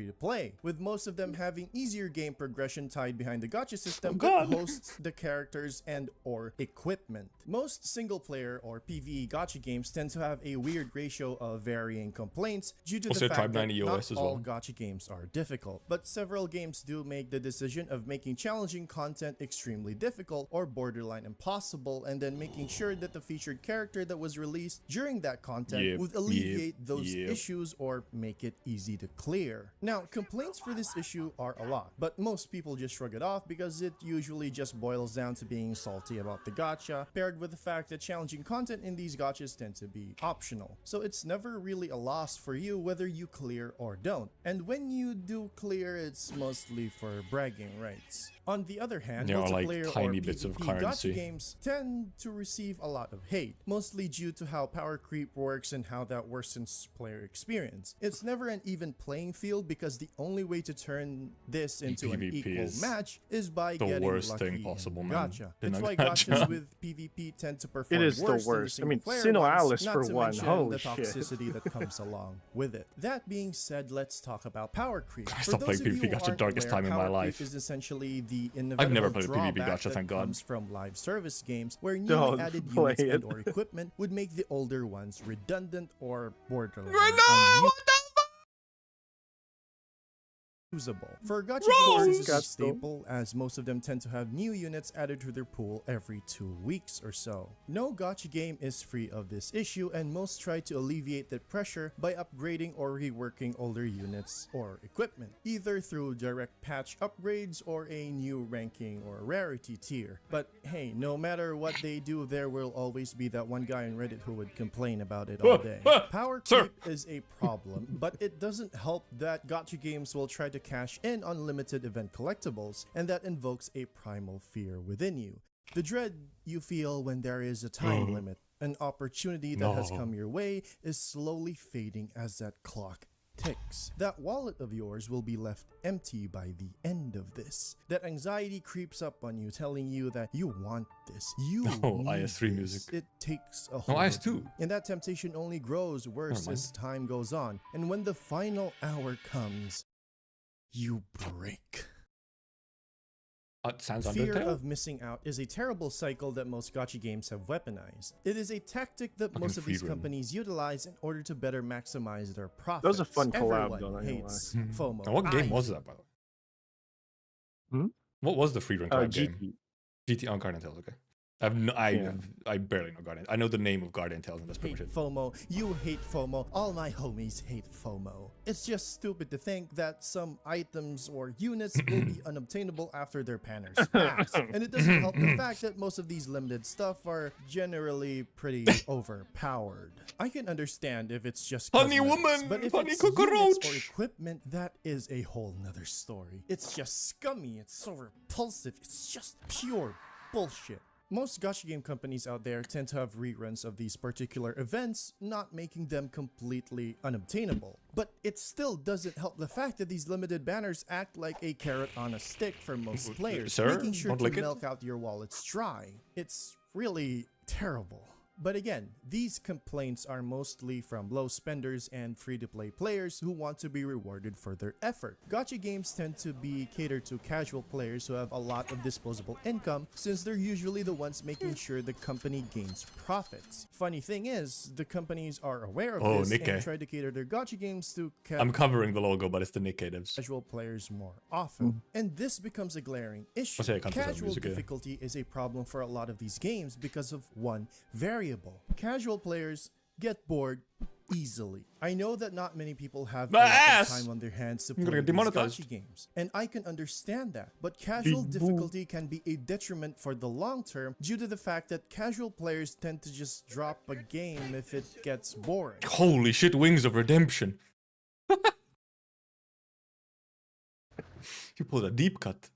to play, with most of them having easier game progression tied behind the gacha system God. that hosts the characters and or equipment. Most single player or PvE gacha games tend to have a weird ratio of varying complaints due to Also the Tribe fact that 9 not EOS as all well. gacha games are difficult, but several games do make the decision of making challenging content extremely difficult or borderline impossible, and then making sure that the featured character that was released during that content Yep, would alleviate those yep. issues or make it easy to clear. Now, complaints for this issue are a lot, but most people just shrug it off because it usually just boils down to being salty about the gacha, paired with the fact that challenging content in these gachas tend to be optional. So it's never really a loss for you whether you clear or don't. And when you do clear, it's mostly for bragging rights. On the other hand, There are, like, multiplayer tiny or bits of PvP currency. gacha games tend to receive a lot of hate, mostly due to how power creep works and how that worsens player experience. It's never an even playing field because the only way to turn this into an PvP equal is match is by the getting worst lucky thing in possible, man. gacha. In It's a why gacha. gachas with PvP tend to perform It is the worse than worst. I mean, single-player Sino ones, Alice not for to one. mention Holy the shit. toxicity that comes along with it. That being said, let's talk about power creep. I For stopped those playing of you PvP who gacha aren't darkest aware, time in my power creep life. is essentially the inevitable never played a PvP drawback gacha, that thank God. comes from live service games where newly Don't added play units it. and or equipment would make the older ones redundant or borderline usable. For gacha Rose! games, this is a Gusto. staple, as most of them tend to have new units added to their pool every 2 weeks or so. No gacha game is free of this issue, and most try to alleviate that pressure by upgrading or reworking older units or equipment, either through direct patch upgrades or a new ranking or rarity tier. But hey, no matter what they do, there will always be that one guy on Reddit who would complain about it all day. Power Sir. creep is a problem, but it doesn't help that gacha games will try to cash in on limited event collectibles, and that invokes a primal fear within you. The dread you feel when there is a time limit. An opportunity that has No. come your way is slowly fading as that clock ticks. That wallet of yours will be left empty by the end of this. That anxiety creeps up on you, telling you that you want this. You No, need IS3 this. music. It takes a No, hold of IS2. you. And that temptation only grows worse Never mind. as time goes on. And when the final hour comes, you break. Sounds Fear Undertale? of missing out is a terrible cycle that most gacha games have weaponized. It is a tactic that Fucking most of these freedom. companies utilize in order to better maximize their profits. That was a fun collab, Everyone though, not gonna hates lie. FOMO. Now, what game I was that, by the way? What was the free run crab game? GT. GT on Guardian Tales. Okay. Yeah. I barely know Guardian. I know the name of Guardian Tales, and that's pretty Hate much it. FOMO. You hate FOMO. All my homies hate FOMO. It's just stupid to think that some items or units will be unobtainable after their banners pass. And it doesn't help the fact that most of these limited stuff are generally pretty overpowered. I can understand if it's just Honey cosmetics, woman, but if honey it's cockroach. units or equipment, that is a whole nother story. It's just scummy. It's so repulsive. It's just pure bullshit. Most gacha game companies out there tend to have reruns of these particular events, not making them completely unobtainable. But it still doesn't help the fact that these limited banners act like a carrot on a stick for most players, Sir, making sure don't to lick it? milk out your wallets dry. It's really terrible. But again, these complaints are mostly from low spenders and free-to-play players who want to be rewarded for their effort. Gacha games tend to be catered to casual players who have a lot of disposable income, since they're usually the ones making sure the company gains profits. Funny thing is, the companies are aware of this Nikkei. and try to cater their gacha games to I'm covering the logo, but it's the Nikkei devs. casual players more often. And this becomes a glaring issue. Säg kanske så här, Casual musiker. difficulty is a problem for a lot of these games because of one variable. Casual players get bored easily. I know that not many people have a My lot ass! of time on their hands to I'm gonna play get these demonetized. gacha games, and I can understand that. But casual difficulty can be a detriment for the long term due to the fact that casual players tend to just drop a game if it gets boring. Holy shit, Wings of Redemption. You pulled a deep cut.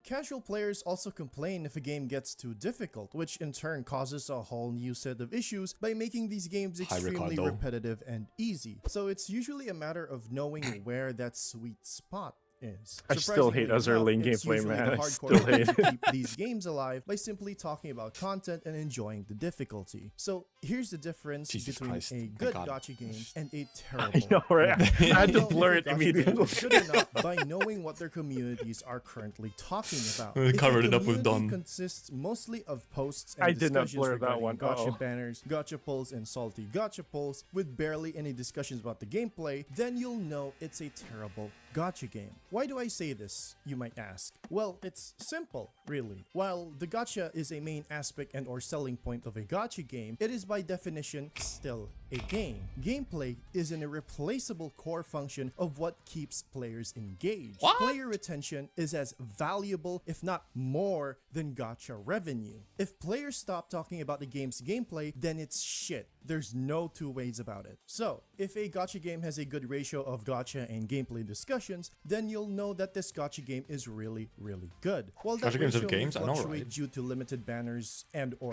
Casual players also complain if a game gets too difficult, which in turn causes a whole new set of issues by making these games extremely Ricardo. repetitive and easy. So it's usually a matter of knowing where that sweet spot is. I still hate Surprisingly Azur Lane enough, it's gameplay, usually man. the I hardcore still hate players who keep these games alive by simply talking about content and enjoying the difficulty. So here's the difference Jesus between Christ, a thank good God. gacha game and a terrible I know, right? one. I had to You'll know blur if it a gacha game immediately. is good or not by knowing what their communities are currently talking about. We If covered your it up with community Don. consists mostly of posts and I did not discussions blur that regarding one. gacha Uh-oh. banners, gacha pulls, and salty gacha pulls, with barely any discussions about the gameplay, then you'll know it's a terrible gacha game. Why do I say this, you might ask? Well, it's simple, really. While the gacha is a main aspect and or selling point of a gacha game, it is by definition still a game. Gameplay is an irreplaceable core function of what keeps players engaged. What? Player retention is as valuable, if not more, than gacha revenue. If players stop talking about the game's gameplay, then it's shit. There's no two ways about it. So, if a gacha game has a good ratio of gacha and gameplay discussions, then you'll know that this gacha game is really, really good. While that Gacha games have ratio may games? I know, fluctuate right? due to limited banners and or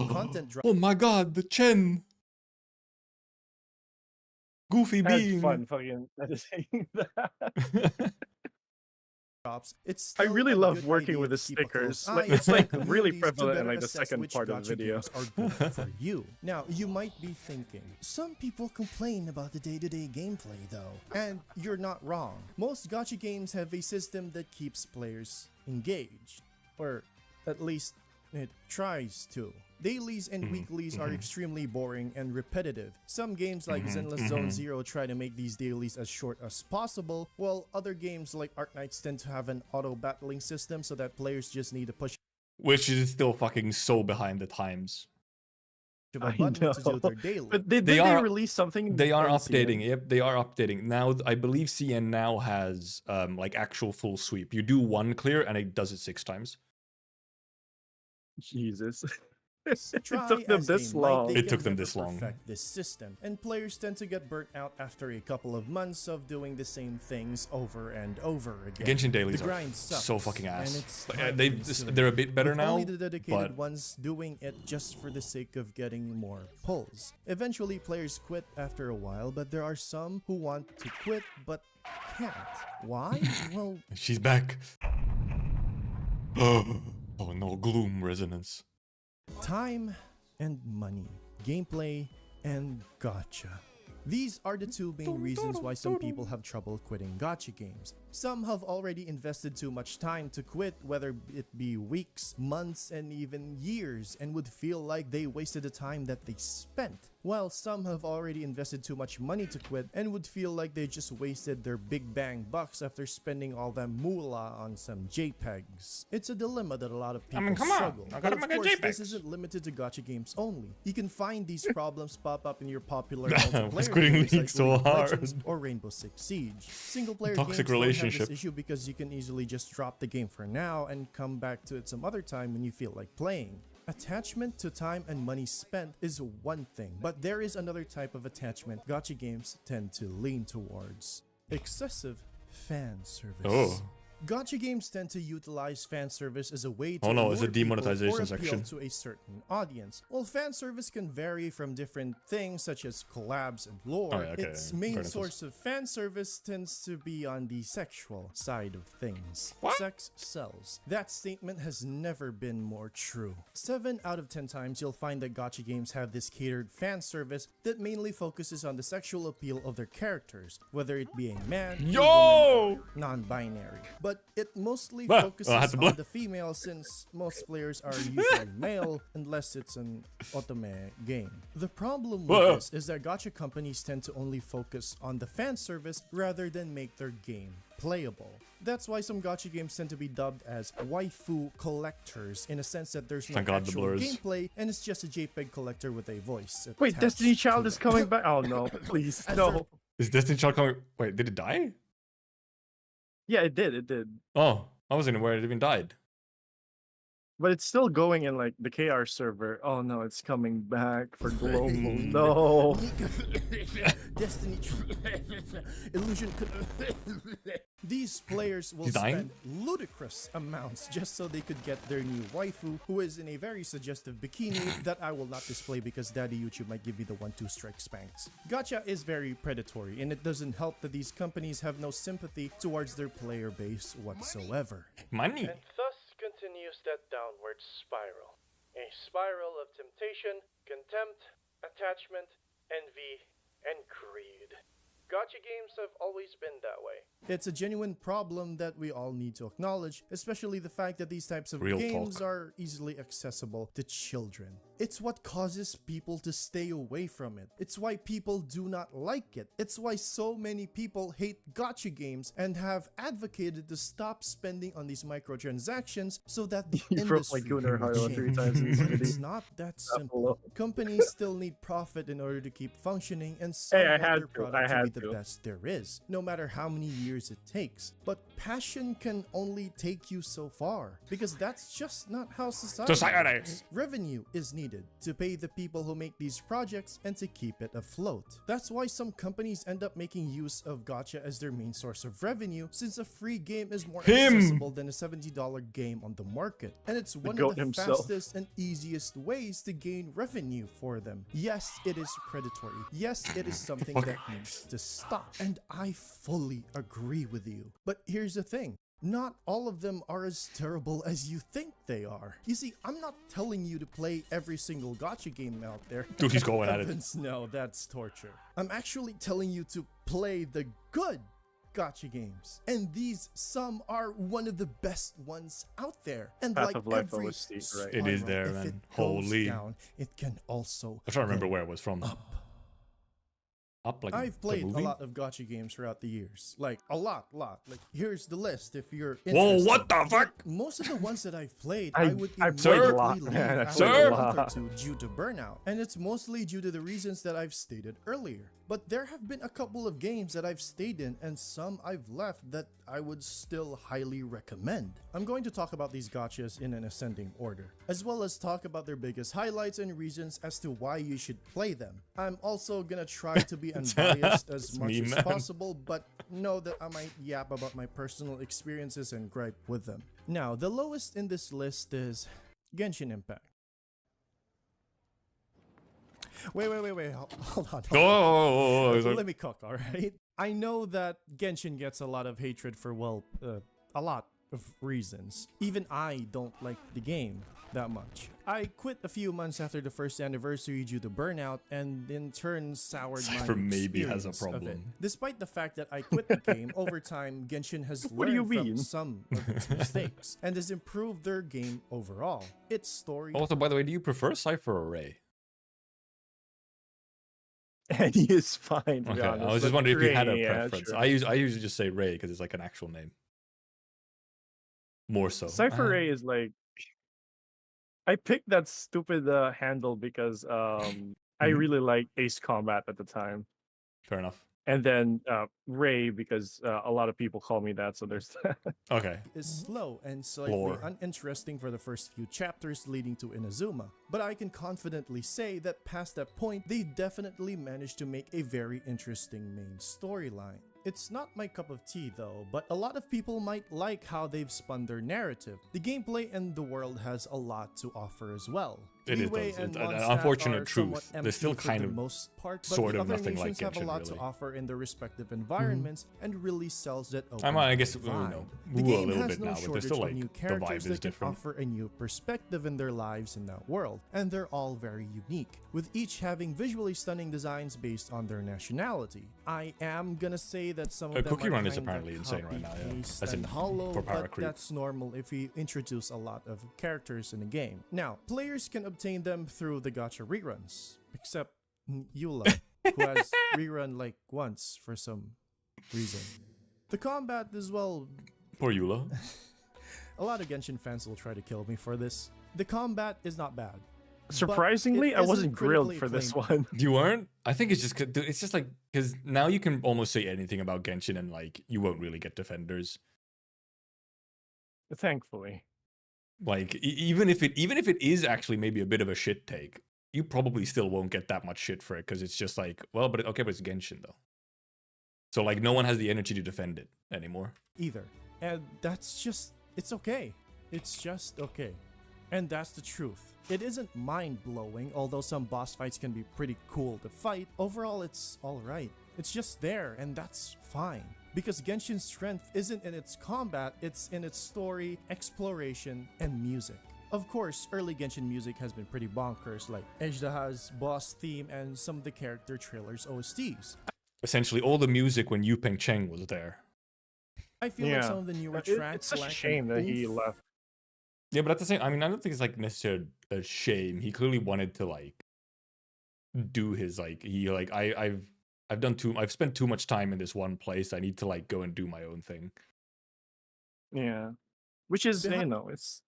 content Oh my god, the Chen. Goofy I had being. fun fucking editing that. drops, it's I still really a love good working idea with to the keep a close stickers. Like, eye it's on like communities really to prevalent in better like the assess second which part of the gacha video. games are good for you. Now, you might be thinking, some people complain about the day-to-day gameplay though, and you're not wrong. Most gacha games have a system that keeps players engaged, or at least it tries to. Dailies and weeklies are extremely boring and repetitive. Some games like Zenless Zone Zero try to make these dailies as short as possible, while other games like Arknights tend to have an auto-battling system so that players just need to push Which is still fucking so behind the times. a I button to do know. their daily. But did They they are- release something? They are in updating. CN? Yep, they are updating. Now, I believe CN now has like actual full sweep. You do one clear and it does it 6 times. Jesus. Try it took them as they this might, long. they It can took them never this long. perfect this system, and players tend to get burnt out after a couple of months of doing the same things over and over again. Genshin dailies the are grind sucks, so fucking and ass. it's Like, time-consuming, they're a bit better with now, only the dedicated but ones doing it just for the sake of getting more pulls. Eventually, players quit after a while, but there are some who want to quit but can't. Why? Well, she's back. Oh no, gloom resonance. time and money, gameplay and gacha. These are the two main reasons why some people have trouble quitting gacha games. Some have already invested too much time to quit, whether it be weeks, months, and even years, and would feel like they wasted the time that they spent. While some have already invested too much money to quit and would feel like they just wasted their big bang bucks after spending all that moolah on some JPEGs. It's a dilemma that a lot of people come on, struggle. I But gotta of make a course, JPEG. this isn't limited to gacha games only. You can find these problems pop up in your popular multiplayer quitting games League like so League of Legends hard. or Rainbow Six Siege. Single-player Toxic games don't have relationship. this issue because you can easily just drop the game for now and come back to it some other time when you feel like playing. Attachment to time and money spent is one thing, but there is another type of attachment gacha games tend to lean towards. Excessive fan service. Oh. Gacha games tend to utilize fan service as a way to Oh no, it's a lure people demonetization or appeal section. to a certain audience. While fan service can vary from different things such as collabs and lore, Oh, yeah, okay, its fair main enough. source of fan service tends to be on the sexual side of things. What? Sex sells. That statement has never been more true. 7 out of 10 times you'll find that gacha games have this catered fan service that mainly focuses on the sexual appeal of their characters, whether it be a man, a woman, Yo! non-binary. But it mostly Bah, focuses I had to on blah. the female since most players are usually male unless it's an otome game. The problem with Bah. this is that gacha companies tend to only focus on the fan service rather than make their game playable. That's why some gacha games tend to be dubbed as waifu collectors in a sense that there's no Thank God the actual blurs. gameplay and it's just a JPEG collector with a voice. Wait, attached Destiny Child to is it. coming back. Oh no, please As no. Is Destiny Child coming? Wait, did it die? Yeah, it did. It did. Oh, I wasn't aware it even died. But it's still going in like the KR server. Oh no, it's coming back for global. Right. No. Destiny Illusion These players will He's dying? spend ludicrous amounts just so they could get their new waifu, who is in a very suggestive bikini that I will not display because Daddy YouTube might give me the 1-2 strike spanks. Gacha is very predatory, and it doesn't help that these companies have no sympathy towards their player base whatsoever. Money. And thus continues that downward spiral. A spiral of temptation, contempt, attachment, envy, and greed. Gacha games have always been that way. It's a genuine problem that we all need to acknowledge, especially the fact that these types of Real games talk. are easily accessible to children. It's what causes people to stay away from it. It's why people do not like it. It's why so many people hate gacha games and have advocated to stop spending on these microtransactions so that the You broke my industry Gunnar can Harlow 3 change. times in this But video. it's not that simple. Companies still need profit in order to keep functioning, and some Hey, I want had their to, product I to had be the to. best there is, no matter how many years it takes. But passion can only take you so far, because that's just not how society works. Revenue is needed to pay the people who make these projects and to keep it afloat. That's why some companies end up making use of gacha as their main source of revenue, since a free game is more accessible than a $70 game on the market. And it's one of goat the himself. fastest and easiest ways to gain revenue for them. Yes, it is predatory. Yes, it is something that needs to stop. And I fully agree with you. But here's the thing. Not all of them are as terrible as you think they are. You see, I'm not telling you to play every single gacha game out there. Dude, he's going at it. Heavens, no, that's torture. I'm actually telling you to play the good gacha games. And these, some are one of the best ones out there. And Path like of Life every OST, right? It is spiral, there, if man. it Holy. goes down, it can also I'm trying to remember go where it was from. up. Up like I've played the a movie? lot of gacha games throughout the years. Like, a lot. Like, here's the list if you're Whoa, interested. what the fuck? Most of the ones that I've played, I- I would I played a immediately lot, leave man. I after played a a month or lot. two due to burnout. And it's mostly due to the reasons that I've stated earlier. But there have been a couple of games that I've stayed in and some I've left that I would still highly recommend. I'm going to talk about these gachas in an ascending order, as well as talk about their biggest highlights and reasons as to why you should play them. I'm also gonna try to be unbiased as It's much me, as man. possible, but know that I might yap about my personal experiences and gripe with them. Now, the lowest in this list is Genshin Impact. Wait, hold on. Oh, Let me cook, alright? I know that Genshin gets a lot of hatred for, well, a lot of reasons. Even I don't like the game that much. I quit a few months after the first anniversary due to burnout, and in turn soured my Cypher maybe has a experience of it. problem. Despite the fact that I quit the game, over time Genshin has What do you learned from mean? some of its mistakes and has improved their game overall. Its story Also, by the way, do you prefer Cypher or Ray? And he is fine, to be Okay, honest. I was just but wondering if you had a Ray, yeah, preference. sure. I usually just say Ray because it's like an actual name. More so. Cypher Ray is like, I picked that stupid handle because I Mhm. really liked Ace Combat at the time. Fair enough. And then Ray because a lot of people call me that, so there's that. Okay. is slow and slightly Lore. uninteresting for the first few chapters leading to Inazuma, but I can confidently say that past that point, they definitely managed to make a very interesting main storyline. It's not my cup of tea though, but a lot of people might like how they've spun their narrative. The gameplay and the world has a lot to offer as well. It is, Liyue does. and It's an Mondstadt unfortunate are somewhat truth. They're still empty for kind the of most part, but sort the of other nothing like nations have a Genshin, lot really. to offer in their respective environments and really sells that open I guess, you vibe. know, The woo a game little has bit no now, but they're shortage still of like, new the characters vibe is that can different. offer a new perspective in their lives in that world, and they're all very unique, with each having visually stunning designs based on their nationality. I am gonna say that some of them Cookie are Run is kinda apparently insane right now, yeah. copy-paste As in, and hollow, for power but creep. that's normal if you introduce a lot of characters in the game. Now, players can obtain them through the gacha reruns, except Eula, who has rerun like once for some reason. The combat as well, Poor Eula. a lot of Genshin fans will try to kill me for this. The combat is not bad. but Surprisingly, it I isn't wasn't grilled critically for this acclaimed. one. You weren't? I think it's just, dude, it's just like, because now you can almost say anything about Genshin and like, you won't really get defenders. Thankfully. Like, even if it is actually maybe a bit of a shit take, you probably still won't get that much shit for it because it's just like, well, but okay, but it's Genshin though. So like, no one has the energy to defend it anymore. Either. And that's just, it's okay. It's just okay. And that's the truth. It isn't mind-blowing, although some boss fights can be pretty cool to fight. Overall, it's alright. It's just there, and that's fine. Because Genshin's strength isn't in its combat, it's in its story, exploration, and music. Of course, early Genshin music has been pretty bonkers, like Ejdaha's boss theme and some of the character trailers OSTs. Essentially, all the music when Yu Peng Cheng was there. I feel like some of the newer tracks It's such a lack an shame that he oomph. left. Yeah, but at the same, I mean, I don't think it's like necessarily a shame. He clearly wanted to like do his like I've spent too much time in this one place. I need to like go and do my own thing. Yeah. Which is, They ha- you know, it's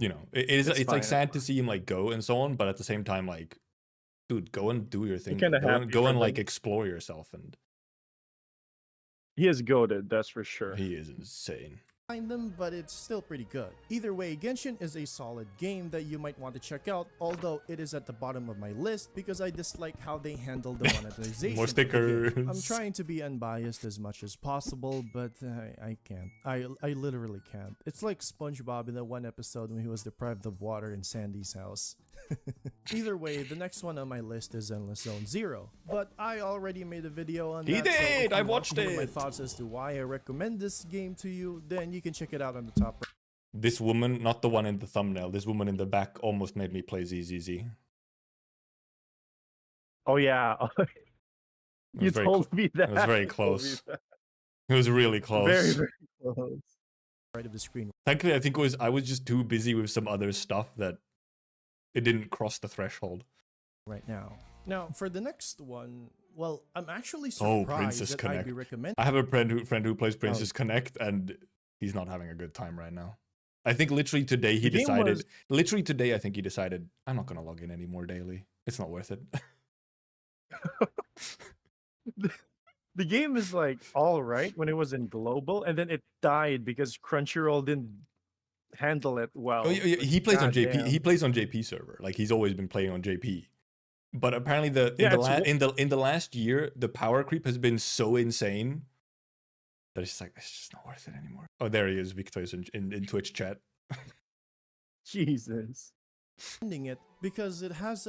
It's It's like fine. sad to see him like go and so on, but at the same time, like, dude, go and do your thing. kinda Go happy and go for and like them. explore yourself, and he is goated, that's for sure. he is insane. Find them, but it's still pretty good. Either way, Genshin is a solid game that you might want to check out, although it is at the bottom of my list because I dislike how they handle the monetization. More of the game. stickers. I'm trying to be unbiased as much as possible, but I can't. I literally can't. It's like SpongeBob in that one episode when he was deprived of water in Sandy's house. Either way, the next one on my list is Endless Zone Zero, but I already made a video on He that. So if did! you I want watched to hear my it! thoughts as to why I recommend this game to you, then you can check it out on the top right. This woman, not the one in the thumbnail, this woman in the back almost made me play ZZZ. Oh yeah. You very told me that. was very You told me close. that. It was really close. Very, very close. of the screen Thankfully, I think I was just too busy with some other stuff that it didn't cross the threshold. right now. Now, for the next one, well, I'm actually Oh, surprised Princess that Connect. I'd be recommending. I have a friend who plays Princess Connect, and he's not having a good time right now. I think literally today he The game decided. was- Literally today, I think he decided I'm not gonna log in anymore daily. It's not worth it. The game is like all right when it was in global, and then it died because Crunchyroll didn't handle it well. Oh, yeah, he plays on JP. Goddamn. He plays on JP server. Like he's always been playing on JP. But apparently, in the last year, the power creep has been so insane that it's just like it's just not worth it anymore. Oh, there he is. Victor's in Twitch chat. Jesus. It because it has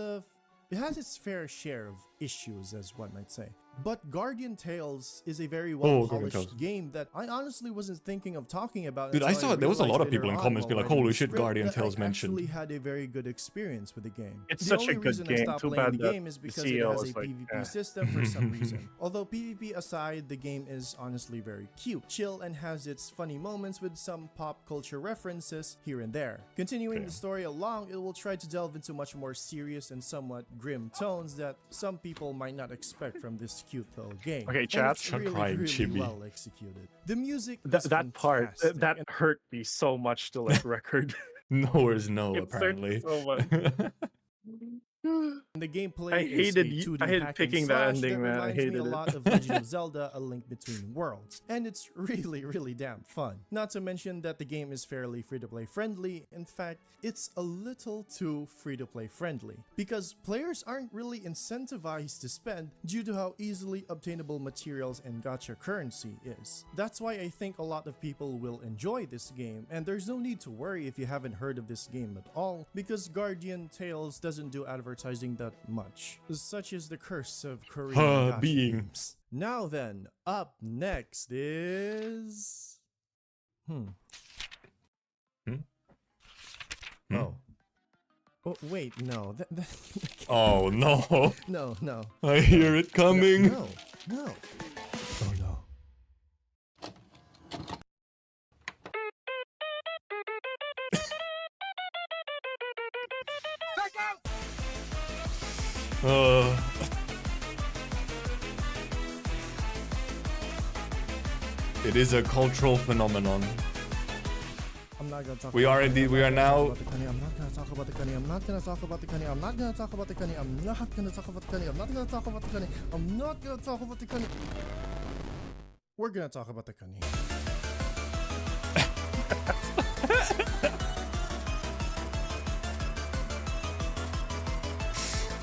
its fair share of issues, as one might say. But Guardian Tales is a very Guardian Tales. well-polished game that I honestly wasn't thinking of talking about. Dude, I until saw there was a lot realized of people in later comments on being while like, writing holy the shit, script Guardian that Tales I mentioned. actually had a very good experience with the game. It's The such only a good reason I game. stopped Too playing bad the that game is the because it CEO has a was like, PvP eh. system for some reason. Although PvP aside, the game is honestly very cute, chill, and has its funny moments with some pop culture references here and there. Continuing Okay. the story along, it will try to delve into much more serious and somewhat grim tones that some people might not expect from this cute little game. Okay, And chat. it's Start really, crying, really chibi. well executed. The music That is that part fantastic, that and hurt me so much to like record. No is no, It hurt apparently. so much. the gameplay I is hated a 2D I hated hack and picking that slash ending, that man. I reminds me a hated it. lot of Legend of Zelda: A Link Between Worlds, and it's really, really damn fun. Not to mention that the game is fairly free-to-play friendly. In fact, it's a little too free-to-play friendly because players aren't really incentivized to spend due to how easily obtainable materials and gacha currency is. That's why I think a lot of people will enjoy this game, and there's no need to worry if you haven't heard of this game at all because Guardian Tales doesn't do advertising that much. Such is the curse of Korean gacha being. games. Now then, up next is... Hmm? Oh. Oh, wait, no. Oh no. No. I hear it coming. No. Oh no. It is a cultural phenomenon. I'm not gonna talk We about are the indeed- Kanye, we I'm are not now- gonna talk about the Kanye, I'm not gonna talk about the Kanye, I'm not gonna talk about the Kanye, I'm not gonna talk about the Kanye, I'm not gonna talk about the Kanye, I'm not gonna talk about the Kanye, I'm not gonna talk about the Kanye. We're gonna talk about the Kanye.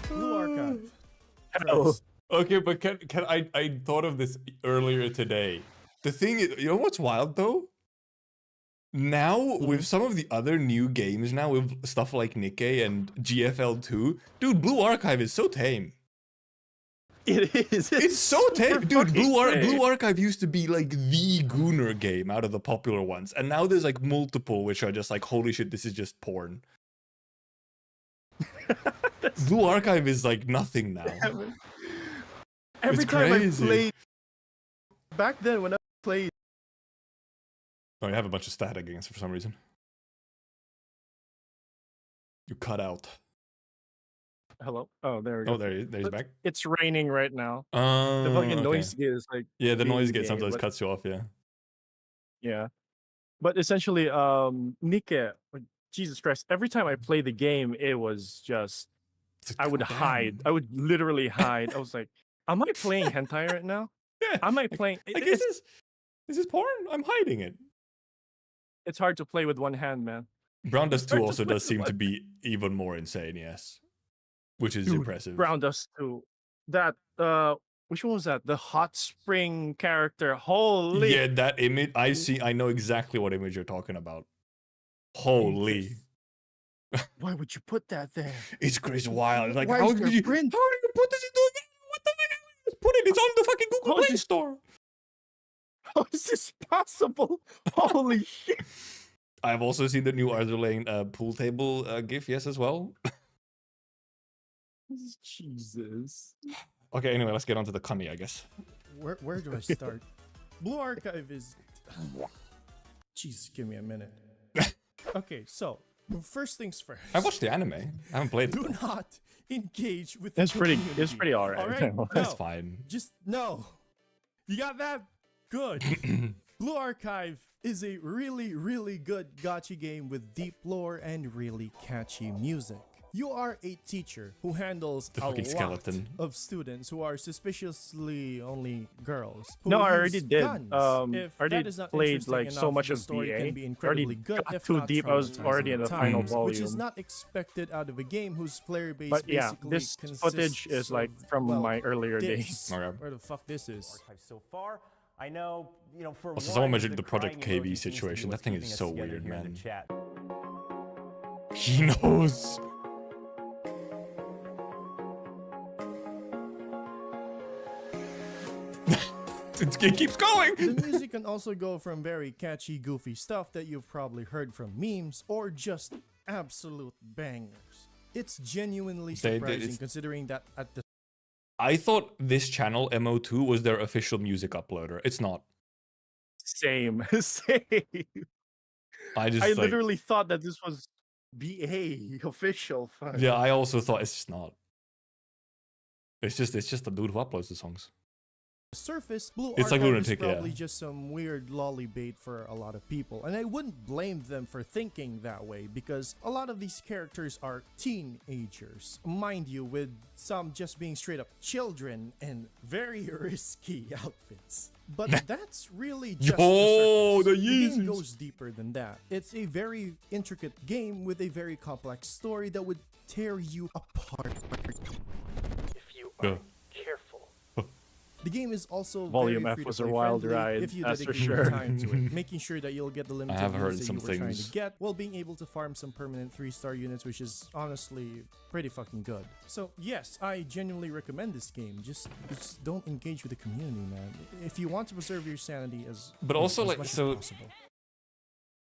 Blue Archive. Hello. Christ. Okay, but can I thought of this earlier today. The thing is, you know what's wild though? Now with some of the other new games now with stuff like Nikkei and GFL2, dude, Blue Archive is so tame. It is. It's so tame, super dude. fucking tame. Blue Archive used to be like the Gooner game out of the popular ones, and now there's like multiple which are just like, holy shit, this is just porn. Blue Archive is like nothing now. Every It's time crazy. I played back then when I played Oh, you have a bunch of static against it for some reason. You cut out. hello. Oh, there we go. Oh, there he's back. It's raining right now. The The fucking noise gate is like Yeah, the noise being gate gay, sometimes but- cuts you off. Yeah. Yeah. But essentially, Nikkei, like, Jesus Christ, every time I play the game, it was just It's like, I would "God damn." hide. I would literally hide. I was like, am I playing hentai right now? Yeah. Am I playing Like, it's, is this porn? I'm hiding it. it's hard to play with one hand, man. Brown Dust 2 hard to also play does seem with to be even more insane, yes. Which is Dude, impressive. Brown Dust 2. That which one was that? The hot spring character. Holy Yeah, that image I know exactly what image you're talking about. Holy. why would you put that there? It's crazy wild. Like Why how is did there you print? how did you put this into a game? What the fuck? Just put it. It's on the fucking Google How is Play this- Store. How is this possible? Holy shit. I've also seen the new Arthur Lane pool table GIF, yes, as well. Jesus. Okay, anyway, let's get on to the Kami, I guess. Where do I start? Blue Archive is... Jeez, give me a minute. Okay, so, first things first. I watched the anime. I haven't played it. Do though. not engage with It's the pretty community. alright. Alright? That's No, fine. just no. You got that? Good. Blue Archive is a really, really good gacha game with deep lore and really catchy music. You are a teacher who handles The a fucking lot skeleton. of students who are suspiciously only girls. Who No, I use already did. guns. I If already that is not played, interesting like, so enough, much the of story BA. can be Already incredibly good, got if too not deep. I was already in the traumatizing at final times, volume. which is not expected out of a game whose player base But yeah, basically this consists footage is like of, from well, my earlier days. this. Okay. Where the fuck this is? Archive so far. I know, for Also, someone one, mentioned the the Project crying KB emoji seems to be situation. what's That thing is keeping us so together weird, here in the man. chat. He knows. it keeps going. The music can also go from very catchy, goofy stuff that you've probably heard from memes, or just absolute bangers. It's genuinely surprising considering that at the I thought this channel, MO2, was their official music uploader. It's not. Same. Same. I literally thought that this was BA official. Fuck. Yeah, I also thought it's just not. It's just a dude who uploads the songs. surface, Blue It's like Archive Lunatic, is probably yeah. just some weird lolly bait for a lot of people, and I wouldn't blame them for thinking that way because a lot of these characters are teenagers, mind you, with some just being straight up children and very risky outfits. But that's really just Yo, the the surface. The game Yeezys. goes deeper than that. It's a very intricate game with a very complex story that would tear you apart. If you are careful. The game is also Volume very F free was to a play wild friendly ride, if you that's for dedicate sure. time to it, making sure that you'll get the limited have heard units that some you were trying things. to get while being able to farm some permanent 3-star units, which is honestly pretty fucking good. So yes, I genuinely recommend this game. Just don't engage with the community, man. If you want to preserve your sanity as But also, as like, much as so- possible.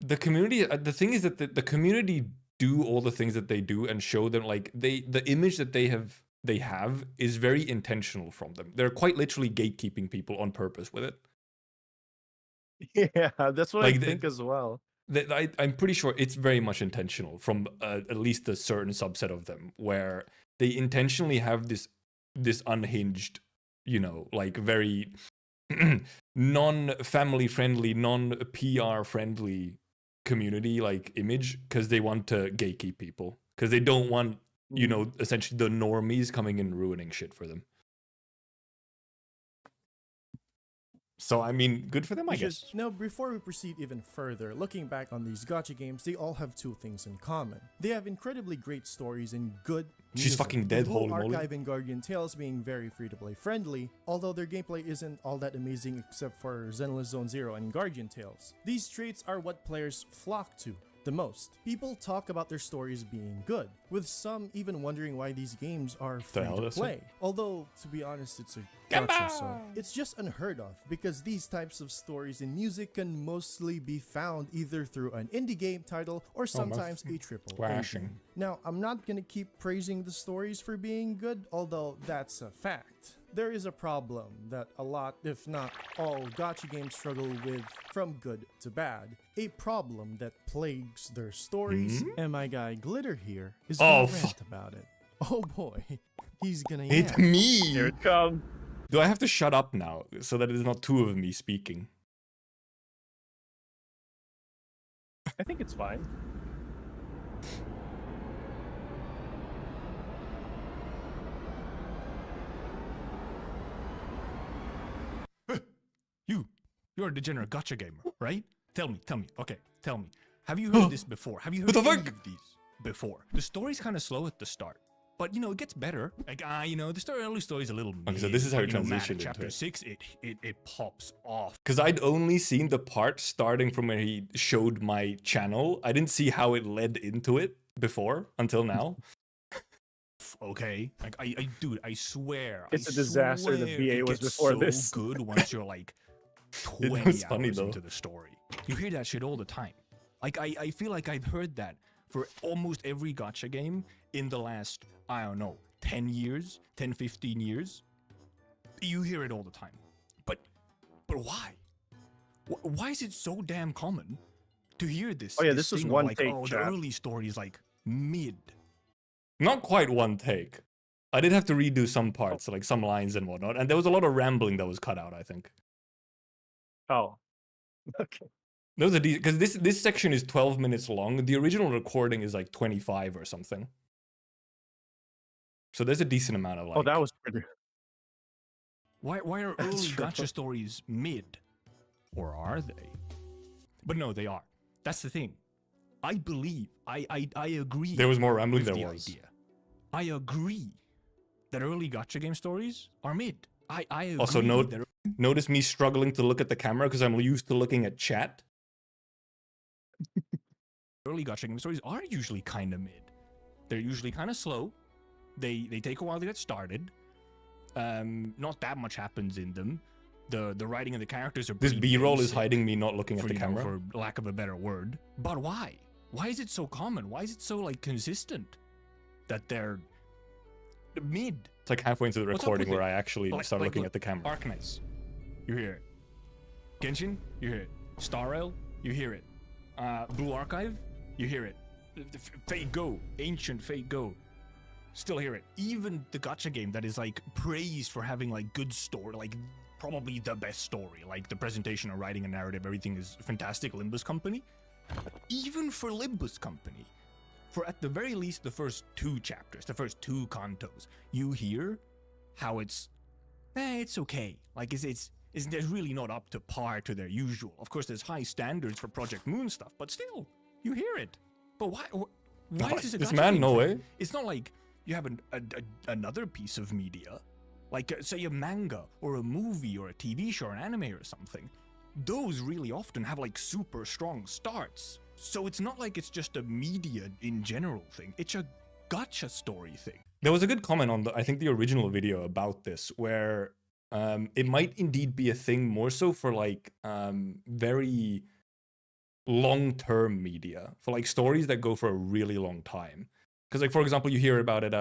The community, the thing is that the community do all the things that they do and show them, like, the image that they have is very intentional from them. They're quite literally gatekeeping people on purpose with it. Yeah, that's what Like, I the- think as well. I'm pretty sure it's very much intentional from at least a certain subset of them, where they intentionally have this unhinged, like very non-family friendly, non-PR friendly community like image, because they want to gatekeep people, because they don't want essentially the normies coming and ruining shit for them. So I mean, good for them, I guess. Now, before we proceed even further, looking back on these gacha games, they all have two things in common. They have incredibly great stories and good She's music, fucking dead, with holy Blue moly. Archive and Guardian Tales being very free-to-play friendly, although their gameplay isn't all that amazing except for Zenless Zone Zero and Guardian Tales. These traits are what players flock to the most. People talk about their stories being good, with some even wondering why these games are free hell to is it? play. Although, to be honest, it's a gacha, so it's just unheard of, because these types of stories in music can mostly be found either through an indie game title or sometimes a triple A Flashing. game. Now, I'm not gonna keep praising the stories for being good, although that's a fact. There is a problem that a lot, if not all, gacha games struggle with from good to bad. A problem that plagues their stories, and my guy Glitter here is gonna Oh, rant about it. Oh boy, he's gonna It's yap. me. Here it comes. Do I have to shut up now so that it is not two of me speaking? I think it's fine. You're a degenerate gacha gamer, right? Tell me. Okay, tell me. Have you heard this before? Have you heard What the any fuck? of these before? The story's kind of slow at the start, but it gets better. Like, the early story's a little. Okay, so mid, this is how but, it man, transitioned at into chapter it. 6, it pops off. Because I'd only seen the part starting from when he showed my channel. I didn't see how it led into it before until now. Okay, like dude, I swear, It's I a disaster that swear BA it was gets before so this. good once you're like 20 was funny, hours though. into the story. You hear that shit all the time. Like I feel like I've heard that for almost every gacha game in the last, I don't know, 10 years, 10, 15 years. You hear it all the time. But why? Why is it so damn common to hear this? Oh, yeah, this was thing of one like, take, oh, the chat. early story is like mid. Not quite one take. I did have to redo some parts, like some lines and whatnot, and there was a lot of rambling that was cut out, I think. Oh. Okay. There was because this section is 12 minutes long. The original recording is like 25 or something. So there's a decent amount of like. Oh, that was pretty. Why are That's early true. gacha stories mid? Or are they? But no, they are. That's the thing. I believe, I agree. There was more rambling. with There the was. idea. I agree that early gacha game stories are mid. I agree. Also, note that notice me struggling to look at the camera because I'm used to looking at chat. early gacha game stories are usually kind of mid. They're usually kind of slow. They take a while to get started. Not that much happens in them. The writing of the characters are This pretty B-roll is basic, hiding me not looking at the you know, camera. for lack of a better word. But why? Why is it so common? Why is it so like consistent that they're mid? It's like halfway into the What's up recording with where it? I actually start looking at the camera. Arknights, you hear it. Genshin, you hear it. Star Rail, you hear it. Blue Archive, you hear it. Fate Go, Ancient Fate Go, still hear it. Even the gacha game that is like praised for having like good story, like probably the best story, like the presentation or writing a narrative, everything is fantastic. Limbus Company, even for Limbus Company, for at the very least the first 2 chapters, the first 2 cantos, you hear how it's okay. Like it's they're really not up to par to their usual. Of course, there's high standards for Project Moon stuff, but still, you hear it. But why is this a This gacha man, game no thing? way. It's not like you have another piece of media, like say a manga or a movie or a TV show or an anime or something. Those really often have like super strong starts. So it's not like it's just a media in general thing. It's a gacha story thing. There was a good comment on I think the original video about this, where it might indeed be a thing more so for like very long-term media, for like stories that go for a really long time. Because like, for example, you hear about it,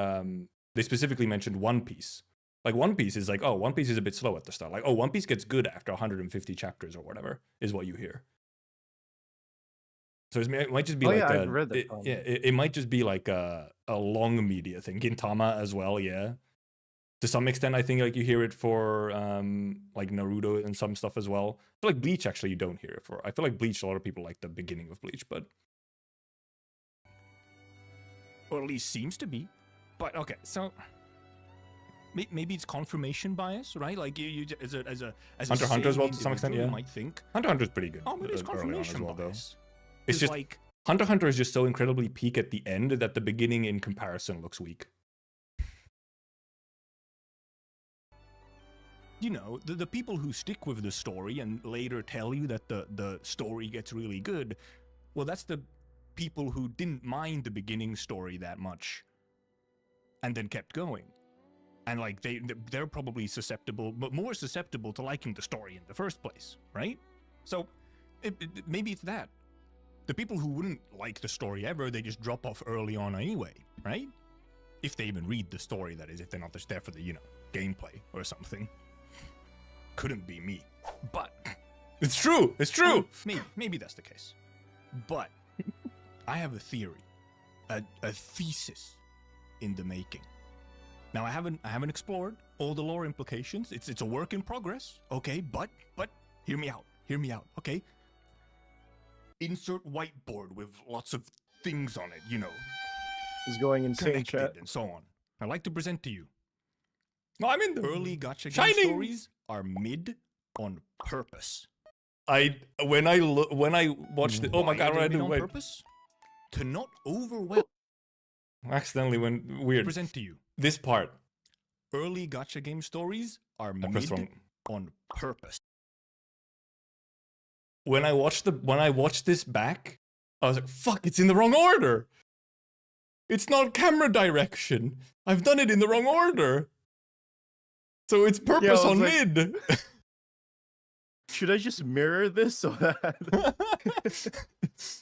they specifically mentioned One Piece. Like One Piece is like, oh, One Piece is a bit slow at the start. Like, oh, One Piece gets good after 150 chapters or whatever, is what you hear. So it might just be like I've read that. it might just be like a long media thing. Gintama as well, yeah. To some extent, I think like you hear it for like Naruto and some stuff as well. I feel like Bleach actually you don't hear it for. I feel like Bleach, a lot of people like the beginning of Bleach, but Or at least seems to be. But okay, so maybe it's confirmation bias, right? Like you as a Hunter x Hunter as well, sane to some extent, individual, yeah. you might think, Hunter x Hunter is pretty good. oh, maybe it's early on as confirmation well, though. bias. It's just like Hunter x Hunter is just so incredibly peak at the end that the beginning in comparison looks weak. you know, the people who stick with the story and later tell you that the story gets really good, well, that's the people who didn't mind the beginning story that much and then kept going. And like they're probably susceptible, but more susceptible to liking the story in the first place, right? So maybe it's that. The people who wouldn't like the story ever, they just drop off early on anyway, right? If they even read the story, that is, if they're not just there for the, you know, gameplay or something. Couldn't be me. But It's true. It's true. maybe that's the case. But I have a theory, a thesis in the making. Now I haven't explored all the lore implications. It's a work in progress, okay? But hear me out. Okay? Insert whiteboard with lots of things on it, you know, Is going insane, chat. connected and so on. I'd like to present to you. No, I'm in the Early gacha game Shining. stories are mid on purpose. When I watched it. Oh my Why god! are What I they do? mid on Wait. purpose? To not overwhelm. Accidentally went weird. Present to you. This part. Early gacha game stories are I pressed mid wrong. on purpose. When I watched this back, I was like, "Fuck! It's in the wrong order. It's not camera direction. I've done it in the wrong order. So it's purpose was on like- mid." Should I just mirror this so that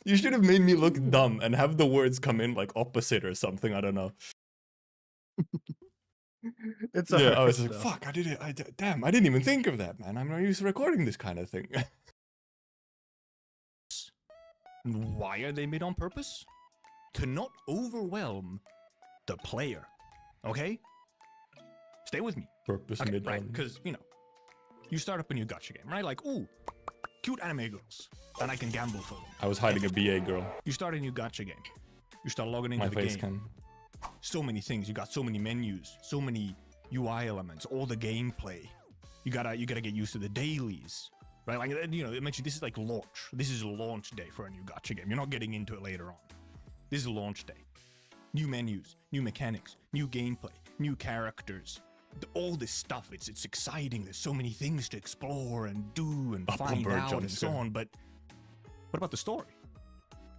You should have made me look dumb and have the words come in like opposite or something. I don't know. it's Yeah, I alright, was like, though. "Fuck! I didn't even think of that, man. I'm not used to recording this kind of thing." Why are they made on purpose? To not overwhelm the player. Okay? Stay with me. Purpose Okay, mid right? on. Because, you know, you start up a new gacha game, right? Like, ooh, cute anime girls, and I can gamble for them. I was hiding a BA girl. You start a new gacha game. You start logging into My the face game. cam. So many things. You got so many menus, so many UI elements, all the gameplay. You gotta get used to the dailies, right? Like, you know, I mentioned this is like launch. This is a launch day for a new gacha game. You're not getting into it later on. This is a launch day. New menus, new mechanics, new gameplay, new characters. All this stuff. It's exciting. There's so many things to explore and do and Upper find bird out and so jumps, yeah. on. But what about the story?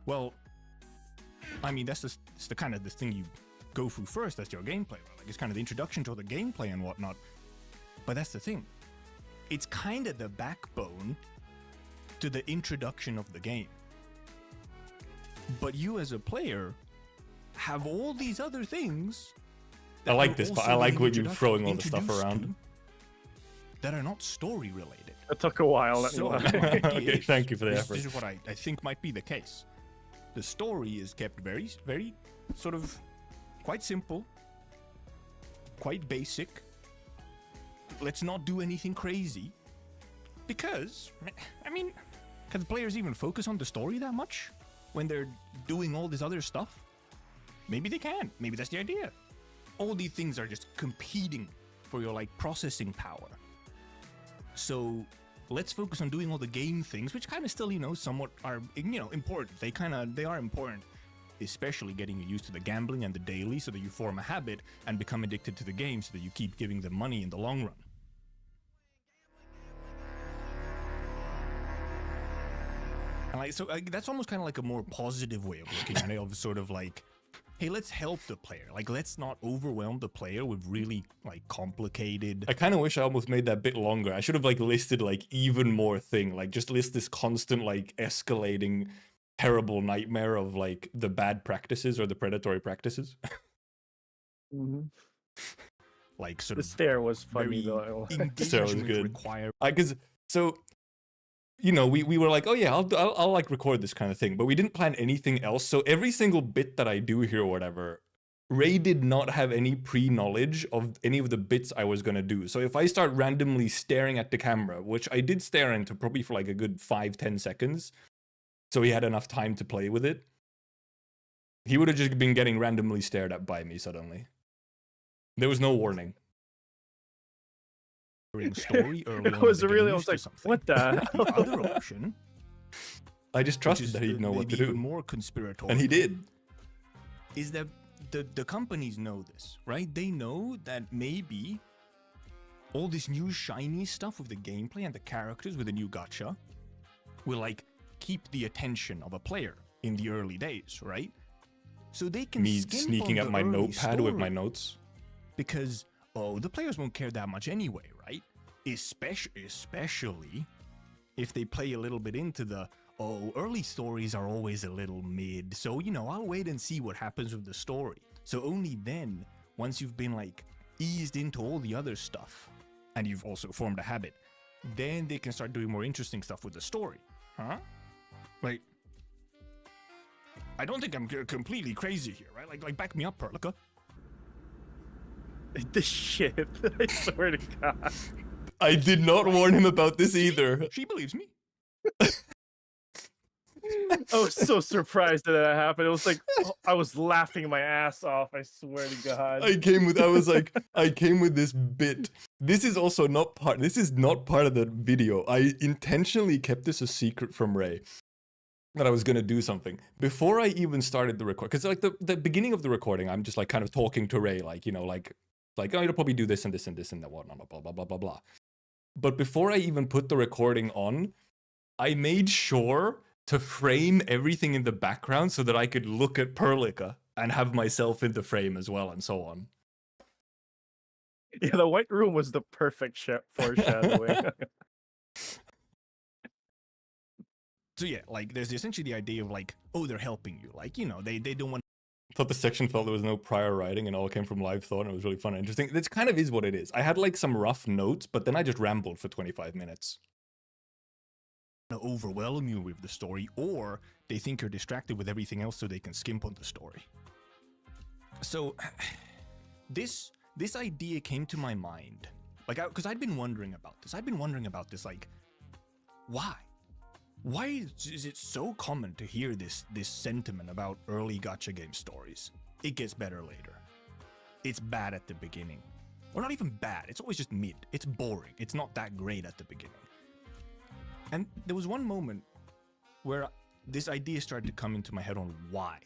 Well, I mean, that's the kind of the thing you go through first. That's your gameplay. Right? Like, it's kind of the introduction to the gameplay and whatnot. But that's the thing. it's kind of the backbone to the introduction of the game. But you as a player have all these other things. I like this, but I like when you're throwing all the stuff introduced around. to that are not story related. It took a while. So, Okay, thank you for the this, effort. this is what I think might be the case. The story is kept very, very sort of quite simple, quite basic. Let's not do anything crazy. Because, I mean, can the players even focus on the story that much when they're doing all this other stuff? Maybe they can. Maybe that's the idea. All these things are just competing for your, like, processing power. So let's focus on doing all the game things, which kind of still, you know, somewhat are, you know, important. They are important, especially getting you used to the gambling and the daily so that you form a habit and become addicted to the game so that you keep giving them money in the long run. And like, so that's almost kind of like a more positive way of looking at it, of sort of like, hey, let's help the player. Like, let's not overwhelm the player with really, like, complicated... I kind of wish I almost made that bit longer. I should have, like, listed, like, even more thing. Like, just list this constant, like, escalating, terrible nightmare of, like, the bad practices or the predatory practices. Like, sort The of... stare was funny, very though. Stare was engagement good. required. Because, so... You know, we were like, oh yeah, I'll like record this kind of thing, but we didn't plan anything else. So every single bit that I do here or whatever, Ray did not have any pre-knowledge of any of the bits I was gonna do. So if I start randomly staring at the camera, which I did stare into probably for like a good 5-10 seconds, so he had enough time to play with it, he would have just been getting randomly stared at by me suddenly. There was no warning. Story early It on was that they really, get I used was to like, something. what the The other option, I just which trusted is that he'd know what maybe to even do. more conspiratorial, And he did. is that the companies know this, right? They know that maybe all this new shiny stuff with the gameplay and the characters with the new gacha will, like, keep the attention of a player in the early days, right? So they can Me skimp sneaking on at the my early notepad with my story notes. because, oh, the players won't care that much anyway, right? Especially if they play a little bit into the, oh, early stories are always a little mid, so, you know, I'll wait and see what happens with the story. So only then, once you've been, like, eased into all the other stuff, and you've also formed a habit, then they can start doing more interesting stuff with the story. Huh? Like, I don't think I'm completely crazy here, right? Like back me up, Perlica. This shit. I swear to God. I did not warn him about this either. She believes me. I was so surprised that that happened. It was like, I was laughing my ass off. I swear to God. I came with this bit. This is also not part of the video. I intentionally kept this a secret from Ray, that I was gonna do something. Before I even started the record, because like the beginning of the recording, I'm just like kind of talking to Ray, like, you know, like, oh, you'll probably do this and this and this and that, whatnot, blah, blah, blah, blah, blah. But before I even put the recording on, I made sure to frame everything in the background so that I could look at Perlica and have myself in the frame as well, and so on. Yeah, the white room was the perfect foreshadowing. So yeah, like there's essentially the idea of like, oh, they're helping you. Like, you know, they don't want I thought the section felt there was no prior writing and all came from live thought, and it was really fun and interesting. This kind of is what it is. I had like some rough notes, but then I just rambled for 25 minutes. to overwhelm you with the story, or they think you're distracted with everything else so they can skimp on the story. So this idea came to my mind, like, because I'd been wondering about this. Like, why? Why is it so common to hear this sentiment about early gacha game stories? It gets better later. It's bad at the beginning. Or not even bad, it's always just mid. It's boring. It's not that great at the beginning. And there was one moment where this idea started to come into my head on why.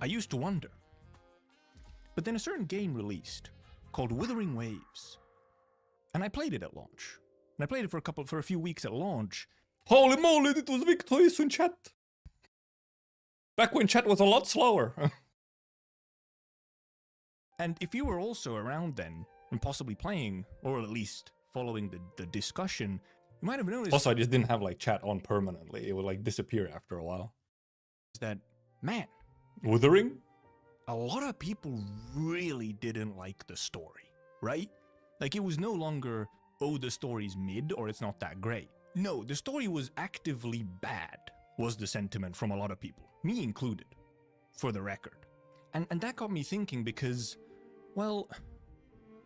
I used to wonder. But then a certain game released called Withering Waves. And I played it at launch. And I played it for a few weeks at launch. Holy moly, it was victorious in chat. Back when chat was a lot slower. And if you were also around then, and possibly playing, or at least following the discussion, you might have noticed Also, I just didn't have like chat on permanently. It would like disappear after a while. that, man, Wuthering? a lot of people really didn't like the story, right? Like, it was no longer, oh, the story's mid or it's not that great. No, the story was actively bad, was the sentiment from a lot of people, me included, for the record. And that got me thinking because, well,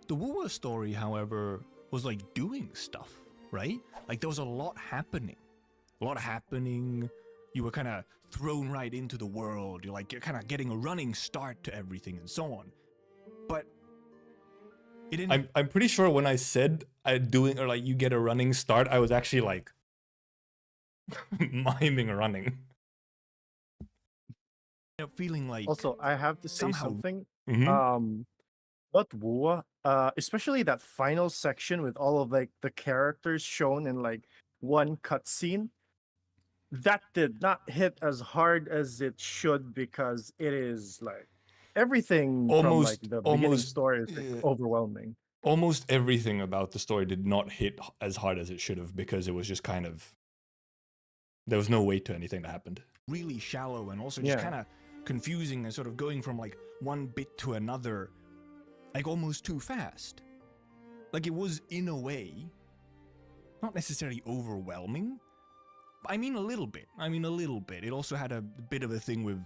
the Wuwa story, however, was like doing stuff, right? Like, there was a lot happening. You were kind of thrown right into the world. You're kind of getting a running start to everything and so on. But it didn't. I'm pretty sure when I said doing or like you get a running start, I was actually like miming running. Feeling like Also, I have to say somehow- something. Mhm. About Wua, especially that final section with all of like the characters shown in like one cutscene, that did not hit as hard as it should because it is like everything from like the beginning story is like, overwhelming. Almost everything about the story did not hit as hard as it should have because it was just kind of there was no weight to anything that happened. really shallow and also just Yeah. kind of confusing and sort of going from like one bit to another, like almost too fast. Like, it was in a way not necessarily overwhelming. I mean a little bit. It also had a bit of a thing with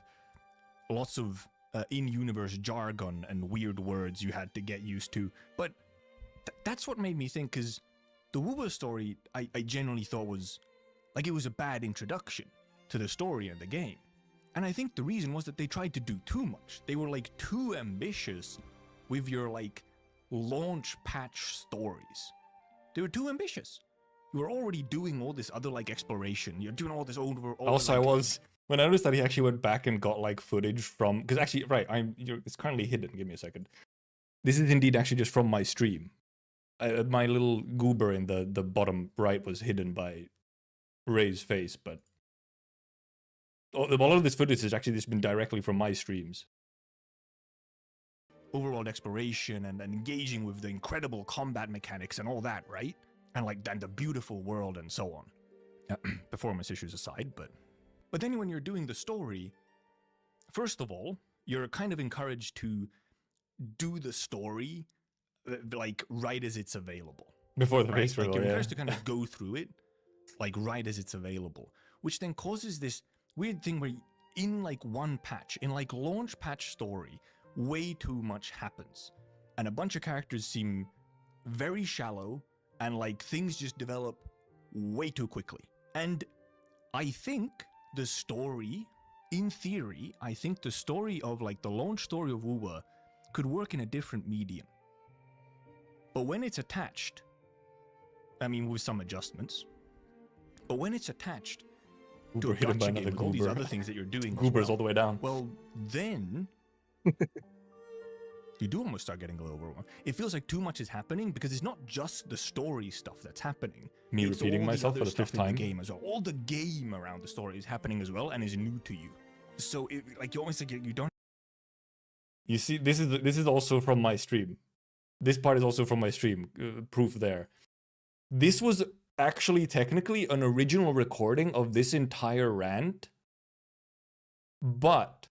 lots of in-universe jargon and weird words you had to get used to. But that's what made me think, because the Wuba story I generally thought was like it was a bad introduction to the story and the game. And I think the reason was that they tried to do too much. They were like too ambitious with your like launch patch stories. They were too ambitious. You were already doing all this other like exploration. You're doing all this over. Also, I was when I noticed that he actually went back and got like footage from because actually right, it's currently hidden. Give me a second. This is indeed actually just from my stream. My little goober in the bottom right was hidden by Ray's face, but a lot of this footage has actually just been directly from my streams. overworld exploration and engaging with the incredible combat mechanics and all that, right? And like and the beautiful world and so on. Performance issues aside, but then when you're doing the story, first of all, you're kind of encouraged to do the story like right as it's available. Before the Right? base Like, reveal, you're yeah. encouraged to kind of go through it like right as it's available, which then causes this weird thing where in like one patch, in like launch patch story, way too much happens and a bunch of characters seem very shallow and like things just develop way too quickly. And I think the story, in theory, I think the story of like the launch story of Wuwa could work in a different medium. But when it's attached, I mean with some adjustments, but when it's attached to Goober a hidden by gacha game another with all these goober. other things that you're doing, as Goober's well, all the way down. well, then you do almost start getting a little overwhelmed. It feels like too much is happening because it's not just the story stuff that's happening. Me It's repeating all the myself other for the stuff fifth in time. the game as well. All the game around the story is happening as well and is new to you. So it, like you almost like you don't. You see, this is also from my stream. This part is also from my stream. Proof there. This was actually technically an original recording of this entire rant, but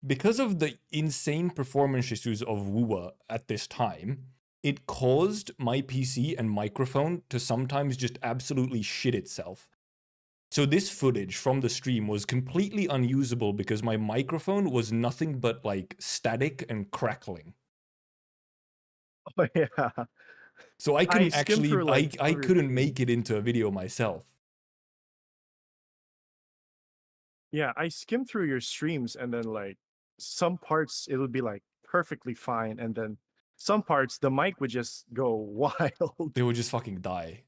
because of the insane performance issues of Wuwa at this time, it caused my PC and microphone to sometimes just absolutely shit itself. So this footage from the stream was completely unusable because my microphone was nothing but like static and crackling. Oh yeah. So I couldn't skimmed actually, through, like, I all your couldn't streams. make it into a video myself. Yeah, I skimmed through your streams and then like some parts it would be like perfectly fine and then some parts the mic would just go wild. They would just fucking die.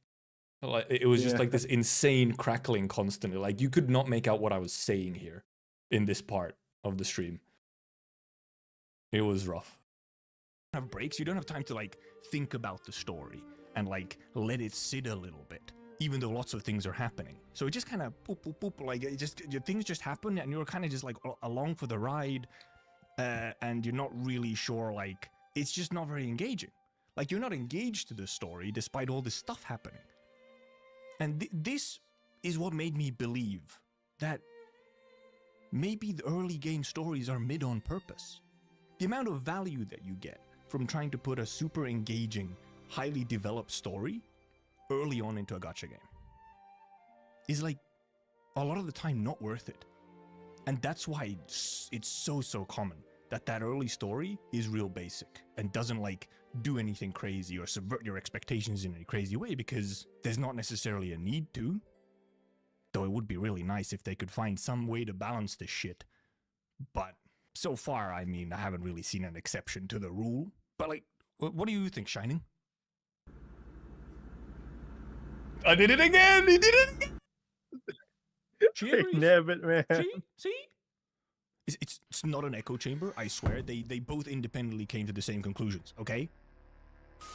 Like it was just Yeah. like this insane crackling constantly. Like you could not make out what I was saying here in this part of the stream. It was rough. Have breaks, you don't have time to like think about the story and like let it sit a little bit, even though lots of things are happening. So it just kind of boop boop boop, like it just things just happen and you're kind of just like along for the ride, and you're not really sure. Like it's just not very engaging. Like, you're not engaged to the story despite all this stuff happening. And this is what made me believe that maybe the early game stories are mid on purpose. The amount of value that you get from trying to put a super engaging, highly developed story early on into a gacha game is, like, a lot of the time not worth it. And that's why it's so common that early story is real basic and doesn't, like, do anything crazy or subvert your expectations in any crazy way, because there's not necessarily a need to. Though it would be really nice if they could find some way to balance this shit. But so far, I mean, I haven't really seen an exception to the rule. But, like, what do you think, Shining? I did it again! He did it again! Cheers! Never, man. See? It's not an echo chamber, I swear. They both independently came to the same conclusions, okay?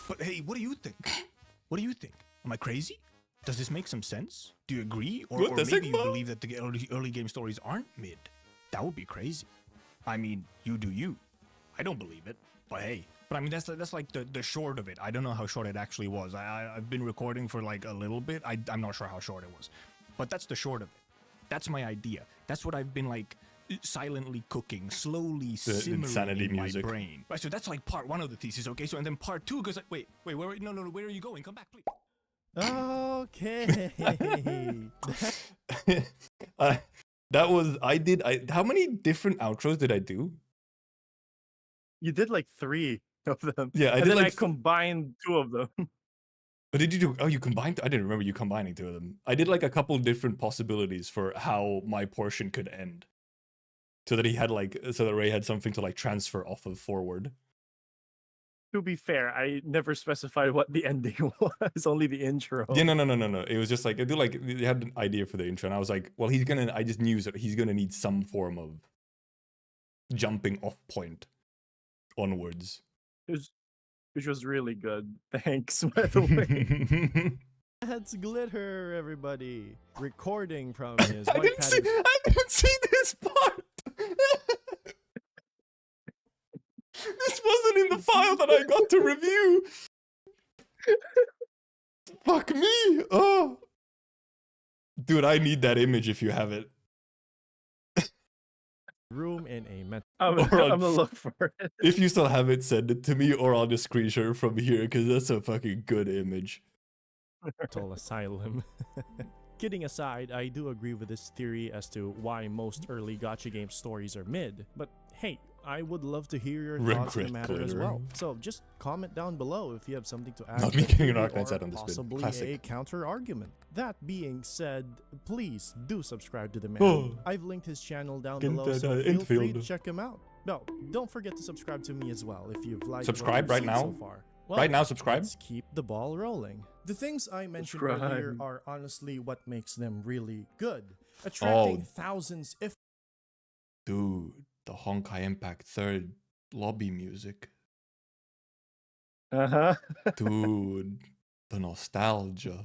But hey, what do you think? What do you think? Am I crazy? Does this make some sense? Do you agree? Or maybe you believe that the early game stories aren't mid? That would be crazy. I mean, you do you. I don't believe it, but hey. But I mean, that's like the short of it. I don't know how short it actually was. I've been recording for like a little bit. I'm not sure how short it was. But that's the short of it. That's my idea. That's what I've been, like, silently cooking, slowly simmering in my brain. Right, so that's like part one of the thesis, okay? So, and then part two goes like, wait, no, where are you going? Come back, please. Okay. How many different outros did I do? You did like 3 of them. Yeah, and then I combined 2 of them. But did you do? Oh, you combined? I didn't remember you combining 2 of them. I did like a couple different possibilities for how my portion could end, so that Ray had something to, like, transfer off of forward. To be fair, I never specified what the ending was. Only the intro. Yeah, no. It was just like, they had an idea for the intro, and I was like, well, I just knew that he's gonna need some form of jumping off point onwards. Which was really good. Thanks, by the way. That's Glitter, everybody. Recording from his I didn't see this part. This wasn't in the file that I got to review. Fuck me. Oh, dude, I need that image if you have it. room in a mental. I'm gonna look for it. If you still have it, send it to me, or I'll just screenshot it from here, because that's a fucking good image. Asylum. Kidding aside, I do agree with this theory as to why most early gacha game stories are mid, but hey, I would love to hear your thoughts on the matter as well. So just comment down below if you have something to add. Not me getting an Arcanine set on this possibly Classic. a counter argument. That being said, please do subscribe to the man. I've linked his channel down below, so feel free to check him out. No, don't forget to subscribe to me as well if you've liked subscribe what you've right seen now. so far. Well, right now, subscribe. Let's keep the ball rolling. The things I mentioned earlier are honestly what makes them really good, attracting thousands if... Dude, the Honkai Impact 3rd lobby music. Dude, the nostalgia.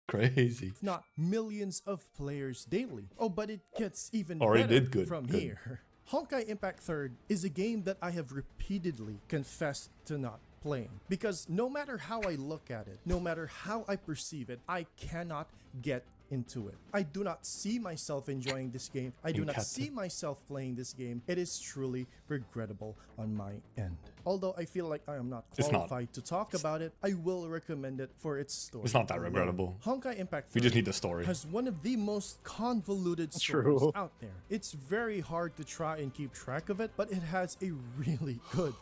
Crazy. Not millions of players daily. Oh, but it gets even Already better did good. from here. Honkai Impact 3rd is a game that I have repeatedly confessed to not playing, because no matter how I look at it, no matter how I perceive it, I cannot get into it. I do not see myself enjoying this game. I do not see myself playing this game. It is truly regrettable on my end. Although I feel like I am not qualified to talk about it, I will recommend it for its story. It's not that regrettable. Honkai Impact 3 we just need the story. Has one of the most convoluted stories out there. It's very hard to try and keep track of it, but it has a really good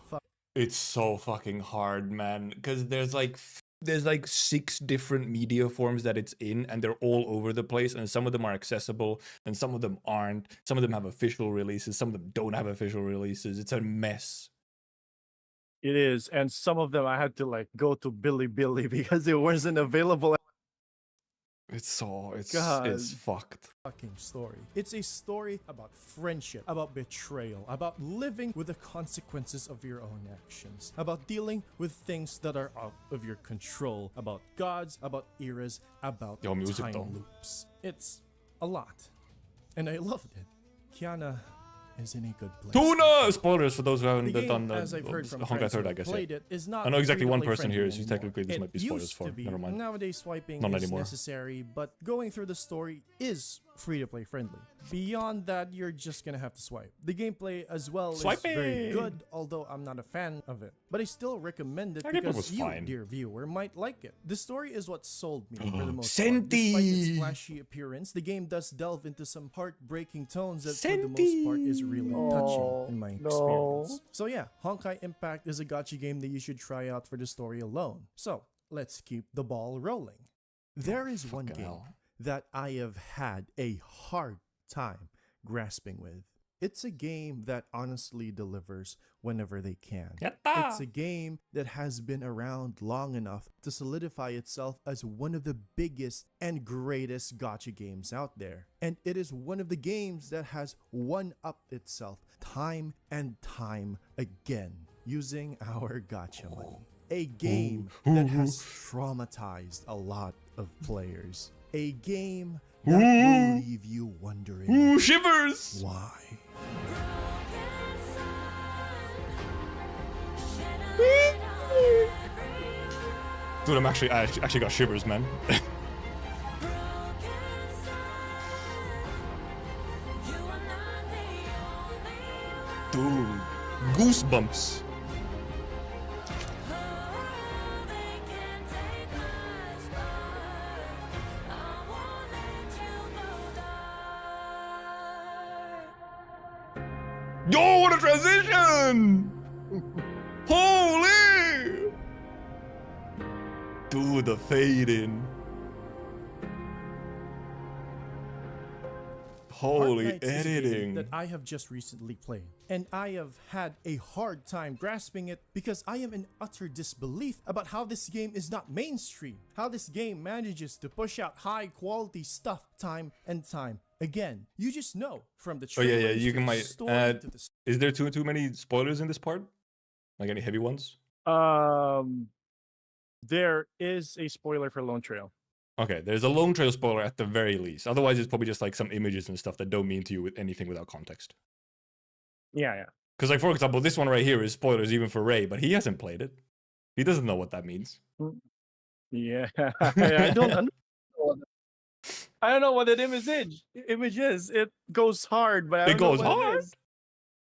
It's so fucking hard, man, because there's like 6 different media forms that it's in, and they're all over the place, and some of them are accessible and some of them aren't. Some of them have official releases, some of them don't have official releases. It's a mess. It is, and some of them I had to like go to Bilibili because it wasn't available. It's fucked. Fucking story. It's a story about friendship, about betrayal, about living with the consequences of your own actions, about dealing with things that are out of your control, about gods, about eras, about time loops. It's a lot, and I loved it. Kiana, is in a good place. Tuna! Spoilers for those who haven't The game, done as I've heard from Honkai friends Third, who I guess. played Yeah. it, is not I know exactly one free-to-play person here, friendly so technically this anymore. might be spoilers Used for. to be. Never mind. Nowadays, swiping Not is anymore. necessary, but going through the story is free-to-play friendly. Beyond that, you're just gonna have to swipe. The gameplay as well is very Swiping! good, although I'm not a fan of it. But I still recommend it I think it because was you, fine. dear viewer, might like it. The story is what sold me for the most Senti! part. Despite its flashy appearance, the game does delve into some heartbreaking tones that for the most part is really touching in my experience. So yeah, Honkai Impact is a gacha game that you should try out for the story alone. So let's keep the ball rolling. There is one Fucking game hell. that I have had a hard time grasping with. It's a game that honestly delivers whenever they can. Yatta! It's a game that has been around long enough to solidify itself as one of the biggest and greatest gacha games out there. And it is one of the games that has one-upped itself time and time again using our gacha money. A game that has traumatized a lot of players. A game that will leave you wondering Ooh, shivers! why. Dude, I actually got shivers, man. Dude, goosebumps. Yo, what a transition! Holy! Dude, the fade in. Holy Arknights is a game editing. that I have just recently played, and I have had a hard time grasping it because I am in utter disbelief about how this game is not mainstream, how this game manages to push out high quality stuff time and time again. You just know from the Oh yeah, trailers you to can the might story add. to the Is there too many spoilers in this part? Like any heavy ones? There is a spoiler for Lone Trail. Okay, there's a Lone Trail spoiler at the very least. Otherwise, it's probably just like some images and stuff that don't mean to you with anything without context. Yeah. Because, like, for example, this one right here is spoilers even for Ray, but he hasn't played it. He doesn't know what that means. Yeah. I don't know what that image is. It goes hard, but I It don't know goes what hard? is.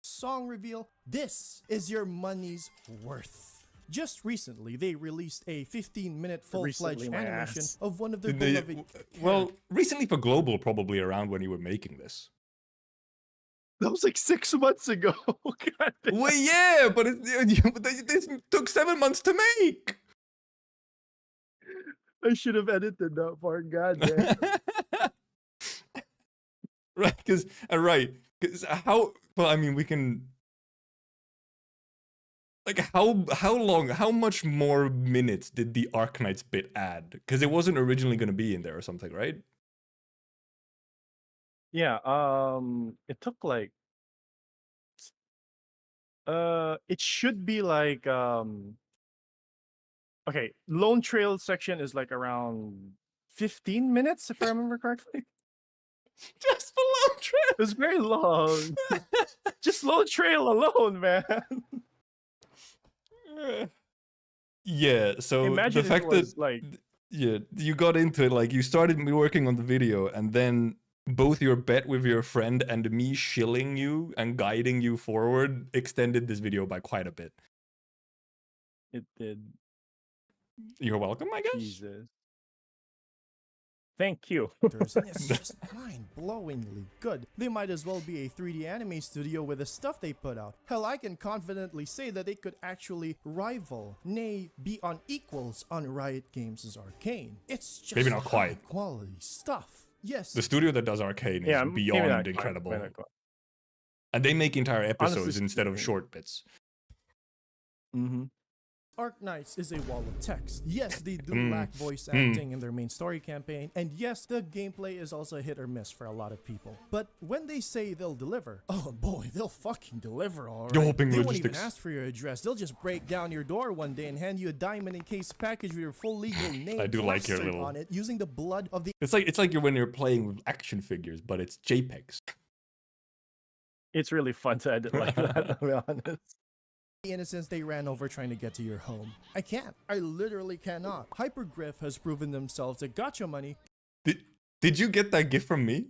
song reveal. This is your money's worth. Just recently, they released a 15-minute full-fledged Recently, my animation ass. of one of their They- beloved well, recently for Global, probably around when you were making this. That was like 6 months ago. God damn. Well, yeah, but this took 7 months to make. I should have edited that part. God damn. Right, because how? Well, I mean, we can. Like how much more minutes did the Arknights bit add? Because it wasn't originally going to be in there or something, right? Yeah. It took like. It should be like Okay, Lone Trail section is like around 15 minutes, if I remember correctly. Just for Lone Trail. It's very long. Just Lone Trail alone, man. Yeah, so Imagine the fact it was that like yeah, you got into it, like you started me working on the video, and then both your bet with your friend and me shilling you and guiding you forward extended this video by quite a bit. it did. You're welcome, I guess. Jesus. Thank you. characters, and it's just mind-blowingly good. They might as well be a 3D anime studio with the stuff they put out. Hell, I can confidently say that they could actually rival, nay, be on equals on Riot Games' Arcane. It's just Maybe not quite. quality stuff. Yes, The studio that does Arcane is Yeah, maybe not beyond quite, incredible. maybe not quite. And they make entire episodes Honestly instead of speaking. short bits. Mm-hmm. Arknights is a wall of text. Yes, they do Mm. lack voice Mm. acting in their main story campaign, and yes, the gameplay is also hit or miss for a lot of people. But when they say they'll deliver, oh boy, they'll fucking deliver, alright. You're hoping They won't even logistics. ask for your address. They'll just break down your door one day and hand you a diamond-encased package with your full legal name I do like your plastered little- on it using the blood of the It's like you're when you're playing with action figures, but it's JPEGs. It's really fun to edit like that, to be honest. The innocents they ran over trying to get to your home. I can't. I literally cannot. Hypergriff has proven themselves that gacha money. Did you get that gift from me?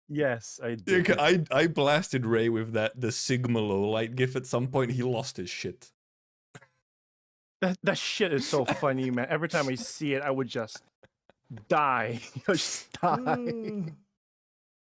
Yes, I Yeah, did. I blasted Ray with the Sigma Lowlight gif at some point. He lost his shit. That shit is so funny, man. Every time I see it, I would just die. Just die.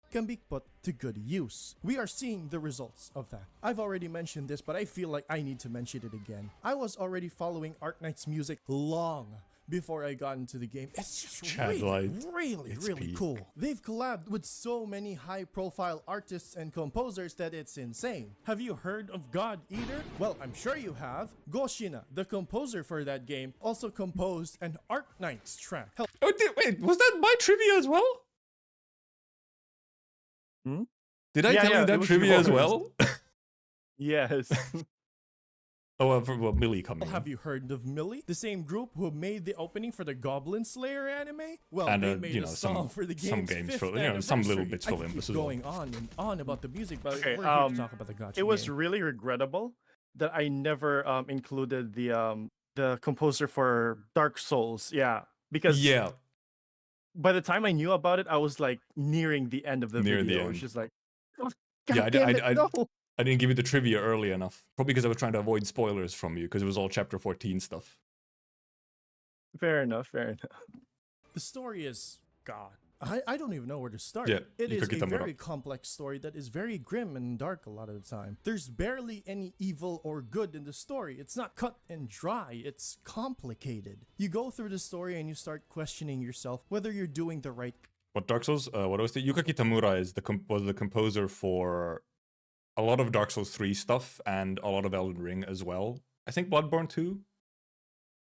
Can be put to good use. We are seeing the results of that. I've already mentioned this, but I feel like I need to mention it again. I was already following Arknight's music long before I got into the game. It's just really cool. They've collabed with so many high-profile artists and composers that it's insane. Have you heard of God Eater? Well, I'm sure you have. Goshina, the composer for that game, also composed an Arknight's track. Oh, wait, was that my trivia as well? Hmm? Did I Yeah, tell yeah, you it that was trivia as yours. well? Yes. Oh, well, Millie coming. Have you heard of Millie? The same group who made the opening for the Goblin Slayer anime? Well, And, they made you a know, song for the game's games fifth for, you know, some little anniversary. bits for I could Limbus keep as well. going on and on about the music, but Okay, we're here to talk about the gacha it was game. really regrettable that I never included the composer for Dark Souls. Yeah, because Yeah, by the time I knew about it, I was like nearing the end of the Near the video. It end. was just like, oh, Yeah, God damn it, no. I didn't give you the trivia early enough. Probably because I was trying to avoid spoilers from you, because it was all chapter 14 stuff. Fair enough, fair enough. The story is God. I don't even know where to start. Yeah, It is a Yuka Kitamura. very complex story that is very grim and dark a lot of the time. There's barely any evil or good in the story. It's not cut and dry. It's complicated. You go through the story and you start questioning yourself whether you're doing the right. What Dark Souls? What was it? Yuka Kitamura is was the composer for a lot of Dark Souls 3 stuff and a lot of Elden Ring as well. I think Bloodborne 2,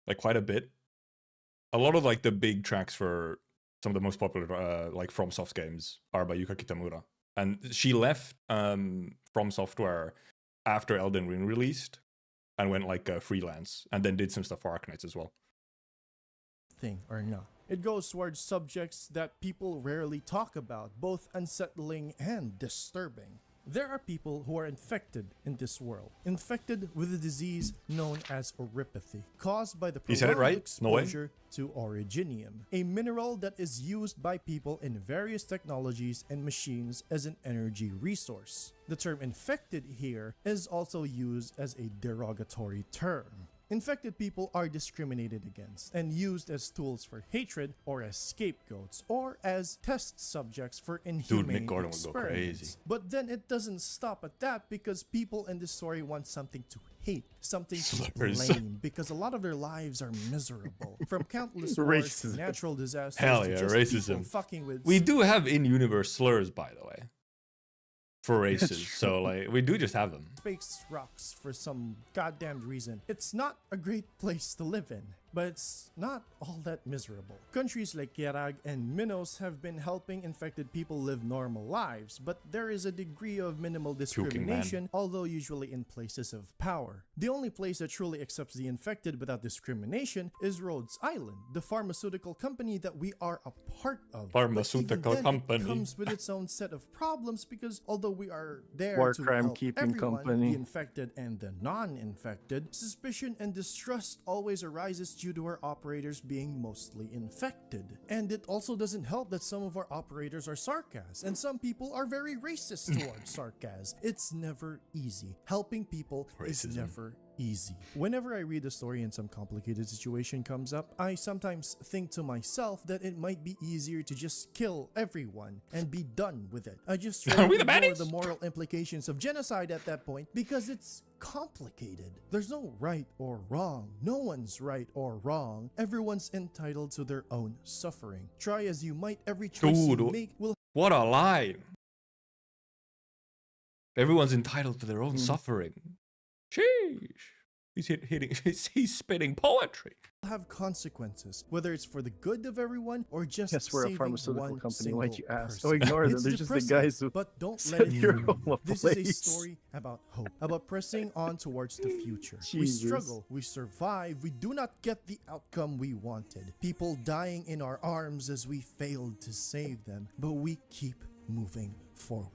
like quite a bit. A lot of like the big tracks for some of the most popular like FromSoft games are by Yuka Kitamura. And she left From Software after Elden Ring released and went like freelance, and then did some stuff for Arknights as well. Thing or not. It goes towards subjects that people rarely talk about, both unsettling and disturbing. There are people who are infected in this world, infected with a disease known as orypathy, caused by the You said it prolonged right? No way. exposure to originium, a mineral that is used by people in various technologies and machines as an energy resource. The term infected here is also used as a derogatory term. Infected people are discriminated against and used as tools for hatred or as scapegoats or as test subjects for inhumane Nick Gordon would go experiments. crazy. But then it doesn't stop at that, because people in this story want something to hate, something to Slurs. blame, because a lot of their lives are miserable. From countless wars to Racism. natural disasters Hell to yeah, just racism. people fucking with We do have in-universe slurs, by the way, for races. So like we do just have them. space rocks for some goddamn reason. It's not a great place to live in, but it's not all that miserable. Countries like Yerag and Minos have been helping infected people live normal lives, but there is a degree of minimal discrimination, although usually in places of power. The only place that truly accepts the infected without discrimination is Rhodes Island, the pharmaceutical company that we are a part of. Pharmaceutical But even then, company. It comes with its own set of problems, because although we are there War to crime help keeping everyone, company. the infected and the non-infected, suspicion and distrust always arises due to our operators being mostly infected. And it also doesn't help that some of our operators are sarcas, and some people are very racist towards sarcas. It's never easy. Helping people is Racism. never easy. Whenever I read a story and some complicated situation comes up, I sometimes think to myself that it might be easier to just kill everyone and be done with it. I just try Are we to the ignore baddies? the moral implications of genocide at that point, because it's complicated. There's no right or wrong. No one's right or wrong. Everyone's entitled to their own suffering. Try as you might, every choice you Dude, make will What a lie! Everyone's entitled to their own suffering. Sheesh. He's hitting. He's spitting poetry. have consequences, whether it's for the good of everyone or just Yes, we're a saving pharmaceutical one company. Why'd you single ask? person. Oh, ignore them. It's They're just the depressing, guys who but don't set let it your fool you. home This is a ablaze. story about hope, about pressing on towards the future. We Jesus. struggle, we survive, we do not get the outcome we wanted. People dying in our arms as we failed to save them, but we keep moving forward.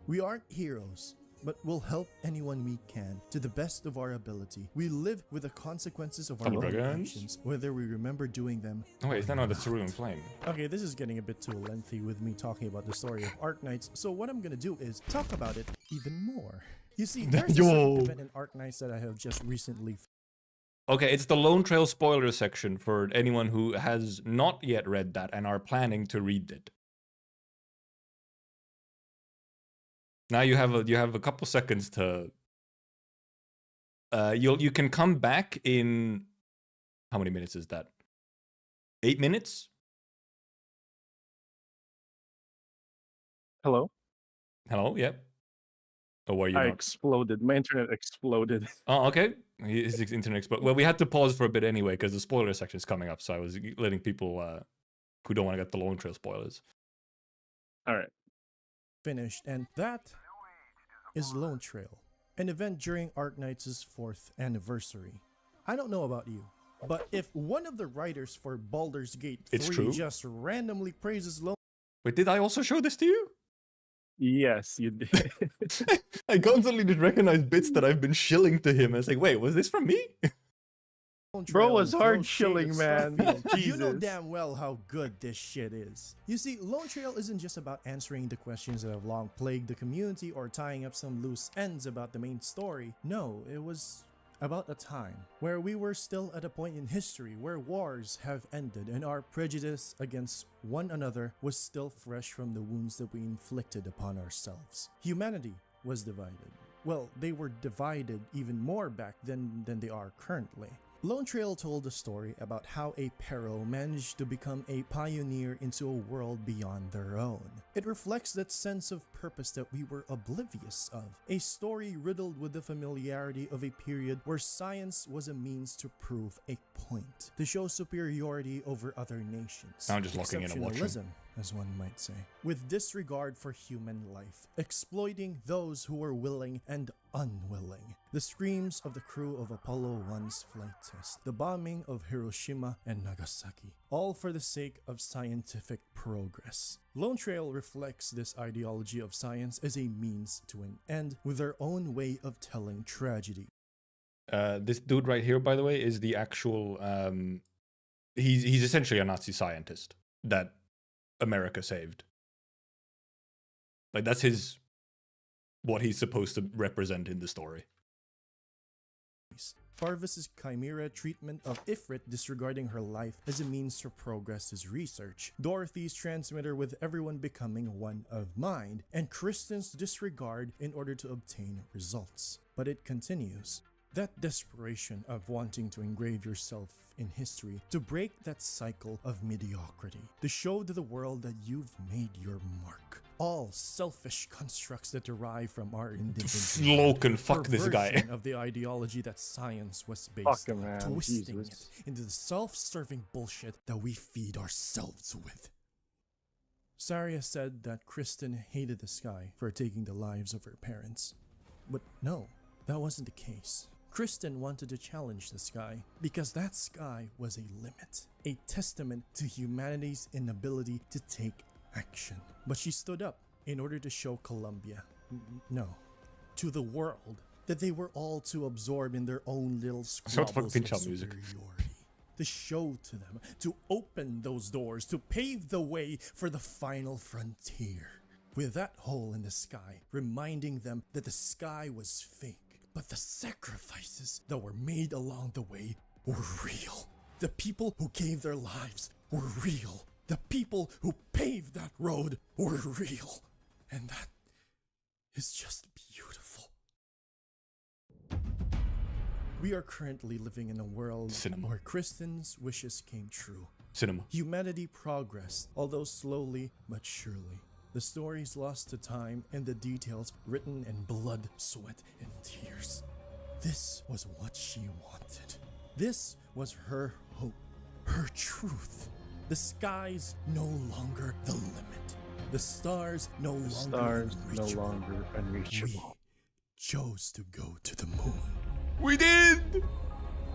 We aren't heroes, but we'll help anyone we can to the best of our ability. We live with the consequences of our Hello, own dragons. actions, whether we remember doing them. Oh wait, is that not the cerulean flame? Okay, this is getting a bit too lengthy with me talking about the story of Arknights, so what I'm gonna do is talk about it even more. You see, there's a certain event in Arknights that I have just recently. Okay, it's the Lone Trail spoiler section for anyone who has not yet read that and are planning to read it. Now you have a couple seconds to. You can come back in. How many minutes is that? 8 minutes. Hello? Hello. Yep. Or were you I not? exploded. My internet exploded. Oh, okay. His internet exploded. Well, we had to pause for a bit anyway because the spoiler section is coming up. So I was letting people who don't want to get the Lone Trail spoilers. All right. Finished, and that is Lone Trail, an event during Arknights' 4th anniversary. I don't know about you, but if one of the writers for Baldur's Gate 3 It's true. just randomly praises Lone Wait, did I also show this to you? Yes, you did. I constantly just recognize bits that I've been shilling to him. It's like, wait, was this from me? Trail Bro was and hard throw shade shilling, at man. Starfield, you know Jesus. damn well how good this shit is. You see, Lone Trail isn't just about answering the questions that have long plagued the community or tying up some loose ends about the main story. No, it was about a time where we were still at a point in history where wars have ended and our prejudice against one another was still fresh from the wounds that we inflicted upon ourselves. Humanity was divided. Well, they were divided even more back then than they are currently. Lone Trail told a story about how a Pero managed to become a pioneer into a world beyond their own. It reflects that sense of purpose that we were oblivious of. A story riddled with the familiarity of a period where science was a means to prove a point, to show superiority over other nations. I'm just locking in and watching. Exceptionalism, as one might say, with disregard for human life, exploiting those who were willing and unwilling. The screams of the crew of Apollo 1's flight test, the bombing of Hiroshima and Nagasaki, all for the sake of scientific progress. Lone Trail reflects this ideology of science as a means to an end with their own way of telling tragedy. This dude right here, by the way, is the actual. He's essentially a Nazi scientist that America saved. Like that's what he's supposed to represent in the story. Farvis's chimera treatment of Ifrit disregarding her life as a means to progress his research, Dorothy's transmitter with everyone becoming one of mind, and Kristen's disregard in order to obtain results. But it continues. That desperation of wanting to engrave yourself in history, to break that cycle of mediocrity, to show to the world that you've made your mark. All selfish constructs that derive from our individual Loken, fuck this guy. perversion of the ideology that science was based Fuck him, on, man. twisting Jesus. it into the self-serving bullshit that we feed ourselves with. Saria said that Kristen hated the sky for taking the lives of her parents. But no, that wasn't the case. Kristen wanted to challenge the sky because that sky was a limit, a testament to humanity's inability to take action. But she stood up in order to show Columbia, no, to the world, that they were all too absorbed in their own little Short fuck squabbles pinch of out music. superiority. To show to them, to open those doors, to pave the way for the final frontier. With that hole in the sky, reminding them that the sky was fake. But the sacrifices that were made along the way were real. The people who gave their lives were real. The people who paved that road were real. And that is just beautiful. We are currently living in a world Cinema. where Kristen's wishes came true. Cinema. Humanity progressed, although slowly but surely. The stories lost to time and the details written in blood, sweat, and tears. This was what she wanted. This was her hope, her truth. The sky's no longer the limit. The stars no The longer stars no unreachable. longer We unreachable. chose to go to the moon. We did!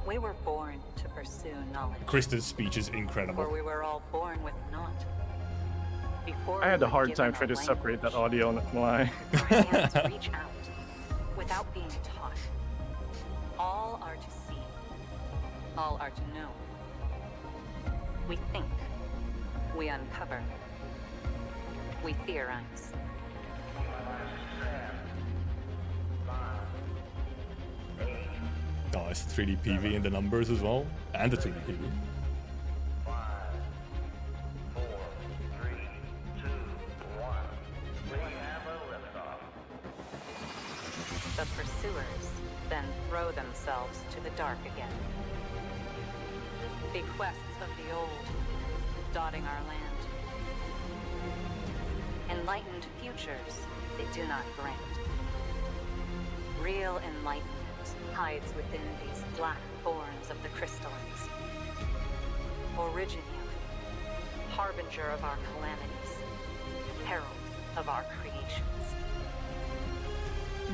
We were born to pursue knowledge. Kristen's speech is For incredible. we were all born with naught. Before I had we a were hard given time a trying to separate that language, audio, not gonna lie. our hands reach out without being taught. All are to see. All are to know. We think. We uncover. We theorize. Oh, it's 3D PV in the numbers as well, and the 3D PV. The pursuers then throw themselves to the dark again. Bequests of the old, dotting our land. Enlightened futures they do not grant. Real enlightenment hides within these black thorns of the crystallines. Originium, harbinger of our calamities, herald of our creations.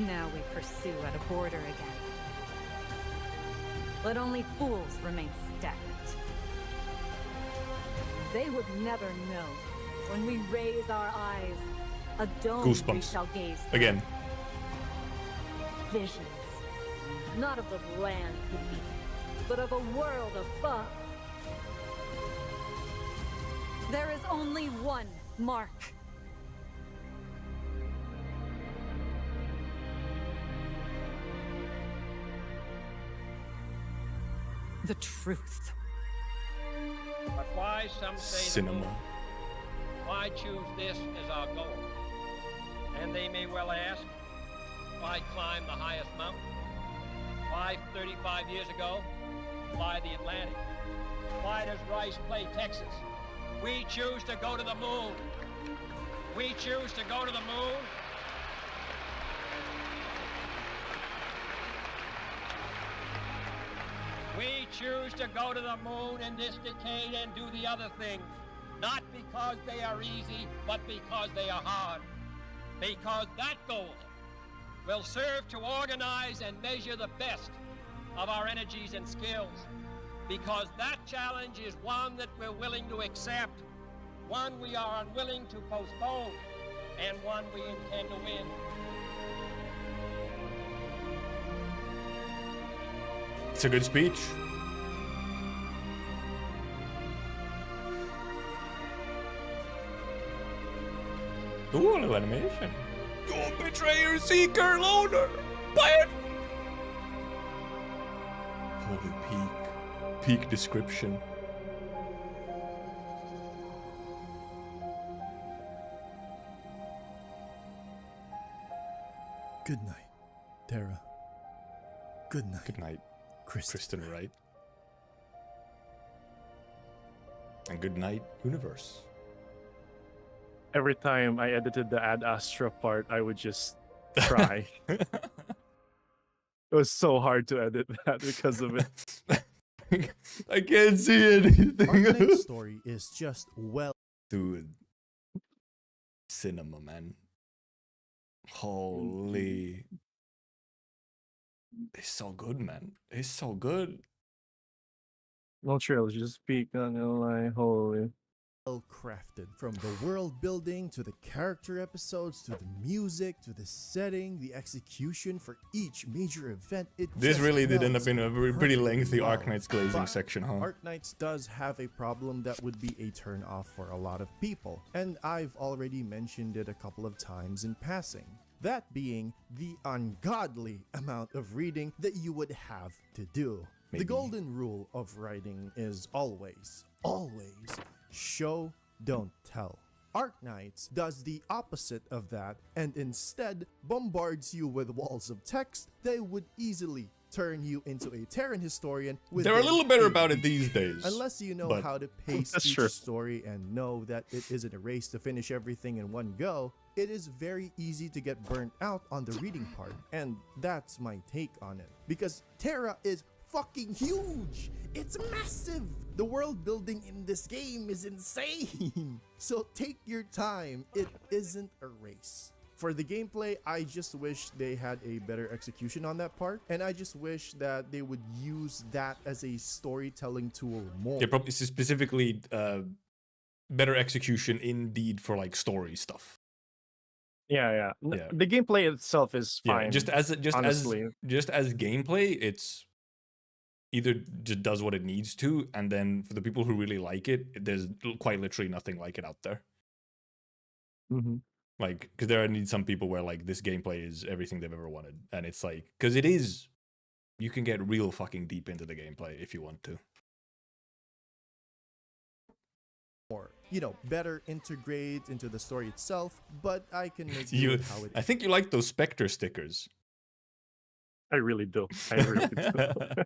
Now we pursue at a border again. But only fools remain stagnant. They would never know. When we raise our eyes, a dome we Goosebumps. shall gaze through. Again. Visions. Not of the land beneath, but of a world above. There is only one mark. The truth. But why, some say, the Cinema. moon? Why choose this as our goal? And they may well ask, why climb the highest mountain? Why 35 years ago, fly the Atlantic? Why does Rice play Texas? We choose to go to the moon. We choose to go to the moon. We choose to go to the moon in this decade and do the other things. Not because they are easy, but because they are hard. Because that goal will serve to organize and measure the best of our energies and skills. Because that challenge is one that we're willing to accept, one we are unwilling to postpone, and one we intend to win. It's a good speech. Ooh, a little animation. Oh, betrayer, seeker, loner, plan. Holy peak. Peak description. Good night, Terra. Good night, Good night, Kristen. Kristen Wright. And good night, universe. Every time I edited the Ad Astra part, I would just cry. It was so hard to edit that because of it. I can't see anything. Arknight's story is just well. Dude. Cinema, man. Holy. It's so good, man. It's so good. No trails, just speak, not gonna lie. Holy. Crafted, from the world building to the character episodes to the music to the setting, the execution for each major event. This just really did end melds up in a pretty lengthy perfectly well. Arknight's glazing But section, huh? Arknights does have a problem that would be a turn off for a lot of people, and I've already mentioned it a couple of times in passing. That being the ungodly amount of reading that you would have to do. Maybe. The golden rule of writing is always show, don't tell. Arknights does the opposite of that and instead bombards you with walls of text that would easily turn you into a Terran historian. They're a little better about it these days. Unless you know but- how to pace That's each true. story and know that it isn't a race to finish everything in one go, it is very easy to get burnt out on the reading part. And that's my take on it. Because Terra is fucking huge! It's massive! The world building in this game is insane! So take your time, it isn't a race. For the gameplay, I just wish they had a better execution on that part, and I just wish that they would use that as a storytelling tool more. Yeah, probably specifically better execution indeed for like story stuff. Yeah. Yeah. The gameplay itself is fine. Yeah, just as honestly. gameplay, it's either just does what it needs to, and then for the people who really like it, there's quite literally nothing like it out there. Like, because there are some people where like this gameplay is everything they've ever wanted, and it's like, because it is, you can get real fucking deep into the gameplay if you want to. More, better integrate into the story itself, but I can make You, it how it I think you like those Spectre stickers. I really do. I really do.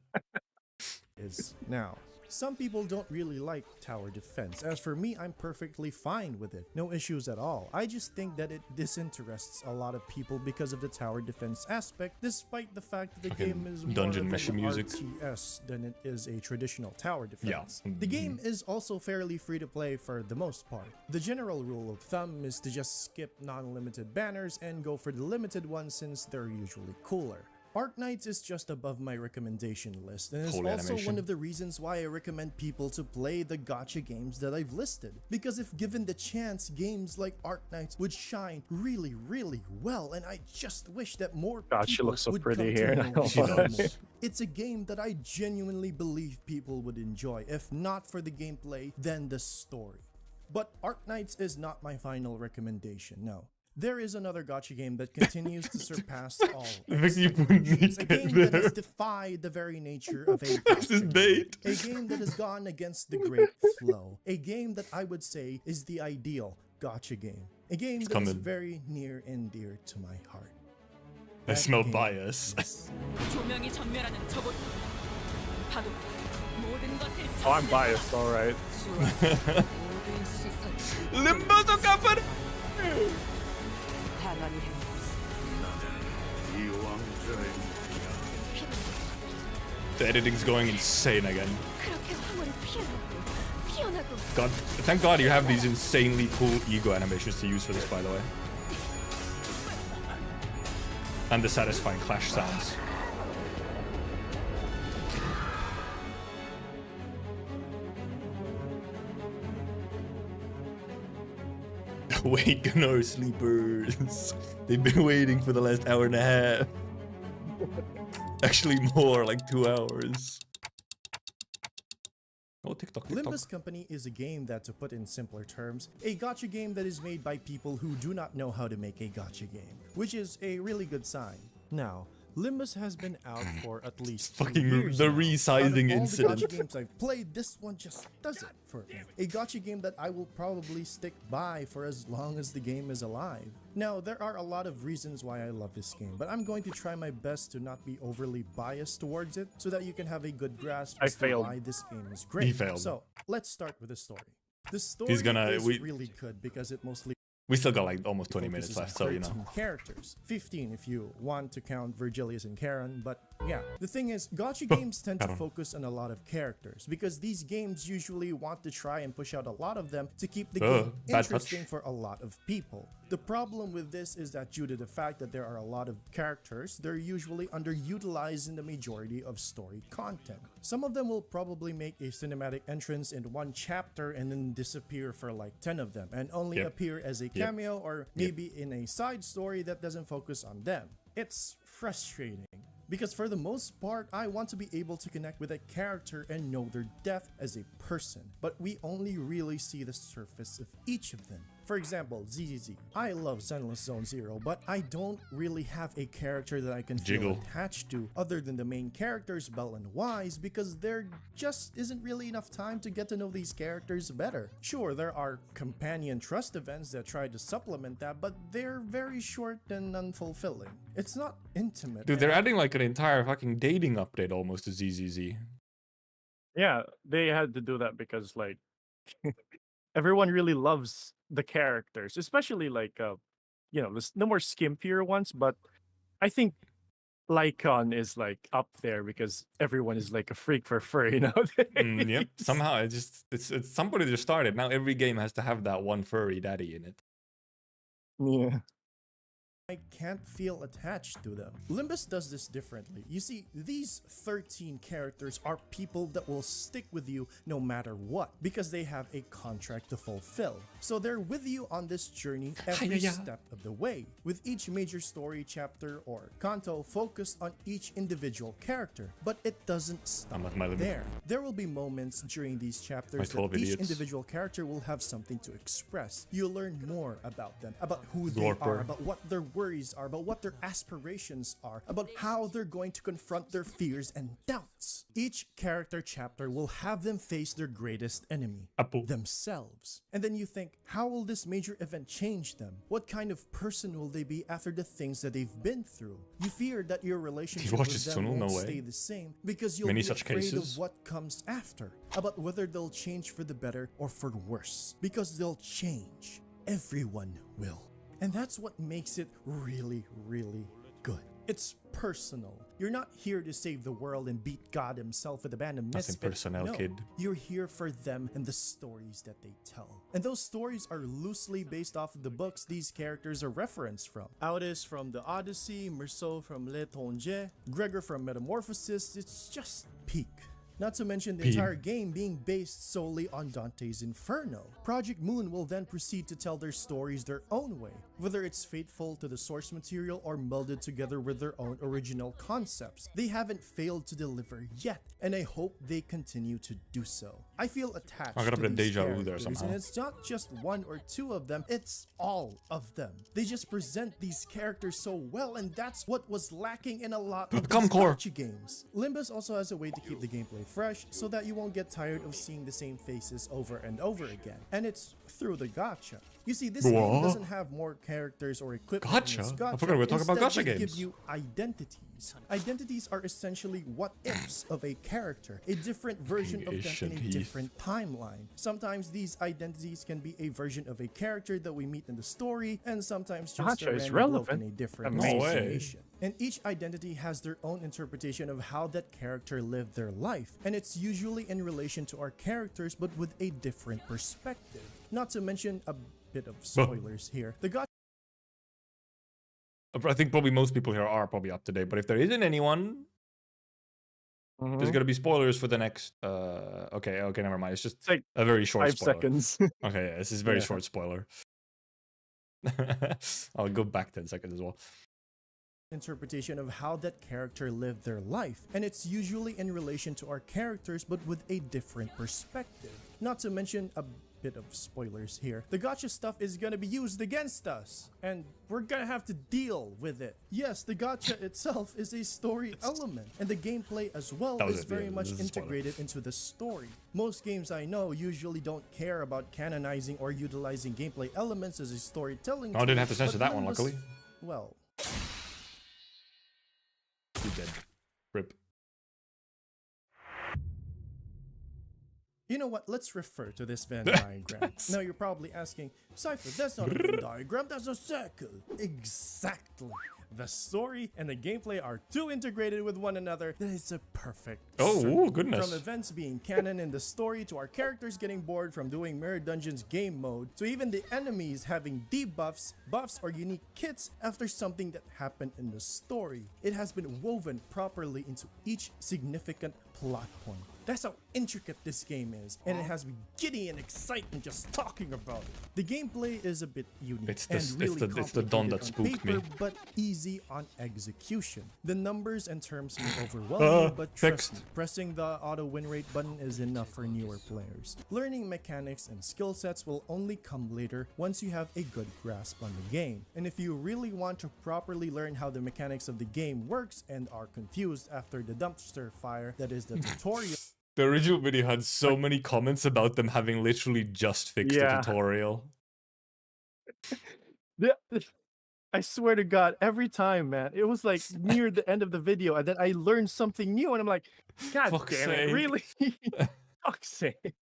is. Now, some people don't really like tower defense. As for me, I'm perfectly fine with it. No issues at all. I just think that it disinterests a lot of people because of the tower defense aspect, despite the fact that the game is more dungeon of mesh an music. RTS than it is a traditional tower defense. Yeah. The game is also fairly free to play for the most part. The general rule of thumb is to just skip non-limited banners and go for the limited ones since they're usually cooler. Arknights is just above my recommendation list, and is Cool also animation. one of the reasons why I recommend people to play the gacha games that I've listed. Because if given the chance, games like Arknights would shine really, really well, and I just wish that more God, she people looks so would pretty come here. to know She about it does. more. It's a game that I genuinely believe people would enjoy, if not for the gameplay, then the story. But Arknights is not my final recommendation, no. There is another gacha game that continues to surpass all expectations. A game that has defied the very nature of a This is gacha bait. game. A game that has gone against the great flow. A game that I would say is the ideal gacha game. A game that is coming. very near and dear to my heart. I That smell game is. is 조명이 전멸하는 저곳 파도 모든 것을 Oh, I'm biased, alright. 모든 시선 Limbus of Kappa! 방언이 The editing's going insane again. 그렇게 황홀히 피어나고 God, thank God you have these insanely cool ego animations to use for this, by the way. And the satisfying clash sounds. Wake no sleepers. They've been waiting for the last hour and a half. Actually more, like 2 hours. Oh, TikTok. Limbus Company is a game that, to put in simpler terms, a gacha game that is made by people who do not know how to make a gacha game, which is a really good sign. Now, Limbus has been out for at least 2 Fucking years the now. resizing Out of incident. all the gacha games I've played, this one just does it for me. A gacha game that I will probably stick by for as long as the game is alive. Now, there are a lot of reasons why I love this game, but I'm going to try my best to not be overly biased towards it so that you can have a good grasp I as to failed. why this game is great. He failed. So, let's start with the story. The story gonna- is we- really good because it mostly We still got like almost 20 minutes focuses on left, so you know. 13 characters. 15 if you want to count Virgilius and Karen, but yeah. The thing is, gacha games tend to Karen. focus on a lot of characters because these games usually want to try and push out a lot of them to keep the game bad interesting touch. for a lot of people. The problem with this is that due to the fact that there are a lot of characters, they're usually underutilized in the majority of story content. Some of them will probably make a cinematic entrance in one chapter and then disappear for like 10 of them and only Yep. appear as a cameo or maybe in a side story that doesn't focus on them. It's frustrating. Because for the most part, I want to be able to connect with a character and know their depth as a person, but we only really see the surface of each of them. For example, ZZZ. I love Zenless Zone Zero, but I don't really have a character that I can feel Jiggle. attached to other than the main characters, Bell and Wise, because there just isn't really enough time to get to know these characters better. Sure, there are companion trust events that try to supplement that, but they're very short and unfulfilling. It's not intimate. Dude, and they're adding like an entire fucking dating update almost to ZZZ. Yeah, they had to do that because like everyone really loves the characters, especially like the more skimpier ones, but I think Lycon is like up there because everyone is like a freak for furry nowadays. Yep. Somehow it's somebody just started. Now every game has to have that one furry daddy in it. Yeah. can't feel attached to them. Limbus does this differently. You see, these 13 characters are people that will stick with you no matter what, because they have a contract to fulfill. So they're with you on this journey every step of the way, with each major story chapter or kanto focused on each individual character. But it doesn't stop there. There will be moments during these chapters that each individual character will have something to express. You'll learn more about them, about who they are, about what their worries are, about what their aspirations are, about how they're going to confront their fears and doubts. Each character chapter will have them face their greatest enemy, themselves. And then you think, how will this major event change them? What kind of person will they be after the things that they've been through? You fear that your relationship with them won't stay the same because you'll be afraid of what comes after, about whether they'll change for the better or for the worse. Because they'll change. Everyone will. And that's what makes it really, really good. It's personal. You're not here to save the world and beat God himself with a band of misfits. No, you're here for them and the stories that they tell. And those stories are loosely based off of the books these characters are referenced from. Audis from the Odyssey, Merceau from L'Étranger, Gregor from Metamorphosis. It's just peak. Not to mention the entire game being based solely on Dante's Inferno. Project Moon will then proceed to tell their stories their own way, whether it's faithful to the source material or melded together with their own original concepts. They haven't failed to deliver yet, and I hope they continue to do so. I feel attached to these characters, and it's not just one or two of them, it's all of them. They just present these characters so well, and that's what was lacking in a lot of these Gacha games. Limbus also has a way to keep the gameplay fresh so that you won't get tired of seeing the same faces over and over again. And it's through the gacha. You see, this game doesn't have more characters or equipment. Gacha? I forgot we were talking about gacha games. Give you identities. Identities are essentially what-ifs of a character, a different version of them in a different timeline. Sometimes these identities can be a version of a character that we meet in the story, and sometimes just a random bloke in a different situation. And each identity has their own interpretation of how that character lived their life, and it's usually in relation to our characters but with a different perspective. Not to mention a bit of spoilers here. The Gacha, I think probably most people here are probably up to date, but if there isn't anyone, there's gonna be spoilers for the next. Okay, never mind. It's just like a very short 5 spoiler. seconds. Okay, yeah, this is a very short spoiler. I'll go back 10 seconds as well. Interpretation of how that character lived their life, and it's usually in relation to our characters but with a different perspective. Not to mention a bit of spoilers here. The gacha stuff is gonna be used against us, and we're gonna have to deal with it. Yes, the gacha itself is a story element, and the gameplay as well is very much integrated into the story. Most games I know usually don't care about canonizing or utilizing gameplay elements as a storytelling tool. I didn't have to censor that one, luckily. Well, you dead. Rip. You know what? Let's refer to this Venn diagram. Now you're probably asking, Cypher, that's not a Venn diagram, that's a circle. Exactly. The story and the gameplay are too integrated with one another that it's a perfect circle. Goodness. From events being canon in the story to our characters getting bored from doing Mirror Dungeons game mode to even the enemies having debuffs, buffs, or unique kits after something that happened in the story. It has been woven properly into each significant plot point. That's how intricate this game is, and it has me giddy and excited just talking about it. The gameplay is a bit unique it's the Dawn that spooked me, but easy on execution. The numbers and terms may overwhelm you, but trust me, pressing the auto win rate button is enough for newer players. Learning mechanics and skill sets will only come later once you have a good grasp on the game. And if you really want to properly learn how the mechanics of the game works and are confused after the dumpster fire that is the tutorial. The original video had so many comments about them having literally just fixed the tutorial. I swear to God, every time, man, it was like near the end of the video, and then I learned something new, and I'm like, God damn it, really? Fuck's sake.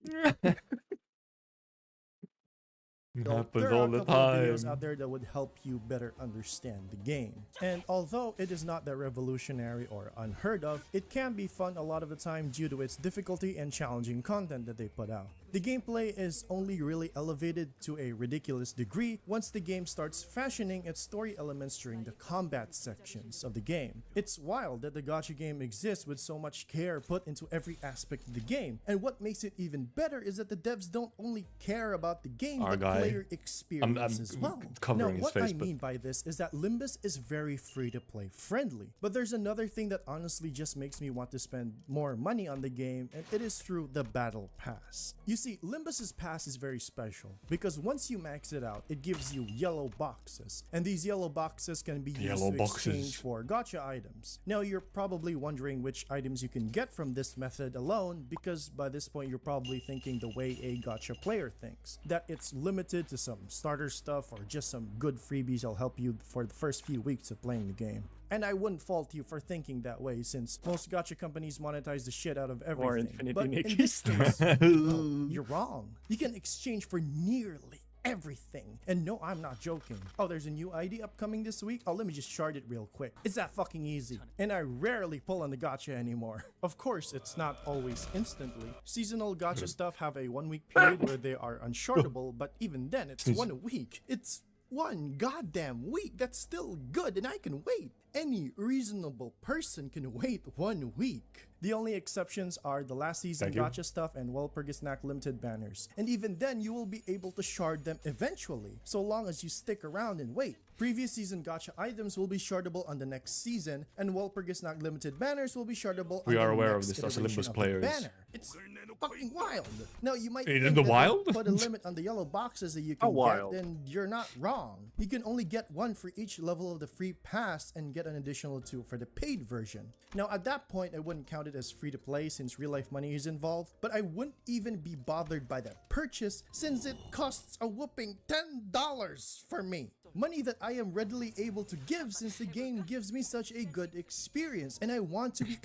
It Though happens there are all a the couple of videos time. out there that would help you better understand the game. And although it is not that revolutionary or unheard of, it can be fun a lot of the time due to its difficulty and challenging content that they put out. The gameplay is only really elevated to a ridiculous degree once the game starts fashioning its story elements during the combat sections of the game. It's wild that the Gacha game exists with so much care put into every aspect of the game, and what makes it even better is that the devs don't only care about the game Our but guy. player experience I'm as well. covering Now, his what face, I but- mean by this is that Limbus is very free-to-play friendly, but there's another thing that honestly just makes me want to spend more money on the game, and it is through the Battle Pass. You see, Limbus's pass is very special because once you max it out, it gives you yellow boxes, and these yellow boxes can be used Yellow to boxes. exchange for gacha items. Now, you're probably wondering which items you can get from this method alone, because by this point you're probably thinking the way a gacha player thinks, that it's limited to some starter stuff or just some good freebies that'll help you for the first few weeks of playing the game. And I wouldn't fault you for thinking that way, since most gacha companies monetize the shit out of everything. Or Infinity But in Nikki this stuff. case, no, you're wrong. You can exchange for nearly everything. And no, I'm not joking. Oh, there's a new ID upcoming this week? Oh, let me just shard it real quick. It's that fucking easy. And I rarely pull on the gacha anymore. Of course, it's not always instantly. Seasonal gacha stuff have a 1 week period where they are unshardable, but even then, it's 1 week. It's 1 goddamn week. That's still good, and I can wait. Any reasonable person can wait 1 week. The only exceptions are the last season Thank you. gacha stuff and Walpurgisnacht limited banners. And even then, you will be able to shard them eventually, so long as you stick around and wait. Previous season gacha items will be shardable on the next season, and Walpurgisnacht limited banners will be shardable We on are the aware of next this as iteration Limbus of the players. banner. It's fucking wild. Now, you might In think the that they wild? put a limit on the yellow boxes that you How can wild? get, and you're not wrong. You can only get 1 for each level of the free pass and get an additional 2 for the paid version. Now, at that point, I wouldn't count it as free to play since real life money is involved, but I wouldn't even be bothered by that purchase since it costs a whooping $10 for me. Money that I am readily able to give since the game gives me such a good experience, and I want to be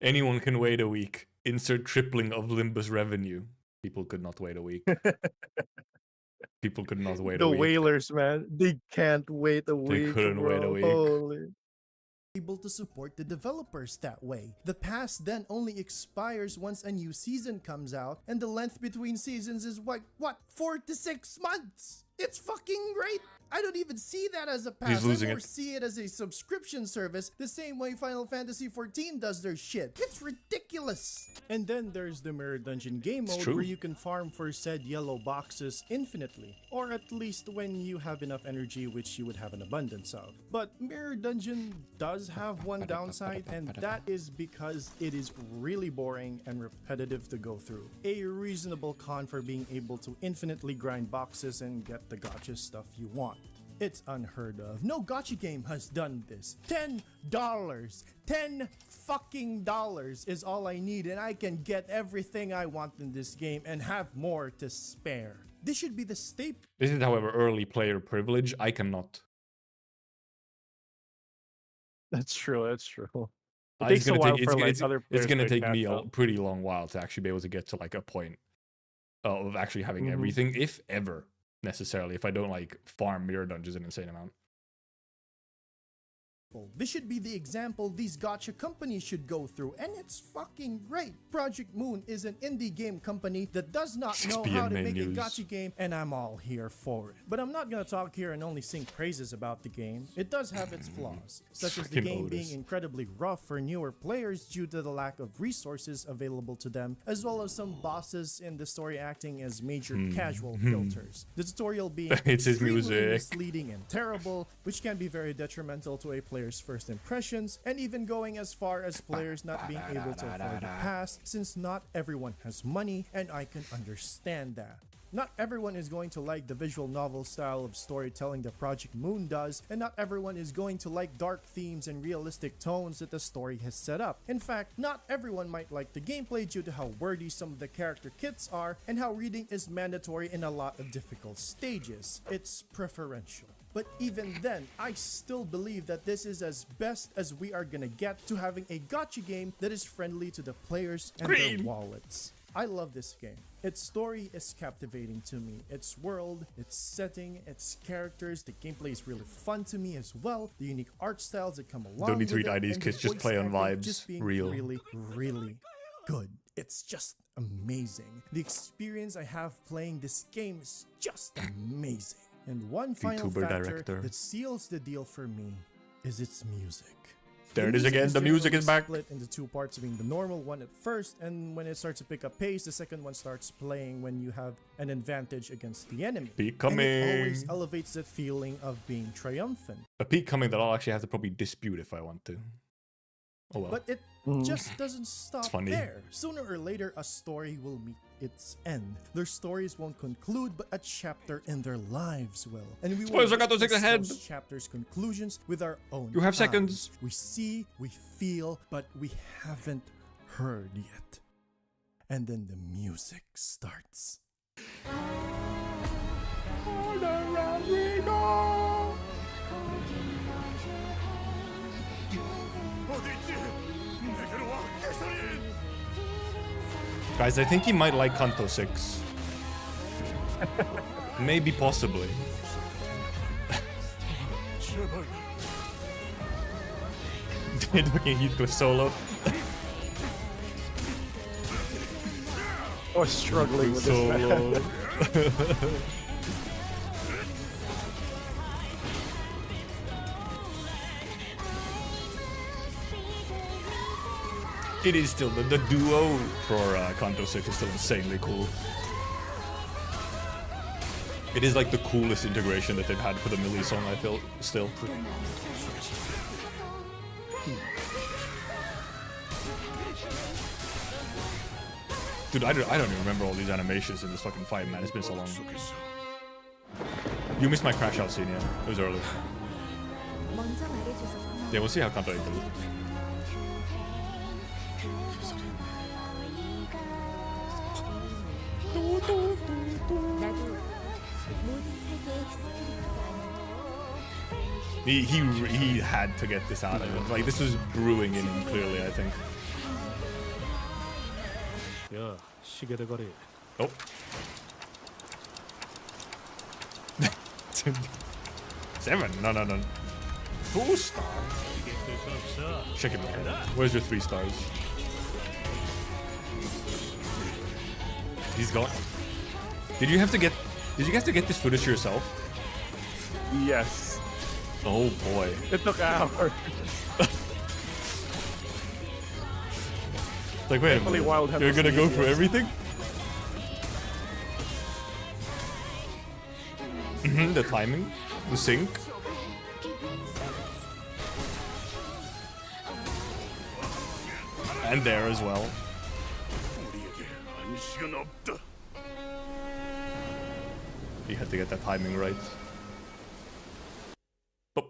Anyone can wait a week. Insert tripling of Limbus revenue. People could not wait a week. People could not wait The a week. whalers, man, they can't wait a week. couldn't wait a bro. week. Holy. able to support the developers that way. The pass then only expires once a new season comes out, and the length between seasons is what 4 to 6 months. It's fucking great. I don't even see that as a pass. I losing more it. see it as a subscription service, the same way Final Fantasy XIV does their shit. It's ridiculous. And then there's the Mirror Dungeon game mode true. where you can farm for said yellow boxes infinitely, or at least when you have enough energy, which you would have an abundance of. But Mirror Dungeon does have one downside, and that is because it is really boring and repetitive to go through. A reasonable con for being able to infinitely grind boxes and get the gacha stuff you want. It's unheard of. No gacha game has done this. $10. $10 fucking dollars is all I need, and I can get everything I want in this game and have more to spare. This should be the staple. This is, however, early player privilege. I cannot. That's true. That's true. It It's takes a gonna while take- for like it's other it's players gonna to take me catch a up. pretty long while to actually be able to get to like a point of actually having Mhm. everything, if ever necessarily. If I don't like farm mirror dungeons an insane amount. This should be the example these gacha companies should go through, and it's fucking great. Project Moon is an indie game company that does not know 6 how to PM make a menus. gacha game, and I'm all here for it. But I'm not gonna talk here and only sing praises about the game. It does have its flaws, such as the Freaking game Otis. being incredibly rough for newer players due to the lack of resources available to them, as well as some bosses in the story acting as major casual filters. The tutorial being It's his extremely music. misleading and terrible, which can be very detrimental to a player's first impressions, and even going as far as players not being able to afford the pass, since not everyone has money, and I can understand that. Not everyone is going to like the visual novel style of storytelling that Project Moon does, and not everyone is going to like dark themes and realistic tones that the story has set up. In fact, not everyone might like the gameplay due to how wordy some of the character kits are, and how reading is mandatory in a lot of difficult stages. It's preferential. But even then, I still believe that this is as best as we are gonna get to having a gacha game that is friendly to the players and their wallets. I love this game. Its story is captivating to me. Its world, its setting, its characters, the gameplay is really fun to me as well. The unique art styles that come along Don't need to with read it, IDs, and kids, the just voice play on acting vibes. just being Real. really, really good. It's just amazing. The experience I have playing this game is just amazing. And one final YouTuber factor director. that seals the deal for me is its music. There it is again. The music is back. Split into two parts, being the normal one at first, and when it starts to pick up pace, the second one starts playing when you have an advantage against the enemy. Peak And it coming. always elevates that feeling of being triumphant. A peak coming that I'll actually have to probably dispute if I want to. Oh well. But it just doesn't stop funny. there. Sooner or later, a story will meet its end. Their stories won't conclude, but a chapter in their lives will. And we will Spoilers, I got those witness ahead. those chapters' conclusions with our own You have eyes. seconds. We see, we feel, but we haven't heard yet. And then the music starts. Guys, I think he might like Kanto 6. Maybe, possibly. Fucking Heathcliff solo. I was struggling with this man. Solo. It is still the duo for Kanto 6 is still insanely cool. It is like the coolest integration that they've had for the Millie song, I feel, still. Dude, I don't even remember all these animations in this fucking fight, man. It's been so long. You missed my crash out scene, yeah. It was early. Yeah, we'll see how Kanto 8 goes. He had to get this out of him. Like, this was brewing in him, clearly, I think. Oh. 7? No. 4 stars. Check it out. Where's your 3 stars? He's gone. Did you guys have to get this footage yourself? Yes. Oh boy. It took hours. Like, wait a Definitely minute. Wild You're gonna go Hemisphere, through yes. everything? The timing, the sync. And there as well. You had to get that timing right. Boop.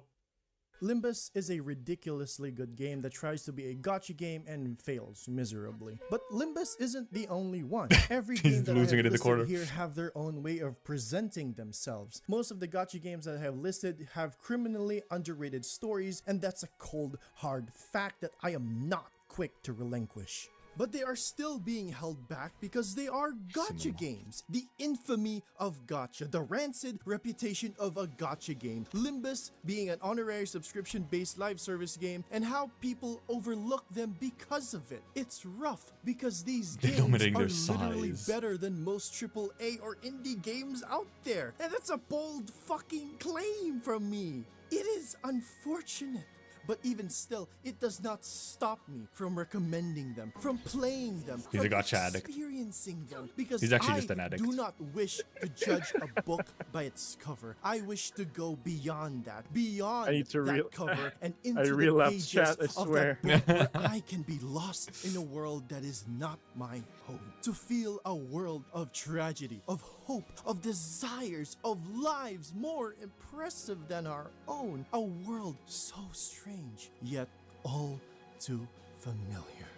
Limbus is a ridiculously good game that tries to be a gacha game and fails miserably. But Limbus isn't the only one. Every He's game that I losing have it in the listed corner. here have their own way of presenting themselves. Most of the gacha games that I have listed have criminally underrated stories, and that's a cold, hard fact that I am not quick to relinquish. But they are still being held back because they are gacha games. The infamy of gacha, the rancid reputation of a gacha game, Limbus being an honorary subscription-based live service game, and how people overlook them because of it. It's rough because these They're games dominating are their literally size. better than most AAA or indie games out there. And that's a bold fucking claim from me. It is unfortunate. But even still, it does not stop me from recommending them, from playing them, He's a from gacha addict. experiencing them. Because He's actually I just an addict. do not wish to judge a book by its cover. I wish to go beyond that, beyond I need to that cover, and I into the relapse, pages chat, I of swear. that book where I can be lost in a world that is not my home. To feel a world of tragedy, of hope, of desires, of lives more impressive than our own. A world so strange, yet all too familiar.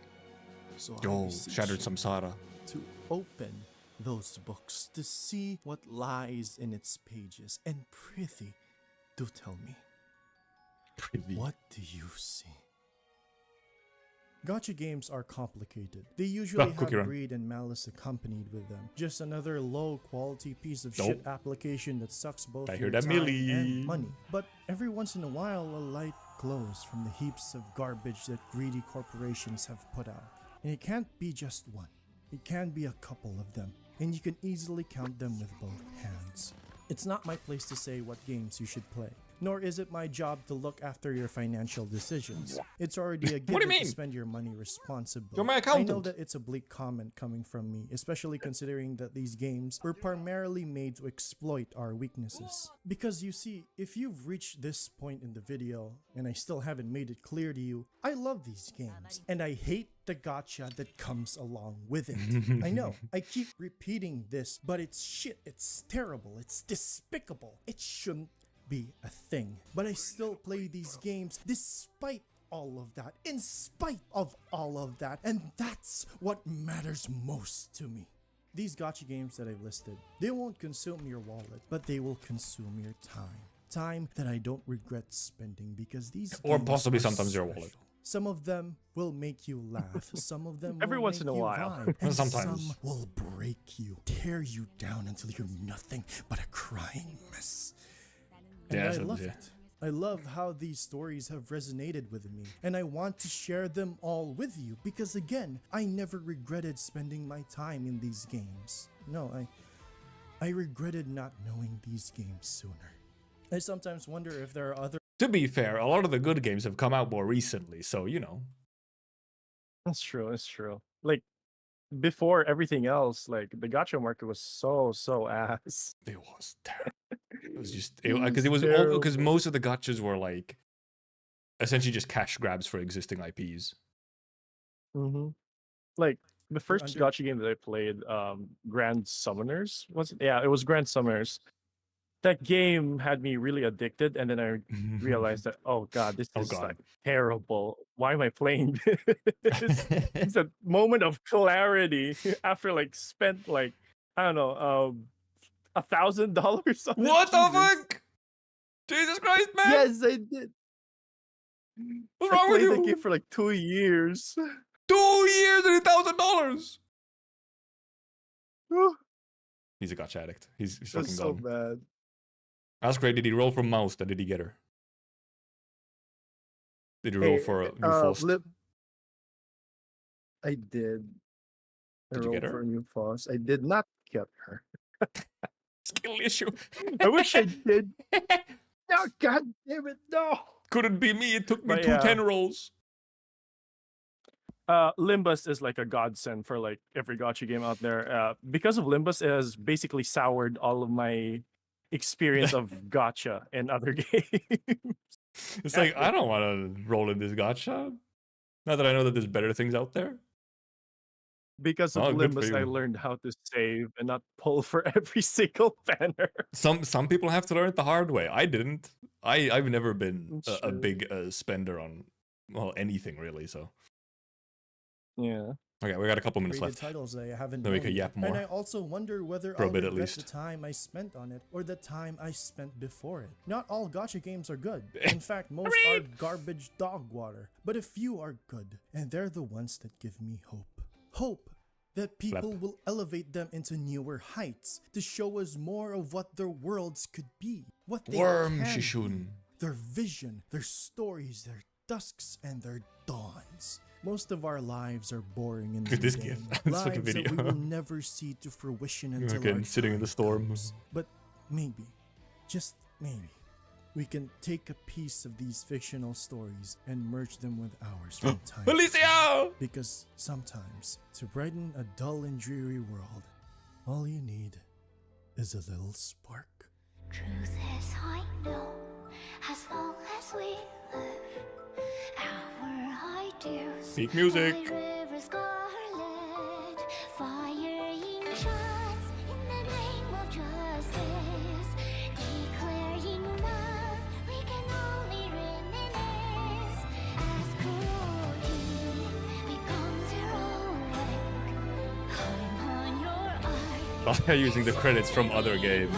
So I Yo, beseech shattered you samsara. to open those books to see what lies in its pages. And prithee, do tell me, Privy. what do you see? Gacha games are complicated. They usually Cookie have Run. greed and malice accompanied with them. Just another low-quality piece of Nope. shit application that sucks both I your hear that, time Millie. and money. But every once in a while, a light glows from the heaps of garbage that greedy corporations have put out. And it can't be just one. It can be a couple of them, and you can easily count them with both hands. It's not my place to say what games you should play, nor is it my job to look after your financial decisions. It's already a do you given mean? to spend your money responsibly. You're my I know accountant. that it's a bleak comment coming from me, especially considering that these games were primarily made to exploit our weaknesses. Because you see, if you've reached this point in the video, and I still haven't made it clear to you, I love these games, and I hate the gacha that comes along with it. I know, I keep repeating this, but it's shit, it's terrible, it's despicable. It shouldn't be a thing. But I still play these games despite all of that, in spite of all of that, and that's what matters most to me. These gacha games that I've listed, they won't consume your wallet, but they will consume your time. Time that I don't regret spending because these Or games possibly are sometimes your special. wallet. Some of them will make you laugh. Some of them Every will once make in a you while. vibe, and Sometimes. some will break you, tear you down until you're nothing but a crying mess. And Yeah, I sometimes, love yeah. it. I love how these stories have resonated with me, and I want to share them all with you because again, I never regretted spending my time in these games. No, I regretted not knowing these games sooner. I sometimes wonder if there are other To be fair, a lot of the good games have come out more recently, so you know. That's true. That's true. Like before everything else, like the gacha market was so ass. It was terrible. It was just because it was because terrible. most of the gachas were like essentially just cash grabs for existing IPs. Mm-hmm. Like the first under- gacha game that I played, Grand Summoners was it? Yeah, it was Grand Summoners. That game had me really addicted, and then I realized that oh god, this Oh, is God. like terrible. Why am I playing this? It's a moment of clarity after like spent like I don't know $1,000 on it. What the Jesus. fuck? Jesus Christ, man! Yes, I did. What's I wrong with played that you? game for like 2 years. 2 years and $1,000. He's a gacha addict. He's That's fucking so gone. bad. Ask Ray, did he roll for mouse? Then did he get her? Did he roll Hey, for a new Faust? I did. Did you get her? For a new Faust. I did not get her. Skill issue. I wish I did. No, god damn it, no. Couldn't be me. It took me But two yeah. 10 rolls. Limbus is like a godsend for like every gacha game out there. Because of Limbus, it has basically soured all of my experience of gacha and other games. It's like, I don't want to roll in this gacha. Not that I know that there's better things out there. Because of Oh, good for Limbus, I you. learned how to save and not pull for every single banner. Some people have to learn it the hard way. I didn't. I've never been That's a true. big spender on, well, anything really, so. Yeah. Okay, we got a couple minutes rated left. titles that I haven't Then we known can yet. yap more. And I also wonder whether For a I'll bit at regret the least. time I spent on it or the time I spent before it. Not all gacha games are good. In fact, most are garbage dog water. But a few are good, and they're the ones that give me hope. Hope that people will elevate them into newer heights to show us more of what their worlds could be. What they Worm can Shishun. be. Their vision, their stories, their dusks, and their dawns. Most of our lives are boring and Look at this mundane. gif. This fucking Lives that we video. will never see to fruition until Again, our sitting in the time storm. comes. But maybe, just maybe, we can take a piece of these fictional stories and merge them with ours from time to time. Alicia! Because sometimes, to brighten a dull and dreary world, all you need is a little spark. Truth is, I know, as long as we live, our ideals Speak music. by rivers scarlet, firing shots in the name of justice, declaring love we can only reminisce as cruelty becomes heroic. I'm on your eye. They're using the credits from other games.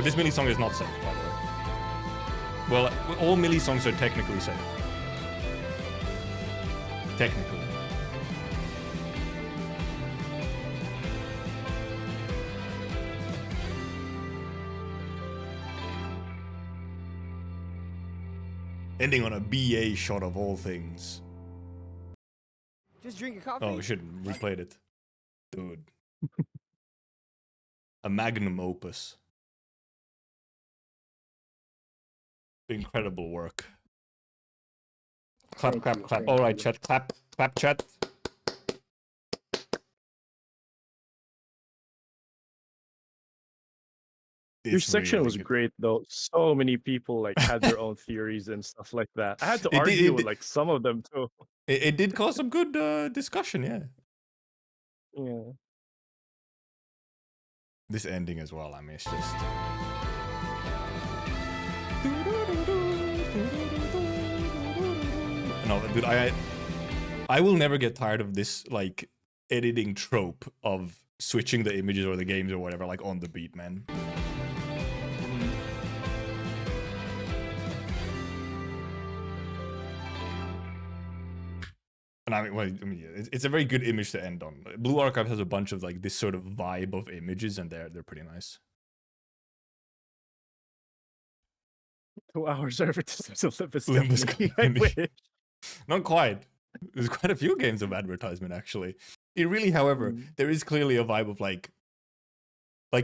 This Millie song is not safe, by the way. Well, all Millie songs are technically safe. Technically. Ending on a BA shot of all things. Just drink your coffee. Oh, we shouldn't. We played it. Dude. A magnum opus. Incredible work. Clap, clap, clap. All right, chat. Clap, clap, chat. Your section really was good. great though. So many people like had their own theories and stuff like that. I had to It did- argue it with did- like some of them too. It did cause some good discussion, yeah. Yeah. This ending as well, I mean, it's just... No, dude, I will never get tired of this, like, editing trope of switching the images or the games or whatever, like, on the beat, man. And I mean, well, it's a very good image to end on. Blue Archive has a bunch of, like, this sort of vibe of images, and they're pretty nice. 2 hours advertisements of Limbus Limbus Company. I Company. wish. Not quite. There's quite a few games of advertisement, actually. It really, however, there is clearly a vibe of like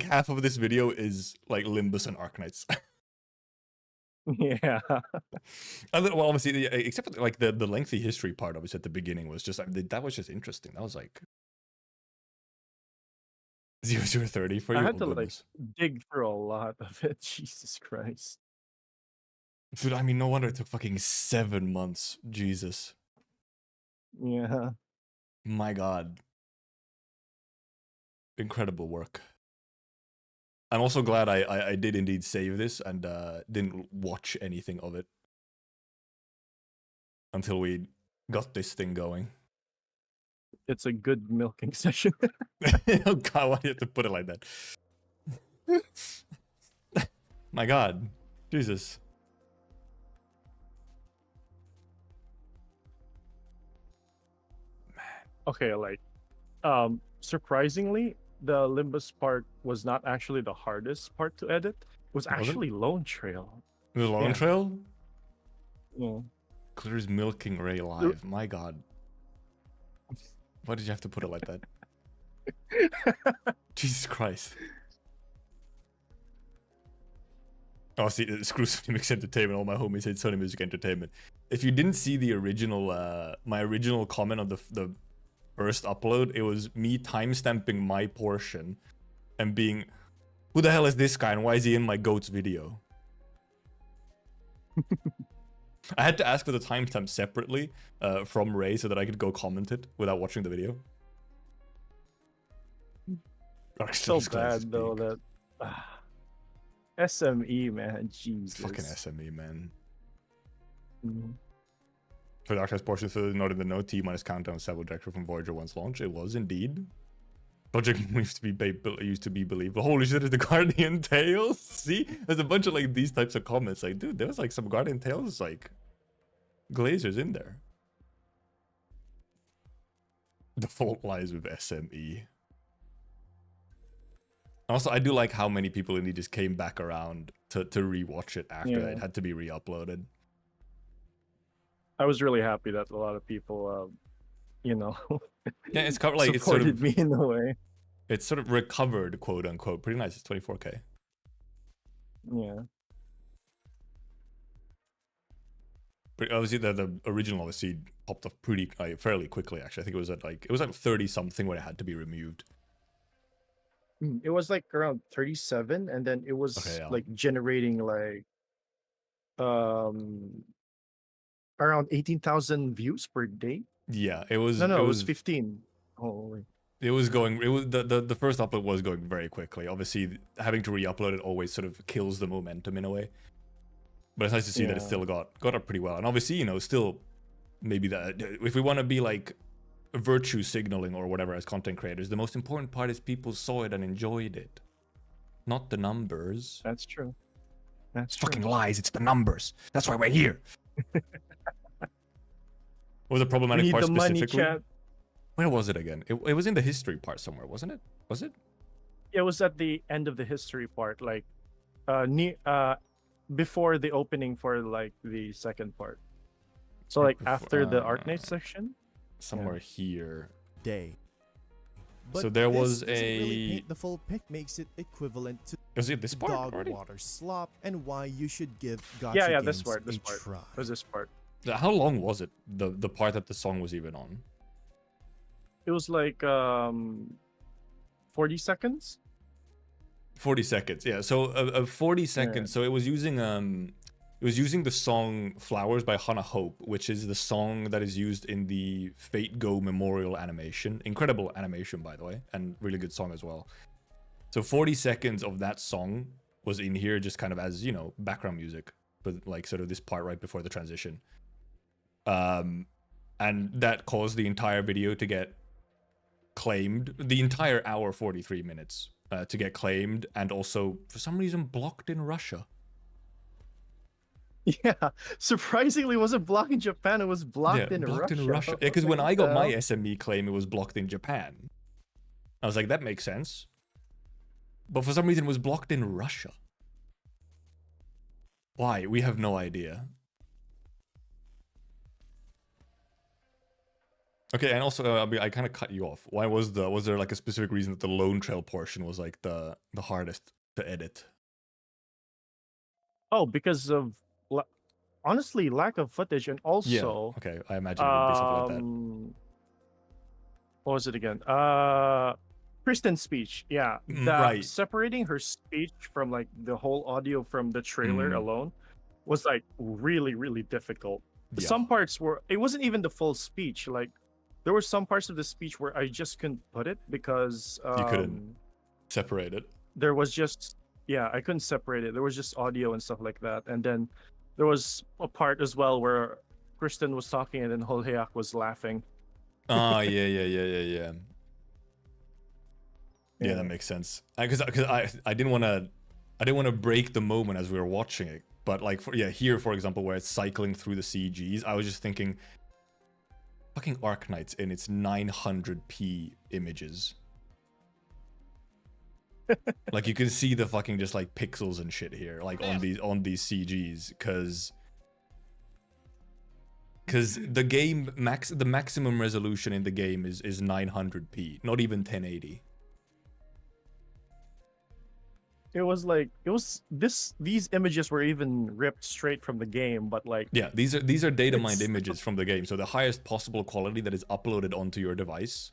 half of this video is like Limbus and Arknights. Yeah. Well, obviously, except for like the lengthy history part, obviously at the beginning was just that was just interesting. That was like 0030 for you. I had oh, to goodness. like dig through a lot of it. Jesus Christ. Dude, I mean, no wonder it took fucking 7 months. Jesus. Yeah. My God. Incredible work. I'm also glad I did indeed save this and didn't watch anything of it until we got this thing going. It's a good milking session. Oh God, why do you have to put it like that? My God. Jesus. Okay, like surprisingly, the Limbus part was not actually the hardest part to edit. It was actually Lone Trail. The Lone Trail? Yeah. Clear's milking Ray live. My God. Why did you have to put it like that? Jesus Christ. Oh, see, screw Sony Mix Entertainment. All my homies hate Sony Music Entertainment. If you didn't see the original, my original comment on the first upload, it was me timestamping my portion and being, who the hell is this guy and why is he in my goat's video? I had to ask for the timestamp separately from Ray so that I could go comment it without watching the video. So bad though that SME, man, Jesus. Fucking SME, man. Mhm. For Dark Side's portion, so not in the note, T-minus countdown subject from Voyager 1's launch. It was indeed. Project used to be believable. Holy shit, is the Guardian Tales? See? There's a bunch of like these types of comments. Like, dude, there was like some Guardian Tales like glazers in there. The fault lies with SME. Also, I do like how many people indeed just came back around to rewatch it after it had to be re-uploaded. I was really happy that a lot of people, you know, Yeah, it's covered like it's supported sort of me in a way. It's sort of recovered, quote unquote. Pretty nice. It's 24K. Yeah. But obviously, the original obviously popped off pretty fairly quickly. Actually, I think it was like 30 something when it had to be removed. It was like around 37, and then it was like generating like around 18,000 views per day. Yeah, it was. No, it was 15. Oh, it was going. It was the first upload was going very quickly. Obviously, having to re-upload it always sort of kills the momentum in a way. But it's nice to see that it still got up pretty well. And obviously, you know, still maybe that if we want to be like virtue signaling or whatever as content creators, the most important part is people saw it and enjoyed it. Not the numbers. That's true. That's Fucking true. lies. It's the numbers. That's why we're here. Was a We problematic need part the money, specifically? chat. Where was it again? It was in the history part somewhere, wasn't it? Was it? It was at the end of the history part, like before the opening for like the second part. So like Before- after the Arknight section. Somewhere here. Day. So there this was doesn't really a- paint the full pic makes it equivalent to Was it this part dog already? water slop and why you should give Gacha Yeah, games this part. This a part. try. Was this part? How long was it? The part that the song was even on? It was like 40 seconds. 40 seconds. Yeah. So 40 seconds. So it was using the song "Flowers" by Hannah Hope, which is the song that is used in the Fate Go memorial animation. Incredible animation, by the way, and really good song as well. So 40 seconds of that song was in here, just kind of as, you know, background music, but like sort of this part right before the transition. And that caused the entire video to get claimed, the entire hour 43 minutes to get claimed, and also for some reason blocked in Russia. Yeah, surprisingly, it wasn't blocked in Japan. It was blocked in blocked Russia. in Russia. Yeah, because What when the I got my hell? SME claim, it was blocked in Japan. I was like, that makes sense. But for some reason, it was blocked in Russia. Why? We have no idea. Okay, and also, I kind of cut you off. Why was there like a specific reason that the Lone Trail portion was like the hardest to edit? Oh, because of honestly lack of footage, and also Okay, I imagine it would be something like that. What was it again? Kristen's speech. Yeah, Right. separating her speech from like the whole audio from the trailer alone was like really, really difficult. Yeah. Some parts were. It wasn't even the full speech. Like there were some parts of the speech where I just couldn't put it because You couldn't separate it. there was just I couldn't separate it. There was just audio and stuff like that. And then there was a part as well where Kristen was talking and then Holheak was laughing. Oh, yeah. Yeah, that makes sense. Because I didn't want to break the moment as we were watching it. But like here for example, where it's cycling through the CGs, I was just thinking, fucking Arknights in its 900p images. Like you can see the fucking just like pixels and shit here, like on these CGs, because the maximum resolution in the game is 900p, not even 1080. These images were even ripped straight from the game, but like Yeah, these are data mined images from the game, so the highest possible quality that is uploaded onto your device.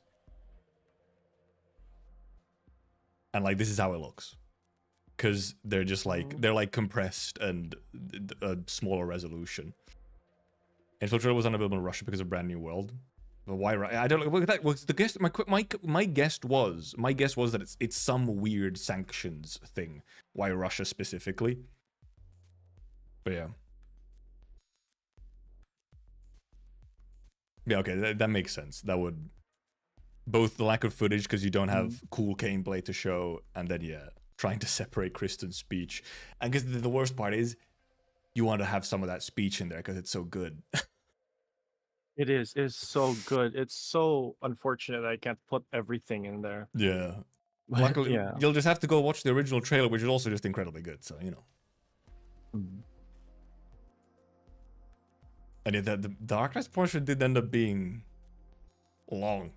And like this is how it looks, because they're just like they're like compressed and a smaller resolution. Infiltrator was unavailable in Russia because of Brand New World. But why? I don't know. That was the guess. My guess was that it's some weird sanctions thing. Why Russia specifically? But yeah. Yeah, okay, that makes sense. That would both the lack of footage because you don't have cool gameplay to show, and then trying to separate Kristen's speech. And because the worst part is, you want to have some of that speech in there because it's so good. it's so good. It's so unfortunate I can't put everything in there. Yeah. But, Luckily, yeah. you'll just have to go watch the original trailer, which is also just incredibly good. So And yeah, the Dark Knight portion did end up being long.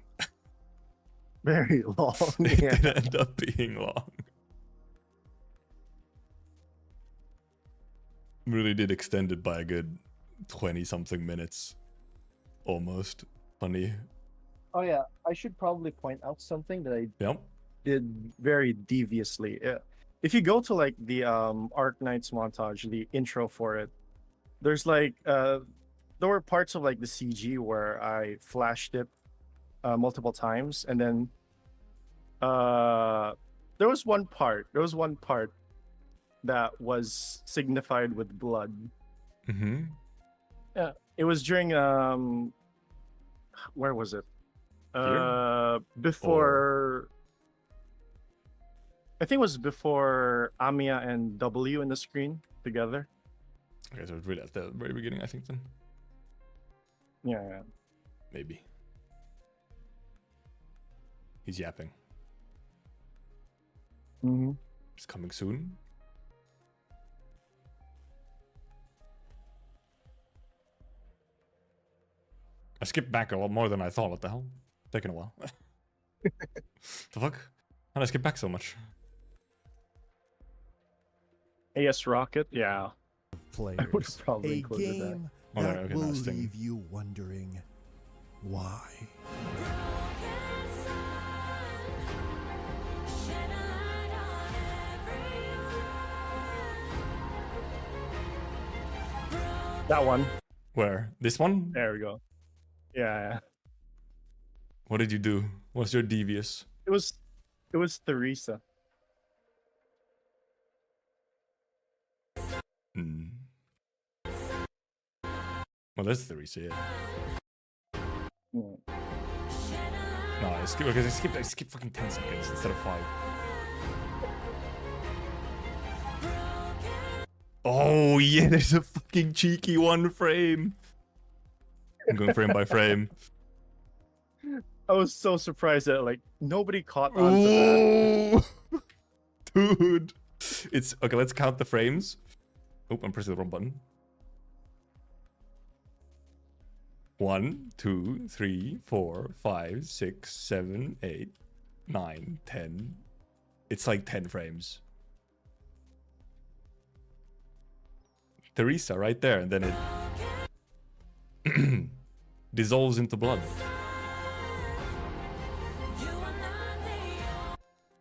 Very long. It Yeah. did end up being long. Really did extend it by a good 20-something minutes. Almost. Funny. Oh yeah, I should probably point out something that I Yep. did very deviously. If you go to like the Arknights montage, the intro for it, there's like there were parts of like the CG where I flashed it multiple times, and then there was one part that was signified with blood. Mm-hmm. Yeah, it was during where was it? Here? Before I think it was before Amiya and W in the screen together. Okay, so it's really at the very beginning, I think then. Yeah. Maybe. He's yapping. Mm-hmm. It's coming soon. I skipped back a lot more than I thought. What the hell? Taking a while. The fuck? How did I skip back so much? AS Rocket, yeah. Players. I would have probably A included that. game Oh, that okay, will nice thing. leave you wondering why. That one. Where? This one? There we go. Yeah. What did you do? What's your devious? It was Theresa. Hmm. Well, that's Theresa, yeah. Mm. No, I skipped because I skipped fucking 10 seconds instead of 5. Oh yeah, there's a fucking cheeky 1 frame. I'm going frame by frame. I was so surprised that like nobody caught on to that. Oh, dude. It's okay. Let's count the frames. Oh, I'm pressing the wrong button. 1, 2, 3, 4, 5, 6, 7, 8, 9, 10. It's like 10 frames. Theresa right there, and then it dissolves into blood.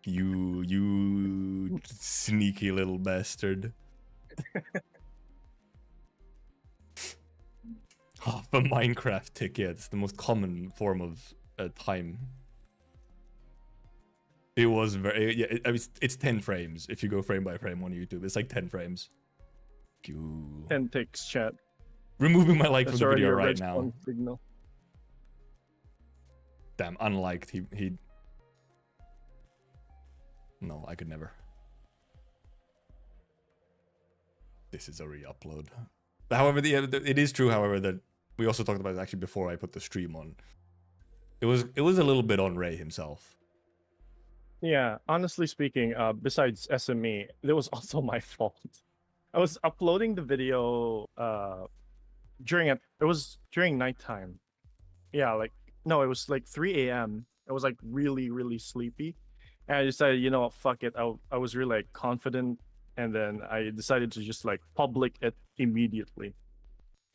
You sneaky little bastard. Half a Minecraft tick, yeah, it's the most common form of time. It was very, yeah, it's 10 frames. If you go frame by frame on YouTube, it's like 10 frames. 10 ticks, chat. Removing my like That's from the already video a right red now. phone signal. Damn, unliked. He. No, I could never. This is a re-upload. However, it is true. However, that we also talked about it actually before I put the stream on. It was a little bit on Ray himself. Yeah, honestly speaking, besides SME, it was also my fault. I was uploading the video it was during nighttime. Yeah, like no, it was like 3 a.m. I was like really, really sleepy. And I decided, you know what, fuck it. I was really like confident, and then I decided to just like public it immediately.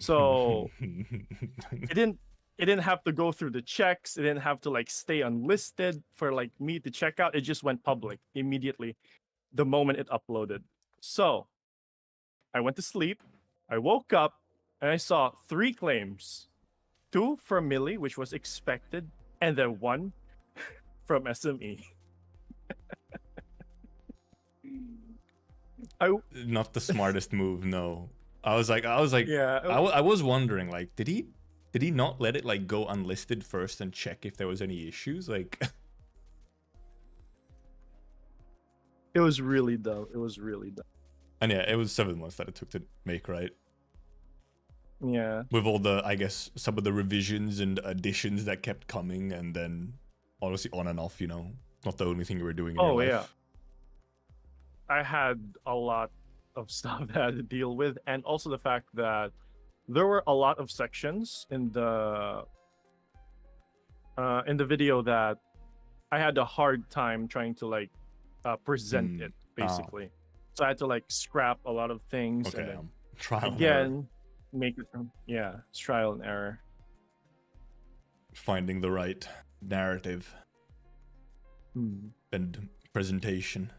So it didn't have to go through the checks. It didn't have to like stay unlisted for like me to check out. It just went public immediately the moment it uploaded. So I went to sleep. I woke up and I saw 3 claims. 2 from Millie, which was expected, and then 1 from SME. Not the smartest move, no. I was like, yeah. I was wondering, like, did he not let it like go unlisted first and check if there was any issues? Like, It was really dumb. It was really dumb. and yeah, it was 7 months that it took to make, right? Yeah. With all the, I guess, some of the revisions and additions that kept coming, and then honestly on and off, you know, not the only thing you were doing in your life. Yeah. I had a lot of stuff that I had to deal with, and also the fact that there were a lot of sections in the video that I had a hard time trying to like present it basically. So I had to like scrap a lot of things Okay, and then trial and error. again make it from it's trial and error. Finding the right narrative and presentation.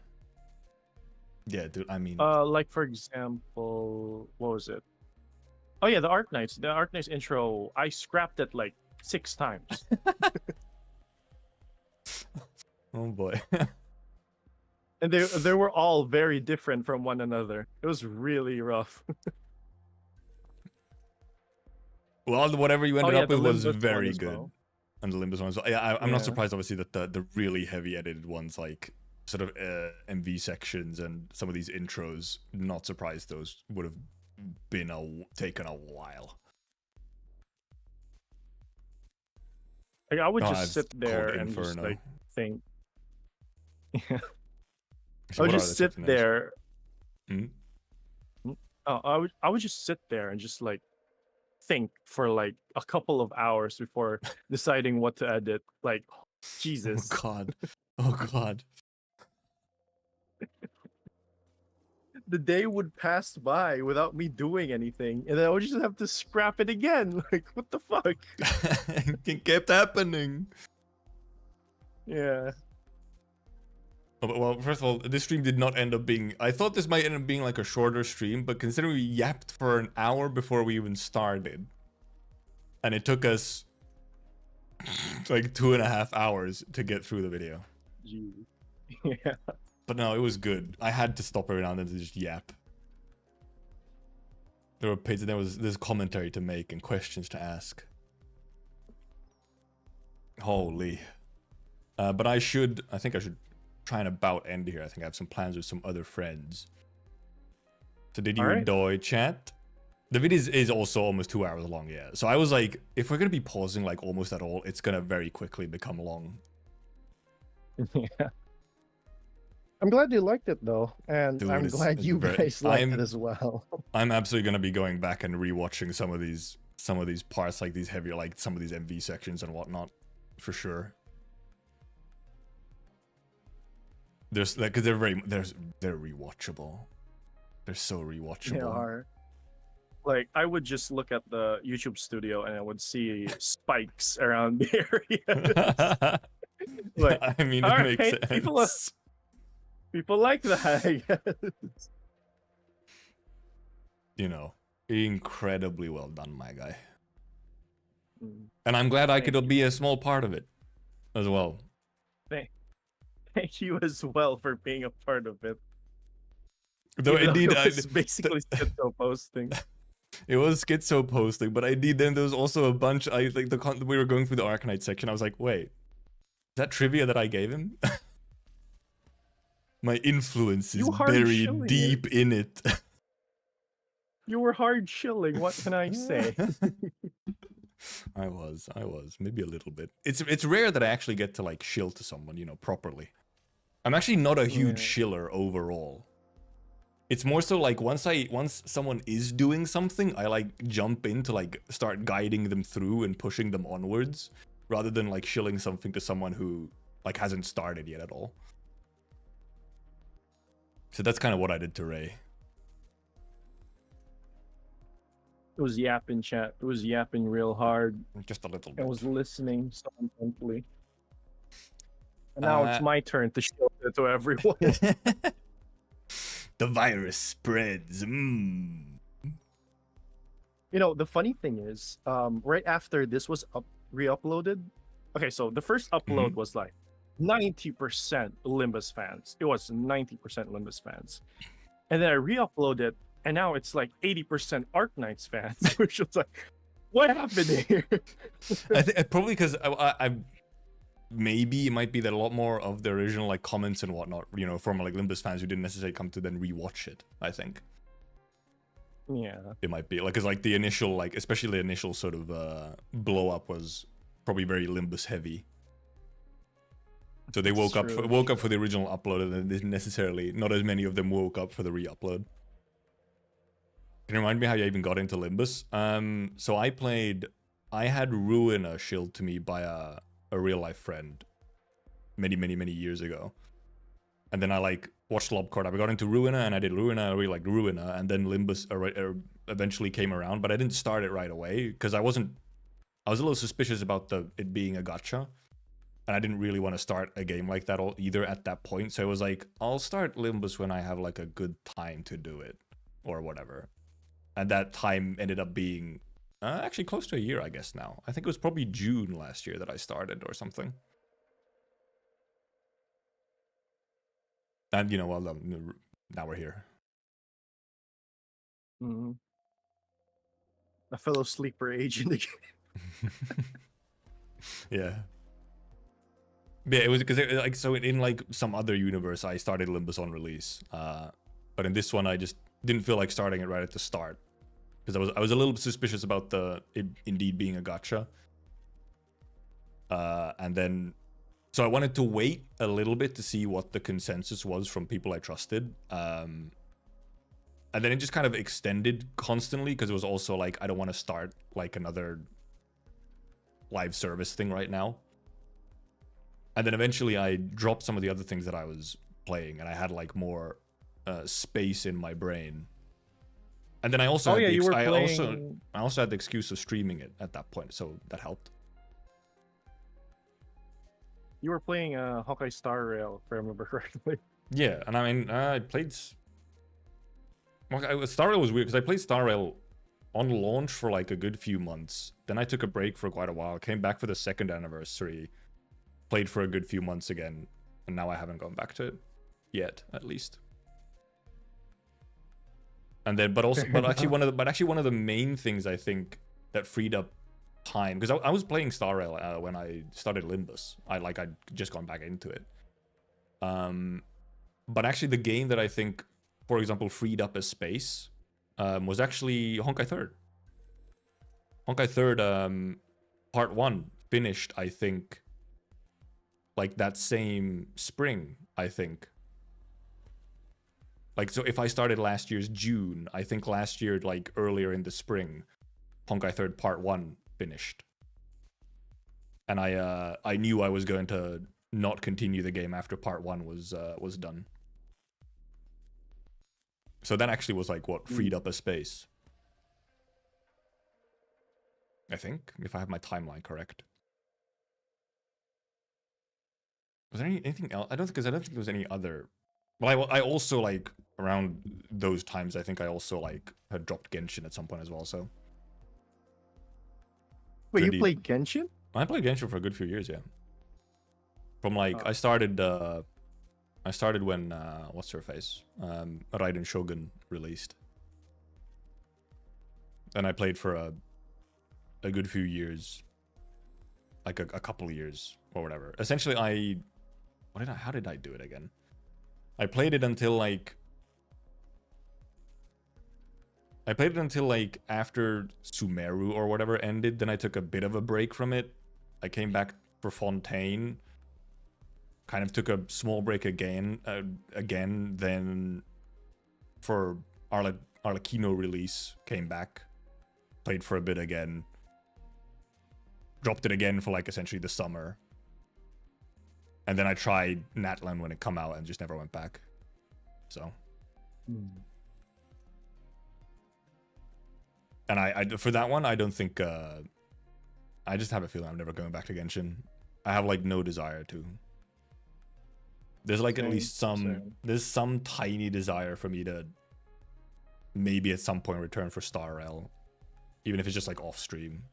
Yeah, dude, I mean, Like for example, what was it? Oh yeah, the Arc Knights. The Arc Knights intro, I scrapped it like 6 times. oh boy. And they were all very different from one another. It was really rough. Well, whatever you ended yeah, up the with was Limbus one very as good. well. And the Limbus ones. Yeah, I'm not Yeah. surprised, obviously, that the really heavy edited ones like sort of MV sections and some of these intros, not surprised those would have been taken a while. Like I would Oh, just I've sit there called and just Inferno. like think. So I would what are just the sit types of names? there. Hmm? I would just sit there and just like think for like a couple of hours before deciding what to edit. Like, Jesus. Oh god. Oh god. The day would pass by without me doing anything, and then I would just have to scrap it again. Like, what the fuck? It kept happening. Yeah. Oh, well, first of all, this stream did not end up being... I thought this might end up being like a shorter stream, but considering we yapped for an hour before we even started, and it took us like 2.5 hours to get through the video. Gee. Yeah. But no, it was good. I had to stop every now and then to just yap. There was there's commentary to make and questions to ask. Holy. But I think I should try and about end here. I think I have some plans with some other friends. So did you enjoy chat? The video is also almost 2 hours long, yeah. So I was like, if we're gonna be pausing like almost at all, it's gonna very quickly become long. Yeah. I'm glad you liked it though, and Dude, I'm glad you guys liked it as well. I'm absolutely gonna be going back and rewatching some of these parts, like these heavier, like some of these MV sections and whatnot, for sure. There's like, cause they're rewatchable. They're so rewatchable. They are. Like, I would just look at the YouTube studio and I would see spikes around the area. Like, I mean, it makes sense. People like that, I guess. You know, incredibly well done, my guy. Mm. And I'm glad I could be a small part of it as well. Thank you as well for being a part of it. Though indeed, it's basically schizo posting. It was schizo posting, but indeed, then there was also a bunch. We were going through the Arcanite section. I was like, wait, is that trivia that I gave him? My influence is buried deep in it. You were hard chilling. What can I say? I was maybe a little bit. It's rare that I actually get to like shill to someone, you know, properly. I'm actually not a huge shiller overall. It's more so like once someone is doing something, I like jump in to like start guiding them through and pushing them onwards, rather than like shilling something to someone who like hasn't started yet at all. So that's kind of what I did to Ray. It was yapping chat. It was yapping real hard. Just a little bit. I was listening so intently. And now it's my turn to show it to everyone. The virus spreads. You know, the funny thing is, right after this was re-uploaded, okay, so the first upload was like 90% Limbus fans. It was 90% Limbus fans. And then I re-uploaded, and now it's like 80% Arknights fans, which was like, what happened here? I think probably because I maybe it might be that a lot more of the original like comments and whatnot, you know, from like Limbus fans who didn't necessarily come to then rewatch it. I think. Yeah. It might be like, cause like the initial, like especially the initial sort of blow up was probably very Limbus heavy. So they woke up for the original upload, and then didn't necessarily, not as many of them woke up for the re-upload. Can you remind me how you even got into Limbus? So I had Ruina shilled to me by a real life friend many years ago. And then I like watched Lobcord. I got into Ruina and I did Ruina. I really liked Ruina, and then Limbus eventually came around, but I didn't start it right away because I was a little suspicious about it being a gacha. And I didn't really want to start a game like that either at that point. So I was like, I'll start Limbus when I have like a good time to do it or whatever. And that time ended up being actually close to a year, I guess now. I think it was probably June last year that I started or something. And, you know, well, now we're here. Mm-hmm. A fellow sleeper agent again. Yeah. Yeah, it was because like so in like some other universe, I started Limbus on release, but in this one, I just didn't feel like starting it right at the start because I was a little suspicious about it indeed being a gacha, and then so I wanted to wait a little bit to see what the consensus was from people I trusted, and then it just kind of extended constantly because it was also like I don't want to start like another live service thing right now. And then eventually I dropped some of the other things that I was playing and I had like more space in my brain. And then I also had I also had the excuse of streaming it at that point, so that helped. You were playing Hawkeye Star Rail, if I remember correctly. Yeah, and I mean I played Star Rail was weird because I played Star Rail on launch for like a good few months. Then I took a break for quite a while, came back for the 2nd anniversary. Played for a good few months again, and now I haven't gone back to it yet, at least. And then, but actually one of the main things I think that freed up time, because I was playing Star Rail when I started Limbus. I'd just gone back into it. But actually, the game that I think, for example, freed up a space was actually Honkai 3rd. Honkai 3rd Part 1 finished, I think, like that same spring, I think. Like, so if I started last year's June, I think last year, like earlier in the spring, Honkai 3rd Part 1 finished. And I knew I was going to not continue the game after Part 1 was done. So that actually was like what freed up a space. I think, if I have my timeline correct. Was there anything else? I don't think there was any other. Well, I also like around those times. I think I also like had dropped Genshin at some point as well. So. Wait, you played Genshin? I played Genshin for a good few years, yeah. From like I started when what's her face, Raiden Shogun released, and I played for a good few years, like a couple of years or whatever. Essentially, how did I do it again? I played it until like after Sumeru or whatever ended. Then I took a bit of a break from it. I came back for Fontaine. Kind of took a small break again. Then for Arlecchino release, came back, played for a bit again. Dropped it again for like essentially the summer. And then I tried Natlan when it come out and just never went back. So. And I for that one, I don't think I just have a feeling I'm never going back to Genshin. I have like no desire to. There's like at least there's some tiny desire for me to maybe at some point return for Star Rail. Even if it's just like off stream.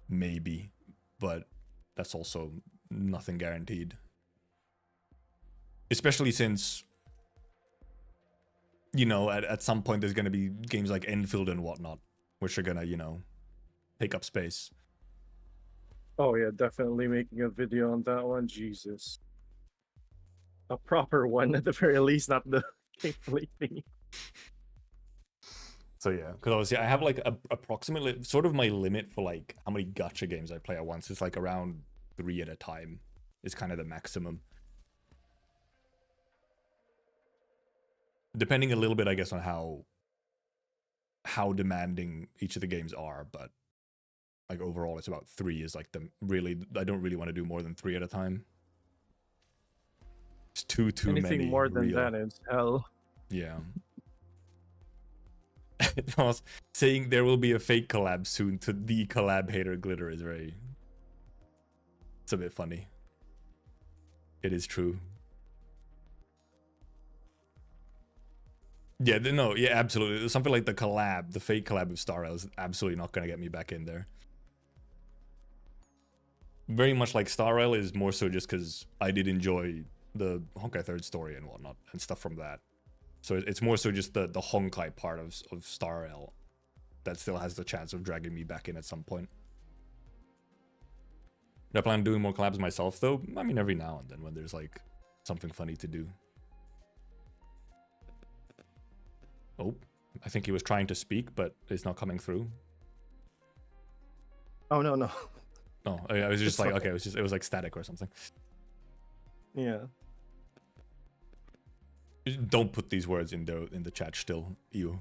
Maybe. But that's also nothing guaranteed. Especially since, you know, at some point there's going to be games like Enfield and whatnot, which are going to, you know, take up space. Oh yeah, definitely making a video on that one. Jesus. A proper one at the very least, not the gameplay thing. So yeah, because obviously I have like approximately sort of my limit for like how many gacha games I play at once. It's like around 3 at a time is kind of the maximum. Depending a little bit, I guess, on how demanding each of the games are, but like overall it's about 3 is like I don't really want to do more than 3 at a time. It's too many. Anything more than that is hell. Yeah. Saying there will be a fake collab soon to the collab hater glitter is it's a bit funny. It is true. Yeah, yeah, absolutely. Something like the fake collab with Star Rail is absolutely not going to get me back in there. Very much like Star Rail is more so just because I did enjoy the Honkai 3rd story and whatnot and stuff from that. So it's more so just the Honkai part of Star Rail that still has the chance of dragging me back in at some point. I plan on doing more collabs myself, though? I mean, every now and then when there's like something funny to do. Oh, I think he was trying to speak, but it's not coming through. Oh no no. No, I was just It's like, okay. okay, it was like static or something. Yeah. Don't put these words in the chat still, you.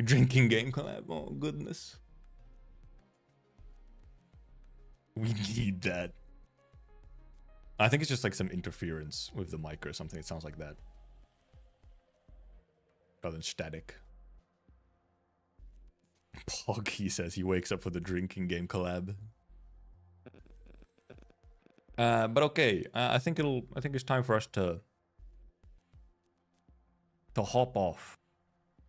Drinking game collab, oh goodness. We need that. I think it's just like some interference with the mic or something. It sounds like that. Rather than static. Poggy says he wakes up for the drinking game collab. But okay, I think it's time for us to hop off.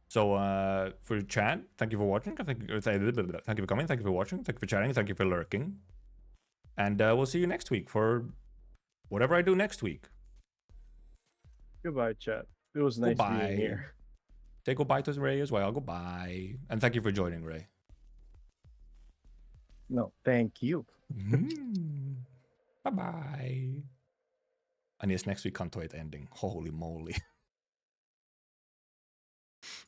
So for chat, thank you for watching. Thank you for coming. Thank you for watching. Thank you for chatting. Thank you for lurking. And we'll see you next week for whatever I do next week. Goodbye, chat. It was nice being here. Say goodbye to Ray as well. Goodbye. And thank you for joining, Ray. No, thank you. Bye-bye. And yes, next week, Kantoid ending. Holy moly.